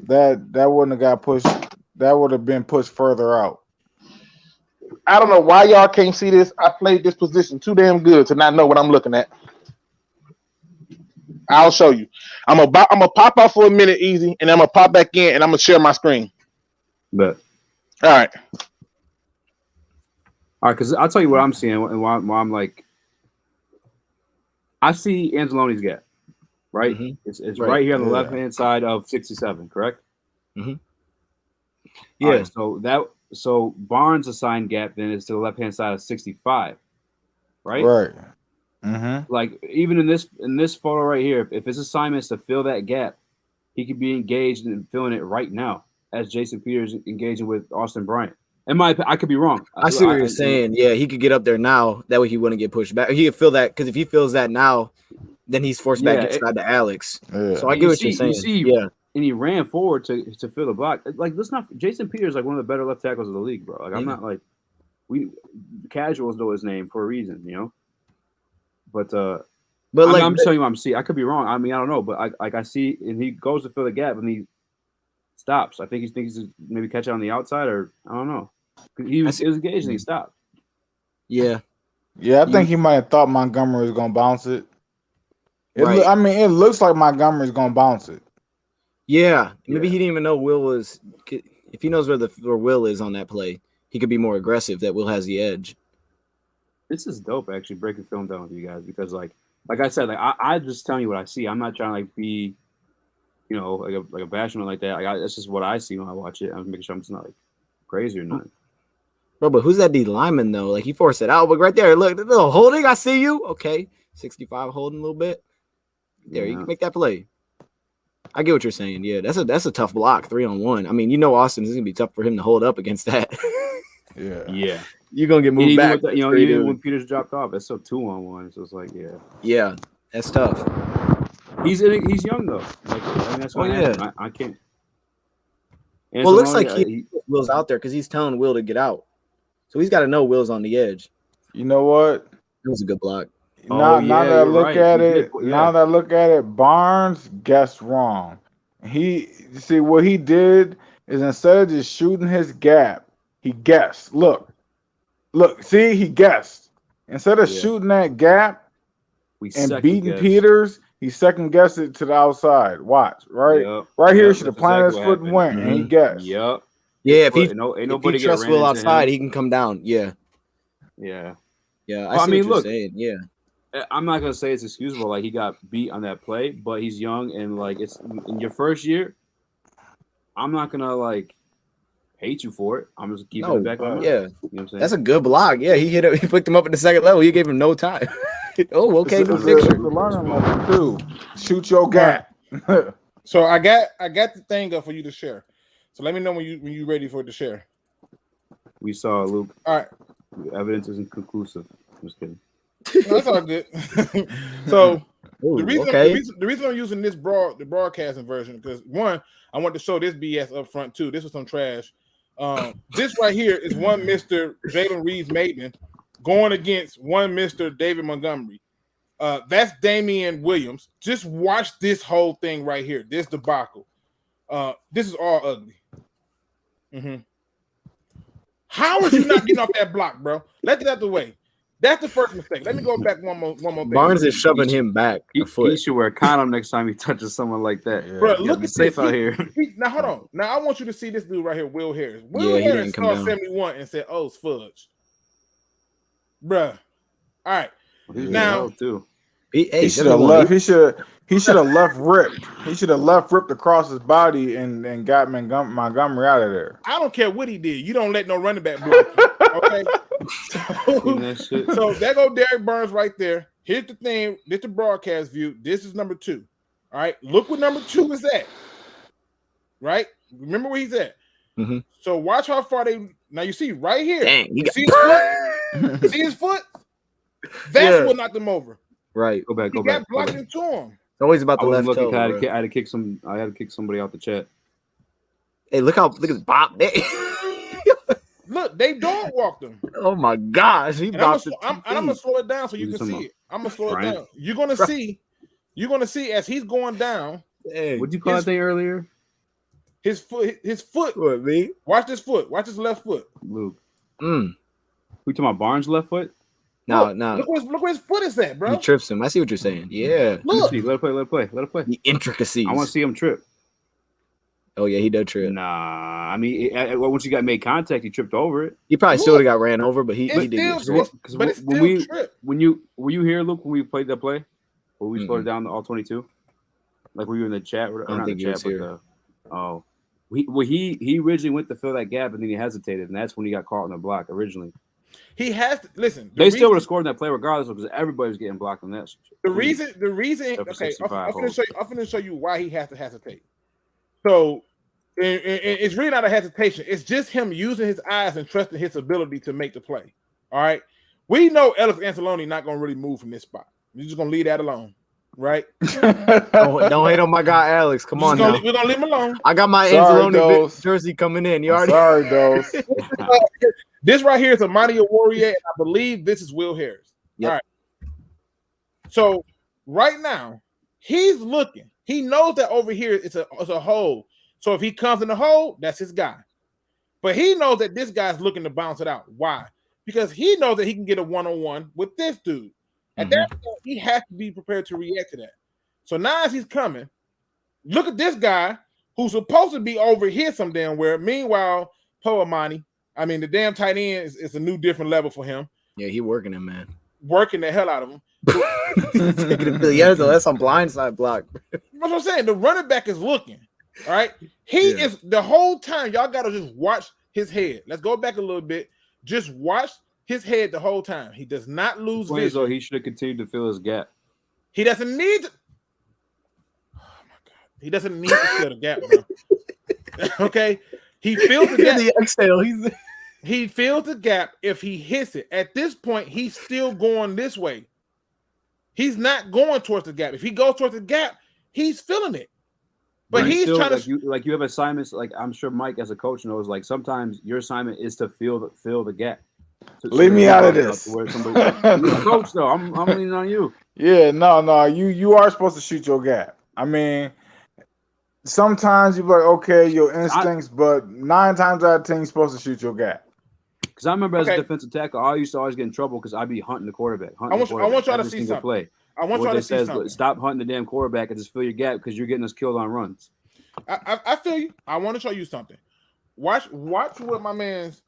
that wouldn't have got pushed. That would have been pushed further out. I don't know why y'all can't see this. I played this position too damn good to not know what I'm looking at. I'll show you. I'm gonna pop out for a minute, easy, and I'm gonna pop back in, and I'm gonna share my screen. But all right, because I'll tell you what I'm seeing and why I'm like, I see Anzalone's gap, right? Mm-hmm. It's right here on the left hand side of 67, correct? Mm-hmm. Yeah. Right, so Barnes' assigned gap then is to the left hand side of 65, right? Right. Mm-hmm. Like even in this photo right here, if his assignment is to fill that gap, he could be engaged in filling it right now as Jason Peters engaging with Austin Bryant. I could be wrong. I see what you're saying. Yeah, he could get up there now. That way he wouldn't get pushed back. He could feel that because if he feels that now, then he's forced back inside to Alex. Yeah. So I get what you're saying. And he ran forward to fill the block. Like, let's not. Jason Peters is like one of the better left tackles of the league, bro. Like, I'm not like casuals know his name for a reason, you know. But I'm just telling you what I'm seeing. I could be wrong. I mean, I don't know, but I see, and he goes to fill the gap, and he stops. I think he thinks he's maybe catch it on the outside, or I don't know. He was engaged and he stopped. Yeah. Yeah, I think he might have thought Montgomery was gonna bounce it. Right. I mean, it looks like Montgomery's gonna bounce it. Yeah, maybe he didn't even know Will was. If he knows where Will is on that play, he could be more aggressive. That Will has the edge. This is dope, actually, breaking film down with you guys because, like I said, like I just telling you what I see. I'm not trying to like be, you know, like a bashment like that. That's just what I see when I watch it. I'm making sure I'm just not like crazy or nothing. Bro, but who's that D lineman though? Like he forced it out, but right there, look, the little holding. I see you. Okay, 65 holding a little bit. There, you can make that play. I get what you're saying. Yeah, that's a tough block, 3-on-1. I mean, you know, Austin's gonna be tough for him to hold up against that. Yeah. You're gonna get moved back. With even when Peters dropped off, it's still 2-on-1. So it's like, yeah, that's tough. He's young though. Like, I mean, that's why I can't. And well, it looks like Will's out there because he's telling Will to get out. So he's got to know Will's on the edge. You know what? It was a good block. Now that I look at it, Barnes guessed wrong. What he did is instead of just shooting his gap, he guessed. Look, see, he guessed. Instead of shooting that gap and beating Peters, he second guessed it to the outside. Watch, right? Right here, he should have planted his foot and went, and he guessed. Yep. Yeah, if he trusts Will outside, he can come down. Yeah. Yeah. Yeah. I mean, look, saying. Yeah. I'm not gonna say it's excusable. Like he got beat on that play, but he's young and like it's in your first year. I'm not gonna like hate you for it. I'm just keeping it back on. Yeah, you know what I'm saying? That's a good block. Yeah, he picked him up at the second level. He gave him no time. Oh, okay, new picture. Too. Shoot your gap. So I got the thing up for you to share. So let me know when you ready for it to share. We saw Luke. All right. The evidence isn't conclusive. I'm just kidding. No, that's all good. So the reason I'm using the broadcasting version because one, I want to show this BS up front too. This was some trash. This right here is one Mr. Jalen Reeves-Maitland going against one Mr. David Montgomery. That's Damian Williams. Just watch this whole thing right here. This debacle. This is all ugly. Mm-hmm. How are you not getting off that block, bro? Let's get out the way. That's the first mistake. Let me go back one more thing. Barnes is shoving him back. He should wear a condom next time he touches someone like that. Yeah. Bro, look at safe out here. Now hold on. Now I want you to see this dude right here, Will Harris. Will Harris saw 71 and said, "Oh, it's fudge." Bruh. All right. Now too. He should have left. He should have left ripped. He should have left ripped across his body and got Montgomery out of there. I don't care what he did. You don't let no running back block you, okay? So there go Derek Burns right there. Here's the thing. This is the broadcast view. This is number 2. All right. Look what number 2 is at. Right? Remember where he's at. Mm-hmm. So watch how far they. Now you see right here. Dang, you see his foot? See his foot? That's what knocked him over. Right. Go back. He got blocked into him. It's always about the left toe. I had to kick somebody out the chat. Hey, look at this bop. Look, they dog walked him. Oh my gosh, I'm gonna slow it down so you can see it. I'm gonna slow it down. You're gonna see as he's going down. What'd you call that thing earlier? His foot. What, me? Watch this foot. Watch his left foot. Luke. We talking about Barnes' left foot? No. Look where his foot is at, bro. He trips him. I see what you're saying. Yeah. Look. Let it play. The intricacies. I want to see him trip. Oh yeah, he did trip. Nah, I mean, once you got made contact, he tripped over it. He probably still got ran over, but he did. But it's still trip. Were you here, Luke, when we played that play? When we slowed down the all 22? Like, were you in the chat? I don't think he was here. He originally went to fill that gap, and then he hesitated, and that's when he got caught on the block originally. He has to listen. They still would have scored in that play regardless because everybody was getting blocked on that. The reason. Okay, I'm going to show you why he has to hesitate. So, it's really not a hesitation. It's just him using his eyes and trusting his ability to make the play. All right. We know Ellis Anzalone not going to really move from this spot. We're just going to leave that alone. Right? don't hate on my guy Alex. Come on now. We're going to leave him alone. I got my Anzalone jersey coming in. You already. Sorry, Dose. This right here is Amani Warrior, and I believe this is Will Harris. Yep. All right. So right now, he's looking. He knows that over here it's a hole. So if he comes in the hole, that's his guy. But he knows that this guy's looking to bounce it out. Why? because he knows that he can get a one-on-one with this dude. At that point, he has to be prepared to react to that. So now as he's coming, look at this guy who's supposed to be over here some damn where. Meanwhile, Poamani, I mean, the damn tight end is a new different level for him. Yeah, he working him, man. Working the hell out of him. Yeah, so that's on blindside block. That's what I'm saying. The running back is looking. All right. He is the whole time. Y'all got to just watch his head. Let's go back a little bit. Just watch his head the whole time. He does not lose vision. So he should have continued to fill his gap. He doesn't need to. Oh my God. He doesn't need to fill the gap, bro. Okay. He fills the gap. The exhale. He fills the gap if he hits it. At this point, he's still going this way. He's not going towards the gap. If he goes towards the gap, he's filling it. But he's still, trying to you have assignments. Like I'm sure Mike, as a coach, knows. Like sometimes your assignment is to fill the gap. Leave me out of this. Coach, though, I'm leaning on you. Yeah, no. You are supposed to shoot your gap. I mean, sometimes you're like, okay, your instincts, but 9 times out of 10, you're supposed to shoot your gap. Because I remember as a defensive tackle, I used to always get in trouble because I'd be hunting the quarterback. I want y'all to see something. Play. I want y'all to see something. Stop hunting the damn quarterback and just fill your gap because you're getting us killed on runs. I feel you. I want to show you something. Watch what my man's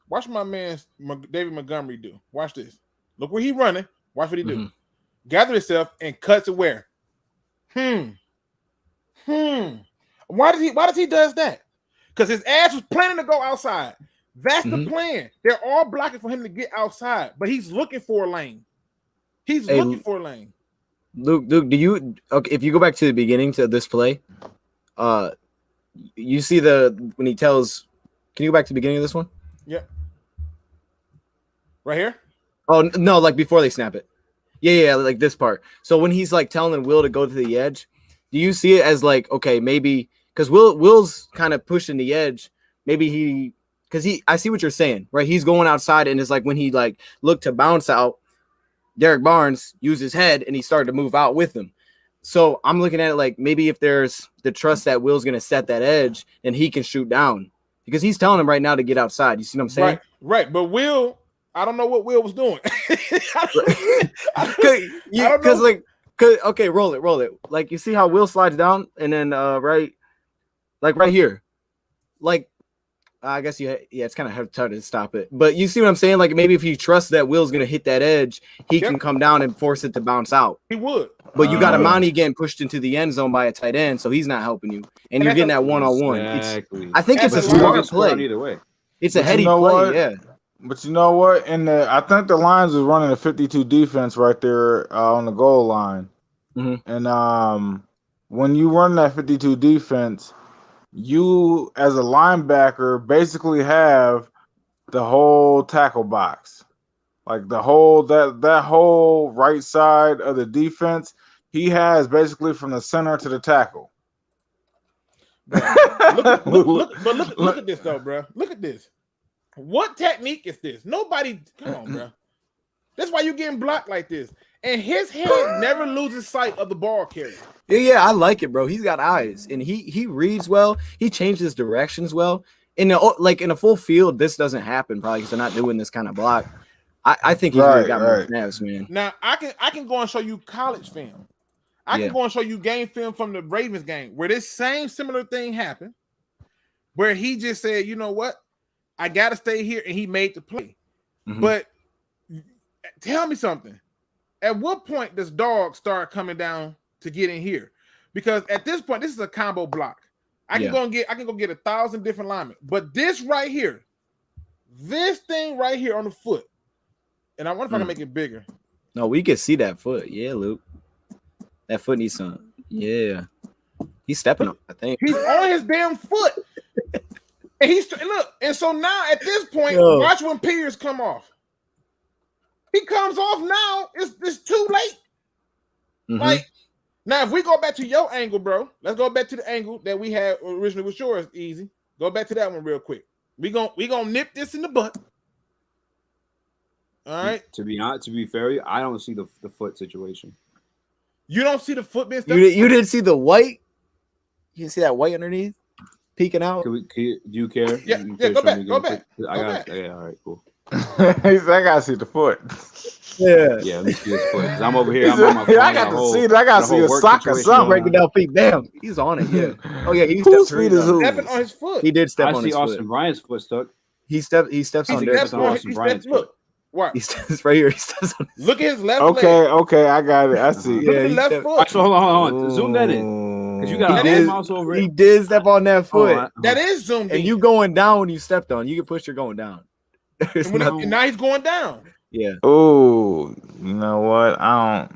David Montgomery do. Watch this. Look where he running. Watch what he do. Gather himself and cuts it where. Why does he does that? Because his ass was planning to go outside. That's the plan. They're all blocking for him to get outside, but he's looking for a lane. He's looking for a lane. Luke, do you if you go back to the beginning to this play, you see when he tells, can you go back to the beginning of this one? Yeah. Right here? Oh no, like before they snap it. Yeah, like this part. So when he's like telling Will to go to the edge, do you see it as like, okay, maybe because Will's kind of pushing the edge, maybe I see what you're saying, right? He's going outside, and it's like when he like looked to bounce out, Derek Barnes used his head and he started to move out with him. So I'm looking at it like maybe if there's the trust that Will's going to set that edge, then he can shoot down because he's telling him right now to get outside. You see what I'm saying? Right. But Will, I don't know what Will was doing. Okay, roll it. Like you see how Will slides down and then right here, like. I guess it's kind of hard to stop it. But you see what I'm saying? Like maybe if you trust that Will's going to hit that edge, he can come down and force it to bounce out. He would. But you got Amani getting pushed into the end zone by a tight end, so he's not helping you. And you're getting that one-on-one. Exactly. I think it's a smart play. Either way. It's a heady play, yeah. But you know what? I think the Lions is running a 52 defense right there on the goal line. And when you run that 52 defense, you as a linebacker basically have the whole tackle box, like the whole that whole right side of the defense. He has basically from the center to the tackle. Look at this though, bro. Look at this. What technique is this? Nobody. Come on, bro. That's why you're getting blocked like this. And his head never loses sight of the ball carrier. Yeah, I like it, bro. He's got eyes, and he reads well. He changes directions well. In a full field, this doesn't happen probably because they're not doing this kind of block. I think he's really got more snaps, man. Now I can go and show you college film. I can go and show you game film from the Ravens game where this same similar thing happened, where he just said, you know what, I gotta stay here, and he made the play. But tell me something. At what point does Dog start coming down to get in here? Because at this point, this is a combo block. I can go get 1,000 different linemen. But this right here, this thing right here on the foot, and I wonder if I can make it bigger. No, we can see that foot. Yeah, Luke. That foot needs some. Yeah. He's stepping up, I think. He's on his damn foot. And so now at this point, watch when Pierce come off. He comes off now. It's too late. Like now, if we go back to your angle, bro, let's go back to the angle that we had originally with yours. Easy. Go back to that one real quick. We gonna nip this in the butt. All right. To be fair, I don't see the foot situation. You don't see the foot being stuck? You didn't see the white? You didn't see that white underneath peeking out? Do you care? Yeah, go back. I got it. Yeah, all right, cool. He said, I gotta see the foot. Yeah. Yeah, let me see this foot. 'Cause I'm over here. I'm on my phone. I got to see it. I got to see a sock or something. Breaking down feet. Damn, he's on it. Yeah. Oh yeah, he's Whose feet is who? Stepping on his foot. He did step I on see his Austin foot. Bryant's foot stuck. He steps on He there. steps on his look. What? He steps right here. He steps on. Look at his left Okay, leg. okay, I got it. I see. Look at the left foot. All right, so hold on. Zoom that in. Because you got a mouse over He it. did step on that foot. That is zoomed in. And you going down when you stepped on. You can push your going down. And now he's going down. Yeah. Oh, you know what? I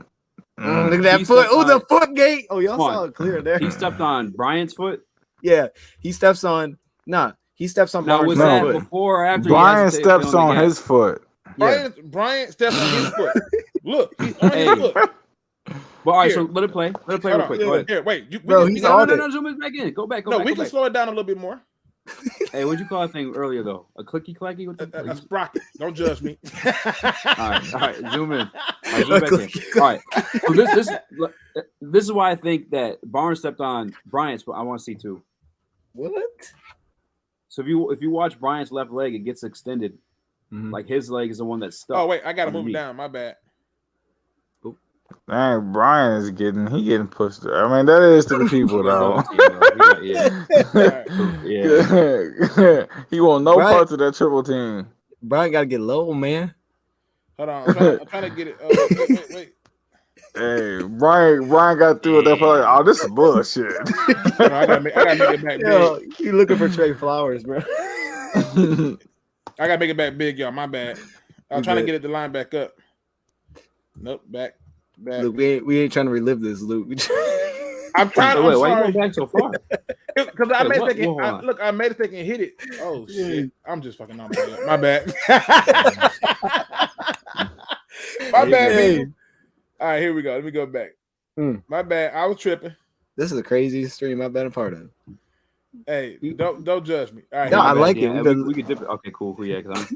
don't. Look at that foot. Oh, the foot gate. Oh, y'all saw it clear there. He stepped on Bryant's foot. Yeah. He steps on. He steps on. Now was that before or after? Brian steps on his foot. Brian steps on his foot. Look, he's on his foot. Well, all right, so let it play. Let it play real quick. Go ahead. Here, wait. Bro, he's on it. No, zoom it back in. Go back. No, we can slow it down a little bit more. Hey, what'd you call that thing earlier though? A clicky clacky? A sprocket. Don't judge me. All right. Zoom in. All right, zoom back in. All right. So this is why I think that Barnes stepped on Bryant's, but I want to see too. What? So if you watch Bryant's left leg, it gets extended. Like his leg is the one that's stuck. Oh wait, I gotta move it down. My bad. Dang, Brian is getting pushed. I mean, that is to the people though. Yeah. He won't no parts of that triple team. Brian got to get low, man. Hold on, I'm trying to get it. Wait. Hey, Brian got through it. They're like, oh, this is bullshit. I gotta make it back big. You looking for Trey Flowers, bro? I gotta make it back big, y'all. My bad. I'm trying to get it the line back up. Nope, back. Luke, we ain't trying to relive this, Luke. I'm trying. Wait, why are you going back so far? Because I made a mistake and hit it. Oh shit! I'm just fucking on my bad. My bad. Hey. All right, here we go. Let me go back. My bad. I was tripping. This is the craziest stream I've been a part of. Hey, don't judge me. All right. No, I like it. We could dip it. Okay, cool. Yeah, because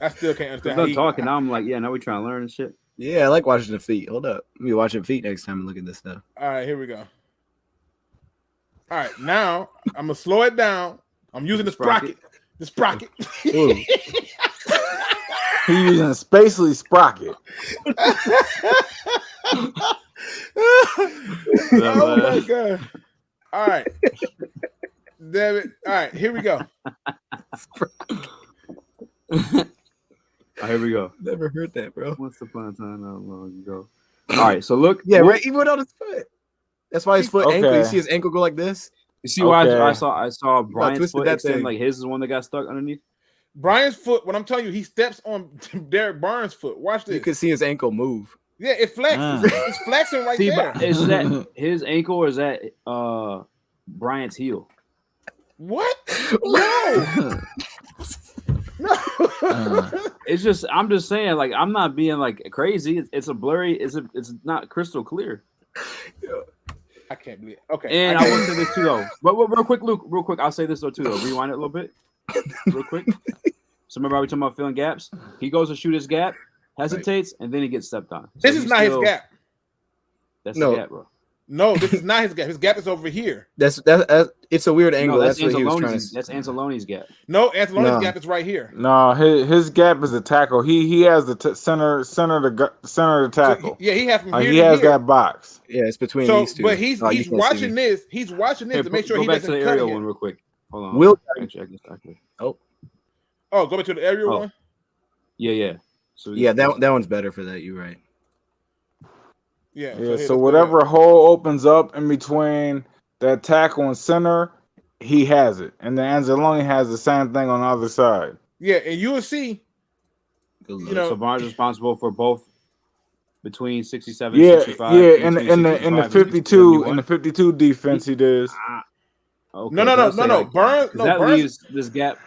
I still can't understand. I'm talking. Now I'm like, yeah, now we trying to learn and shit. Yeah, I like watching the feet. Hold up. Let me watch your feet next time and look at this stuff. All right, here we go. All right, now I'm gonna slow it down. I'm using the sprocket. The sprocket. He's using a spacely sprocket. Oh my god! All right, damn it! All right, here we go. Here we go. Never heard that, bro. What's the fun time? How long ago? All right, so look. Yeah, right. Even on his foot. That's why his foot ankle. You see his ankle go like this. You see why I saw Brian's foot extend like his is one that got stuck underneath. Brian's foot. What I'm telling you, he steps on Derek Barnes' foot. Watch this. You can see his ankle move. Yeah, it flexes. It's flexing right there. Is that his ankle or is that Bryant's heel? What? No. No. It's just I'm just saying, like, I'm not being like crazy. It's a blurry, it's not crystal clear. I can't believe it. Okay. And I want to say this too though. But real quick, Luke, I'll say this though too though. Rewind it a little bit. Real quick. So remember how we talking about filling gaps? He goes to shoot his gap, hesitates, and then he gets stepped on. So this is not his gap. That's the gap, bro. No, this is not his gap. His gap is over here. That's it's a weird angle. No, that's what he was trying to. That's Anzalone's gap. No, Anzalone's gap is right here. No, his gap is a tackle. He has the center of the tackle. So he has from here he has that box. Yeah, it's between these two. But he's watching this. He's watching this to make sure he doesn't cut it. Go back to the aerial one real quick. Hold on. Will go back to the aerial one. Yeah. So that one's better for that. You're right. Yeah. So whatever hole opens up in between that tackle and center, he has it, and then Anzalone has the same thing on the other side. Yeah, and you will see. So Barnes is responsible for both between 67 and 65. Yeah, in the 52 defense he does. Okay, no. Burns leaves this gap.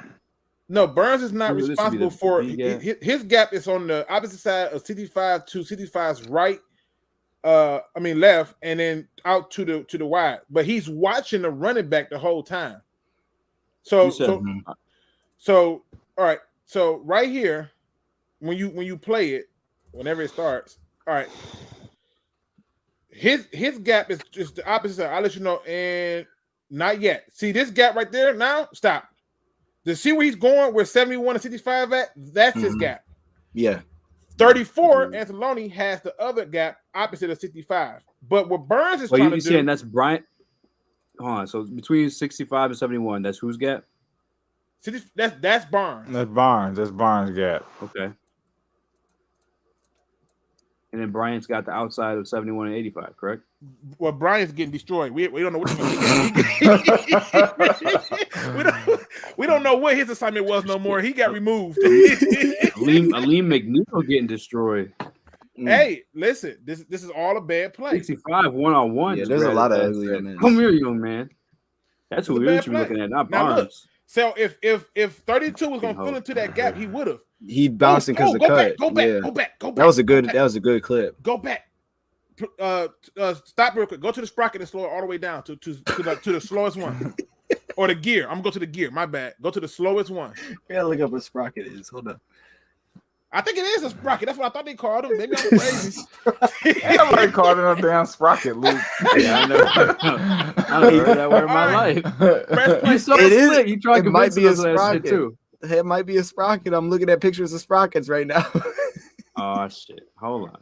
No, Burns is not responsible for his gap is on the opposite side of 65 to 65's right. Left, and then out to the wide. But he's watching the running back the whole time. So all right. So right here, when you play it, whenever it starts, all right. His gap is just the opposite side. I'll let you know. And not yet. See this gap right there? Now stop. To see where he's going, where 71 and 65 at, that's his gap. Yeah. 34, Anzalone has the other gap opposite of 65. But what Burns is trying to do... saying that's Bryant... Hold on. So between 65 and 71, that's whose gap? That's Barnes. That's Barnes. That's Barnes' gap. Okay. And then Bryant's got the outside of 71 and 85, correct? Well, Bryant's getting destroyed. We don't know what we don't know what his assignment was no more. He got removed. Aleem McNeil getting destroyed. Hey, listen, this is all a bad play. 65 one-on-one. Yeah, there's a lot of ugly men. Come here, young man. That's who we should be looking at, not Barnes. Look, so if 32 was gonna fill into that gap, he would have. He bouncing because of the cut. Go back. That was a good clip. Go back. Stop real quick. Go to the sprocket and slow it all the way down to the slowest one. Or the gear. I'm gonna go to the gear. My bad. Go to the slowest one. I gotta look up what sprocket is. Hold up. I think it is a sprocket. That's what I thought they called him. Maybe I'm crazy. Nobody called it a damn sprocket, Luke. Yeah, I never heard that word in my life. You're so slick. You try to convince us of that shit too. It might be a sprocket. I'm looking at pictures of sprockets right now. Oh shit! Hold on.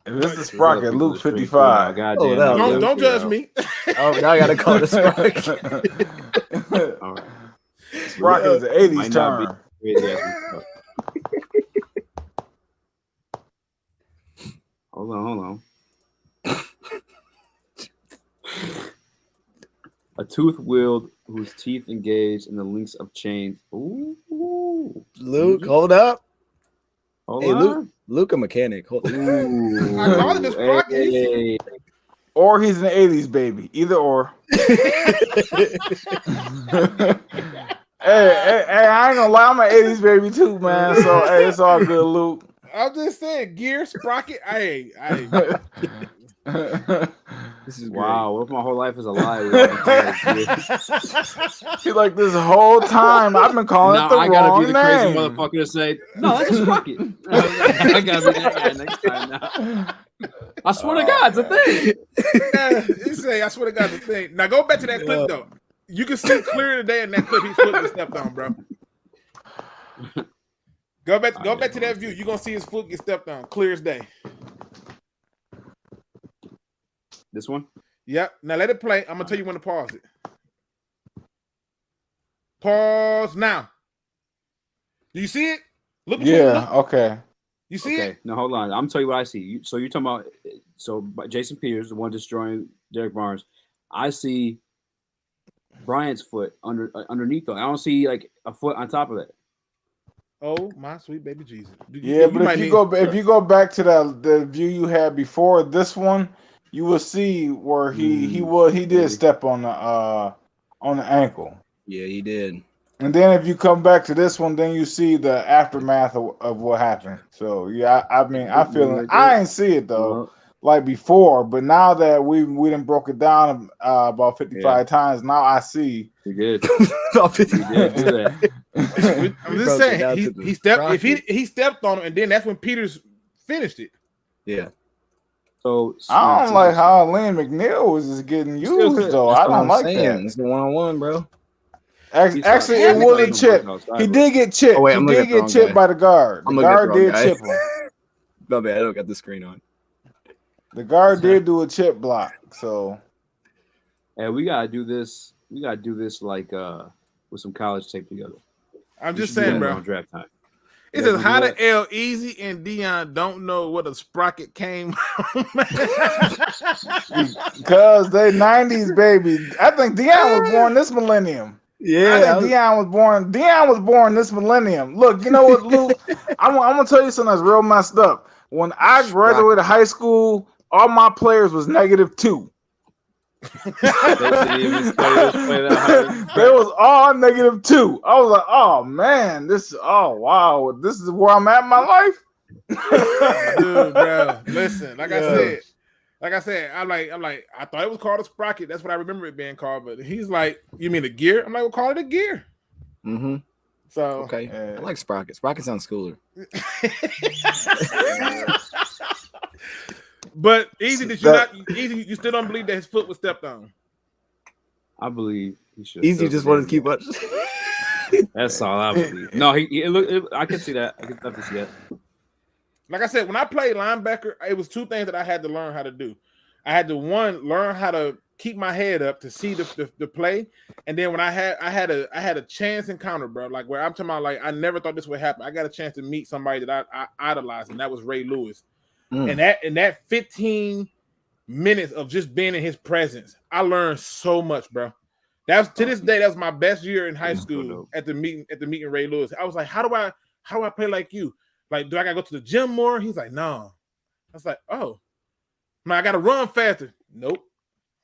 If it's a sprocket, Luke 55. Don't judge me. Oh, now I gotta call it a sprocket. All right. Sprocket is the 80s term. Hold on. A tooth wheeled whose teeth engage in the links of chains. Ooh. Luke, hold up. Hold hey, on. Luke, a mechanic. Hold on. I called it the sprocket. Hey. Or he's an 80s baby. Either or. Hey, I ain't gonna lie, I'm an 80s baby too, man. So hey, it's all good, Luke. I'm just saying, gear, sprocket. Hey. This is wow. What if my whole life is a lie? He's like, this whole time I've been calling it the wrong name. I gotta be the crazy motherfucker to say, no, that's a sprocket. I gotta be that guy next time now. I swear to God, it's a thing. You say, I swear to God, it's a thing. Now go back to that clip though. You can see clear today in that clip his foot was stepped on, bro. Go back to that view. You're gonna see his foot get stepped on, clear as day. This one? Yep. Now let it play. I'm gonna tell you when to pause it. Pause now. Do you see it? Look. Yeah. Okay. You see it? Now hold on. I'm gonna tell you what I see. So you're talking about Jason Peters, the one destroying Derek Barnes. I see Bryant's foot underneath though. I don't see like a foot on top of that. Oh my sweet baby Jesus! Yeah, but if you go back to the view you had before this one, you will see where he did step on the ankle. Yeah, he did. And then if you come back to this one, then you see the aftermath of what happened. So yeah, I mean, I feel it. I ain't see it though, like before, but now that we done broke it down about 55 times, now I see. We did. About 50. I'm just saying he stepped. If he stepped on him, and then that's when Peters finished it. Yeah. So I don't like how Liam McNeil was just getting used though. I don't like that. It's the 1-on-1, bro. Actually, it wasn't chip. He did get chipped. He did get chipped by the guard. The guard did chip him. No, man, I don't got the screen on. The guard did do a chip block. So, and we gotta do this. We gotta do this like with some college tape together. I'm just saying, bro. On draft time. It says how the L Easy and Dion don't know what a sprocket came because they 90s baby. I think Dion was born this millennium. Yeah, I think Dion was born this millennium. Look, you know what, Luke? I'm gonna tell you something that's real messed up. When I graduated high school, all my players was -2. They was all -2. I was like, oh man, wow, this is where I'm at in my life. Dude, bro, listen, like I said, I'm like, I thought it was called a sprocket. That's what I remember it being called. But he's like, you mean a gear? I'm like, we'll call it a gear. Mm-hmm. So okay, I like sprocket. Sprocket sounds cooler. But Easy, you still don't believe that his foot was stepped on? I believe he should. Easy just wanted to keep up. That's all I believe. No, I can see that. I can definitely see that. Like I said, when I played linebacker, it was two things that I had to learn how to do. I had to learn how to keep my head up to see the play, and then when I had a chance encounter, bro. Like where I'm talking about, like I never thought this would happen. I got a chance to meet somebody that I idolized, and that was Ray Lewis. And that 15 minutes of just being in his presence, I learned so much, bro. That's to this day, that was my best year in high school at the meeting Ray Lewis. I was like, how do I play like you? Like, do I gotta go to the gym more? He's like, no. I was like, oh, man, I gotta run faster. Nope.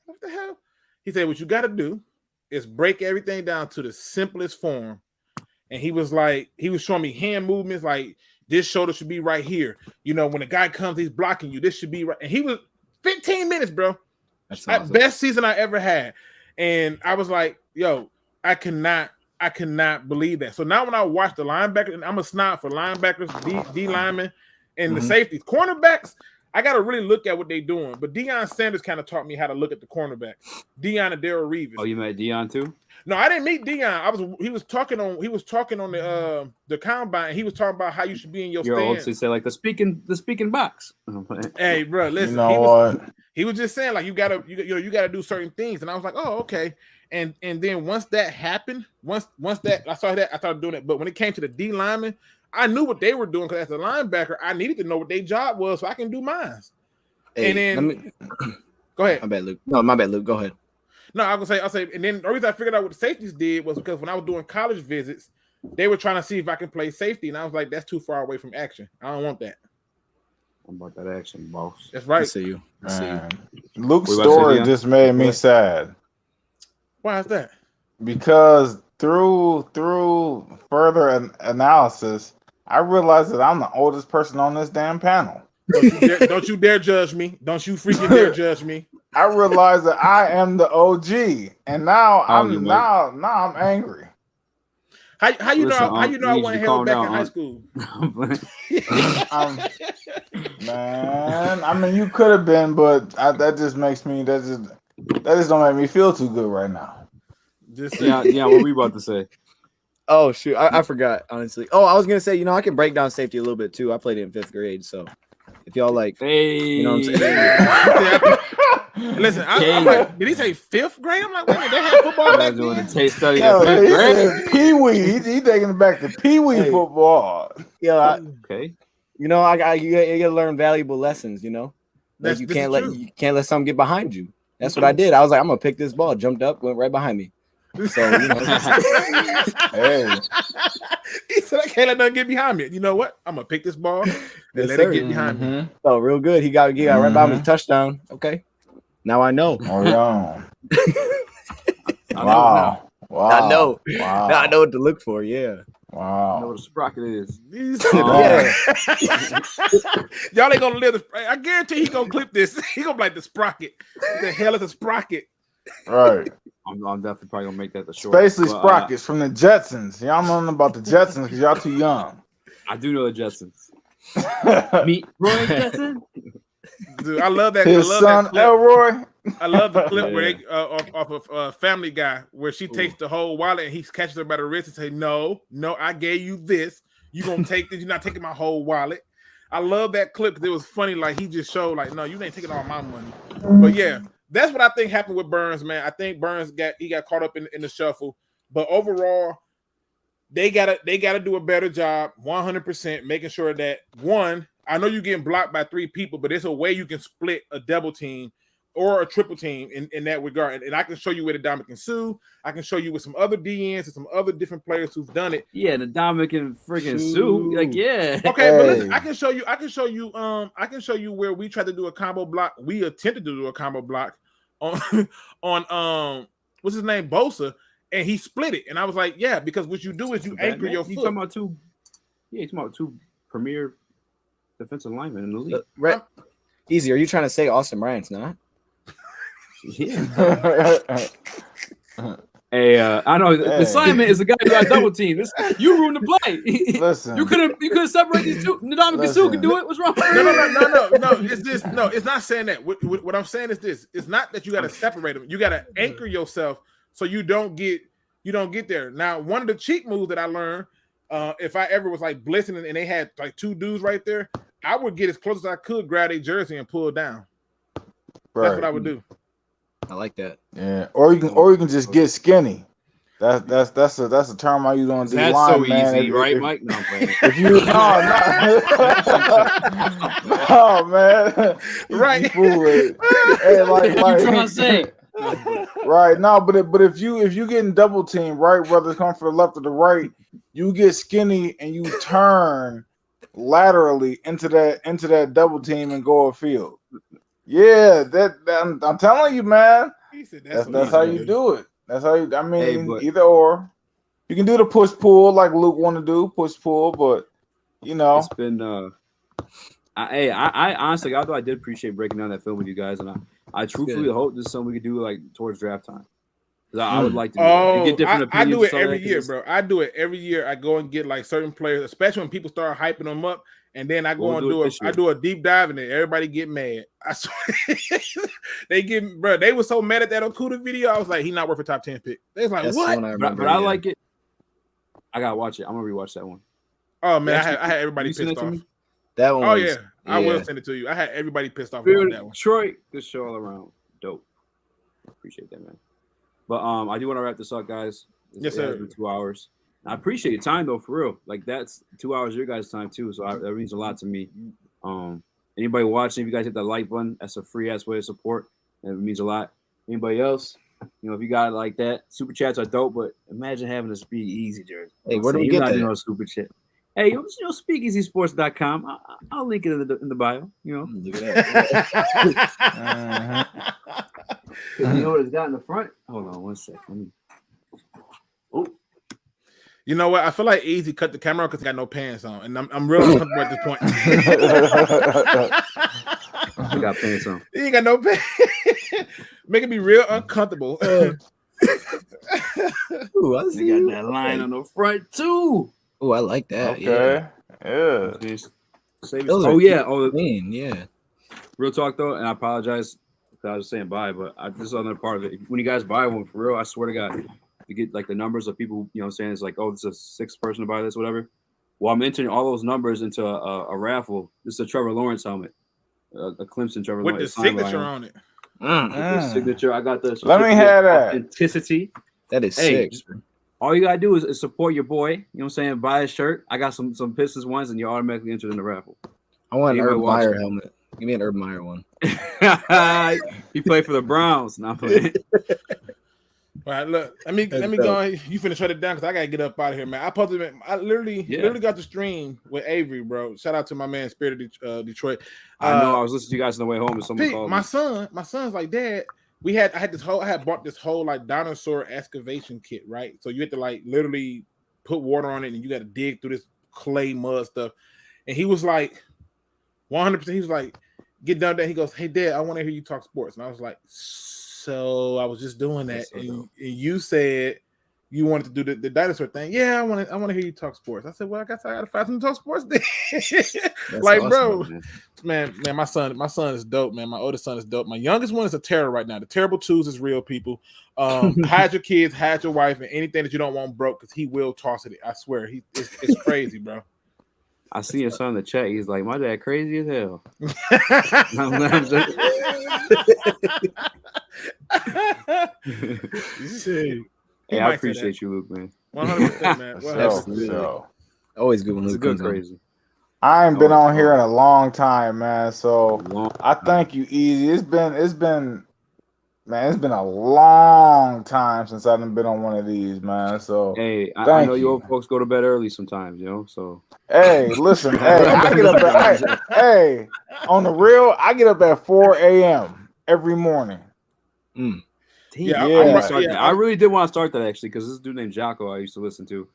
What the hell? He said, what you gotta do is break everything down to the simplest form. And he was showing me hand movements, like this shoulder should be right here. You know, when a guy comes, he's blocking you. This should be right. And he was 15 minutes, bro. That's awesome. Best season I ever had. And I was like, yo, I cannot believe that. So now when I watch the linebackers, and I'm a snob for linebackers, D linemen, and the safeties, cornerbacks, I got to really look at what they're doing. But Deion Sanders kind of taught me how to look at the cornerbacks. Deion and Darrell Reeves. Oh, you met Deion too? No, I didn't meet Deion. He was talking on the combine. And he was talking about how you should be in your stance. Also say like the speaking box. Hey, bro, listen. You know he was just saying like you gotta do certain things, and I was like, oh, okay. And then once that happened, once that I saw that, I started doing it. But when it came to the D linemen, I knew what they were doing because as a linebacker, I needed to know what their job was so I can do mine. Hey, and then go ahead. My bad, Luke. No, my bad, Luke. Go ahead. No, I'll say, and then the reason I figured out what the safeties did was because when I was doing college visits, they were trying to see if I can play safety, and I was like, that's too far away from action. I don't want that. I'm about that action, boss. That's right. I see you. Luke's story just made me sad. Why is that? Because through further analysis, I realized that I'm the oldest person on this damn panel. Don't you dare judge me. Don't you freaking dare judge me. I realized that I am the OG, and now I'm angry. How you know I wasn't held back in high school? Man, I mean you could have been, but that just don't make me feel too good right now. Yeah, what were we about to say? Oh shoot, I forgot honestly. Oh, I was gonna say, I can break down safety a little bit too. I played it in 5th grade, so if y'all like, you know what I'm saying. Listen, I'm like, did he say 5th grade? I'm like, wait, they had football back doing then? a taste study at 5th grade. Pee-wee. He taking it back to Pee-wee football. Yeah, okay. You gotta learn valuable lessons. Like you can't let something get behind you. That's what I did. I was like, I'm gonna pick this ball. Jumped up, went right behind me. So hey. He said, I can't let nothing get behind me. You know what? I'm gonna pick this ball and let it get behind me. Oh, real good. He got right by me. Touchdown. Okay. Now I know. Oh yeah. Wow. Wow. I know. Wow. Now I know what to look for. Yeah. Wow. I know what a sprocket is. Y'all ain't gonna live this. I guarantee he gonna clip this. He gonna be like the sprocket. What the hell is a sprocket? Right. I'm definitely probably gonna make that the short. Basically, sprockets from the Jetsons. Y'all know nothing about the Jetsons because y'all too young. I do know the Jetsons. Meet Roy Jetson. Dude, I love that. His son Elroy. I love the clip where they off of Family Guy, where she takes the whole wallet and he catches her by the wrist and say, "No, I gave you this. You gonna take this? You're not taking my whole wallet." I love that clip because it was funny. Like he just showed, like, "No, you ain't taking all my money." But yeah, that's what I think happened with Burns, man. I think Burns got caught up in the shuffle. But overall, they gotta do a better job, 100%, making sure that one. I know you're getting blocked by 3 people, but there's a way you can split a double team or a triple team in that regard. And I can show you with Dominican Sue. I can show you with some other DNs and some other different players who've done it. Yeah, the Dominican freaking Sue. Like, yeah. Okay, but listen, I can show you where we tried to do a combo block. We attempted to do a combo block on what's his name? Bosa, and he split it. And I was like, yeah, because what you do is you anchor your foot. You're talking about two premier defensive lineman in the league. Right. Easy. Are you trying to say Austin Bryant's not? Yeah. Hey, I know the Simon is the guy who got double team. You ruined the play. Listen, you could separate these two. Ndamukong Suh can do it. What's wrong? No. It's this. No, it's not saying that. What I'm saying is this. It's not that you got to separate them. You got to anchor yourself so you don't get you don't get there. Now, one of the cheat moves that I learned, if I ever was like blitzing and they had like two dudes right there, I would get as close as I could, grab a jersey and pull it down. Right. That's what I would do. I like that. Yeah, or you can just get skinny. That's a term I use on the line, so man. easy, right, Mike? No, if you no, man, right? Hey, like trying to say? Right, no, but if you getting double teamed, right, whether it's coming from the left or the right, you get skinny and you turn laterally into that double team and go a field. Yeah, that I'm telling you, man. That's how you do it. That's how you. I mean, either or. You can do the push pull like Luke want to do, push pull, but you know, it's been. I honestly, although I did appreciate breaking down that film with you guys, and I truthfully hope this is something we could do like towards draft time. I would like to. Get different I do opinions. it every year, bro. I do it every year. I go and get like certain players, especially when people start hyping them up. And then I go and do a deep dive and then everybody get mad. I swear they were so mad at that Okuda video. I was like, he's not worth a top 10 pick. They was like, That's what? But I like it. I gotta watch it. I'm gonna rewatch that one. Oh man, I had everybody pissed off. That one. Oh yeah, I will send it to you. I had everybody pissed off about that one. Detroit, good show all around. Dope. Appreciate that, man. But I do want to wrap this up, guys. Yes, sir. 2 hours. I appreciate your time though, for real. Like that's 2 hours of your guys' time too. So that means a lot to me. Anybody watching, if you guys hit that like button, that's a free ass way of support. And it means a lot. Anybody else? You know, if you got it like that, super chats are dope, but imagine having a Speak Easy jersey. Hey, where do we get that? No super chat. Hey, you know, SpeakeAsySports.com. I'll link it in the bio. You know, look at that. You know what it's got in the front? Hold on 1 second. Oh. You know what? I feel like Easy cut the camera because he got no pants on, and I'm real uncomfortable at this point. He got pants on. He ain't got no pants. Making me real uncomfortable. Ooh, I see. Got that line on the front too. Oh, I like that. Okay. Yeah. Oh yeah. Yeah. Real talk though, and I apologize if I was saying bye, but this is another part of it. When you guys buy one for real, I swear to God, you get like the numbers of people, you know, saying it's like, oh, this is a sixth person to buy this, whatever. Well, I'm entering all those numbers into a raffle. This is a Trevor Lawrence helmet, a Clemson Trevor with Lawrence the signature on it. With the signature, I got the. Let me have that. Authenticity. That is sick. All you gotta do is support your boy. You know what I'm saying? Buy a shirt. I got some Pistons ones, and you're automatically entered in the raffle. I want an Urban Meyer helmet. Give me an Urban Meyer one. He played for the Browns. Not playing. All right, look. Let me go. You finna shut it down because I gotta get up out of here, man. I literally got the stream with Avery, bro. Shout out to my man Spirit of Detroit. I know. I was listening to you guys on the way home, and someone called my me. son's like, Dad. I had bought this whole like dinosaur excavation kit, right? So you had to like literally put water on it, and you got to dig through this clay mud stuff. And he was like, 100%. He was like, get done there. He goes, hey, Dad, I want to hear you talk sports. And I was like, so I was just doing that, and you said you wanted to do the dinosaur thing. Yeah, I want to hear you talk sports. I said, well, I got to find something to talk sports then. Like, awesome, bro, man, my son is dope, man. My oldest son is dope. My youngest one is a terror right now. The terrible twos is real, people. Hide your kids, hide your wife, and anything that you don't want broke, because he will toss it. I swear, it's crazy, bro. I see your son in the chat. He's like, my dad crazy as hell. Hey, I appreciate you, Luke, man. 100%, man. Absolutely. Always good when Luke comes crazy. I ain't been on here in a long time, man. So I thank you, Easy. It's been a long time since I've been on one of these, man. So hey, I know you old folks go to bed early sometimes, you know. So hey, listen, I get up at on the real, I get up at 4 a.m. every morning. I really did want to start that actually, because this dude named Jocko I used to listen to,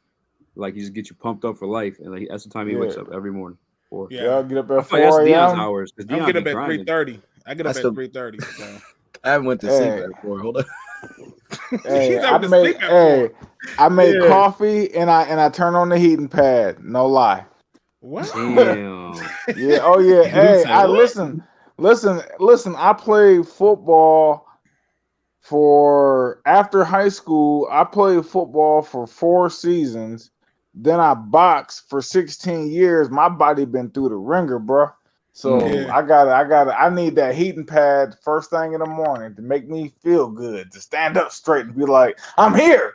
like he just get you pumped up for life, and like that's the time he wakes up every morning. I get up at 4 a.m. hours. I get up at 3:30. I get up at 3:30. So. I haven't went to sleep before. Hold on. Hey, I made coffee and I turn on the heating pad. No lie. What? Damn. Yeah. Oh yeah. Hey, I listen. I played football for after high school, I played football for 4 seasons. Then I boxed for 16 years. My body been through the ringer, bro. So I need that heating pad first thing in the morning to make me feel good, to stand up straight and be like, I'm here.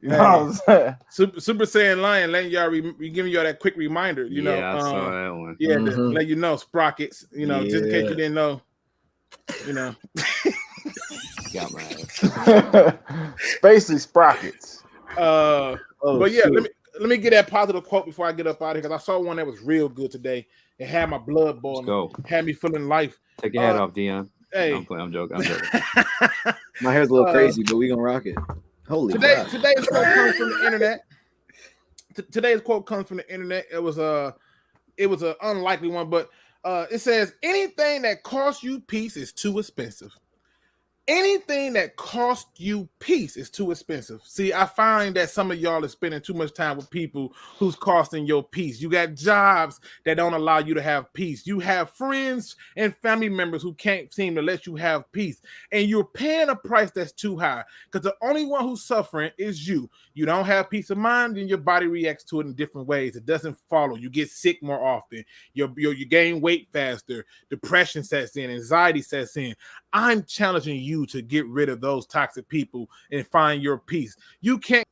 You know what I'm saying? Super Saiyan Lion letting y'all giving y'all that quick reminder, you know. I saw that one. Yeah, to let you know, sprockets, you know, just in case you didn't know, you know. Got my ass. Basically sprockets. But yeah, let me get that positive quote before I get up out of here, because I saw one that was real good today. It had my blood boiling. Had me feeling life. Take your hat off, Dion. Hey, I'm joking. My hair's a little crazy, but we gonna rock it. Holy God. Today's quote comes from the internet. Today's quote comes from the internet. It was an unlikely one, but it says, anything that costs you peace is too expensive. Anything that costs you peace is too expensive. See, I find that some of y'all are spending too much time with people who's costing your peace. You got jobs that don't allow you to have peace. You have friends and family members who can't seem to let you have peace. And you're paying a price that's too high, because the only one who's suffering is you. You don't have peace of mind, and your body reacts to it in different ways. It doesn't follow. You get sick more often. You gain weight faster. Depression sets in. Anxiety sets in. I'm challenging you to get rid of those toxic people and find your peace. You can't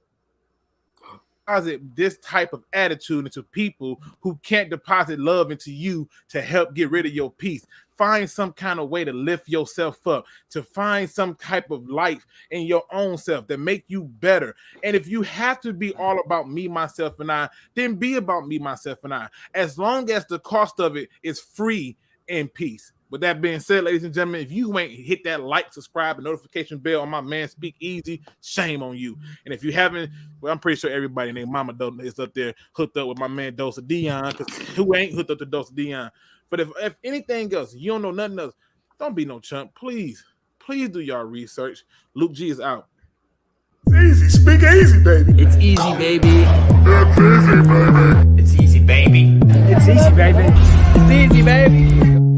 deposit this type of attitude into people who can't deposit love into you to help get rid of your peace. Find some kind of way to lift yourself up, to find some type of life in your own self that make you better. And if you have to be all about me, myself, and I, then be about me, myself, and I, as long as the cost of it is free and peace. With that being said, ladies and gentlemen, if you ain't hit that like, subscribe, and notification bell on my man Speak Easy, shame on you. And if you haven't, well, I'm pretty sure everybody named Mama Doe is up there hooked up with my man Dose of Dion, because who ain't hooked up to Dose of Dion? But if anything else, you don't know nothing else, don't be no chump. Please do your research. Luke G is out. It's easy. Speak easy, baby. It's easy, baby. It's easy, baby. It's easy, baby. It's easy, baby. It's easy, baby.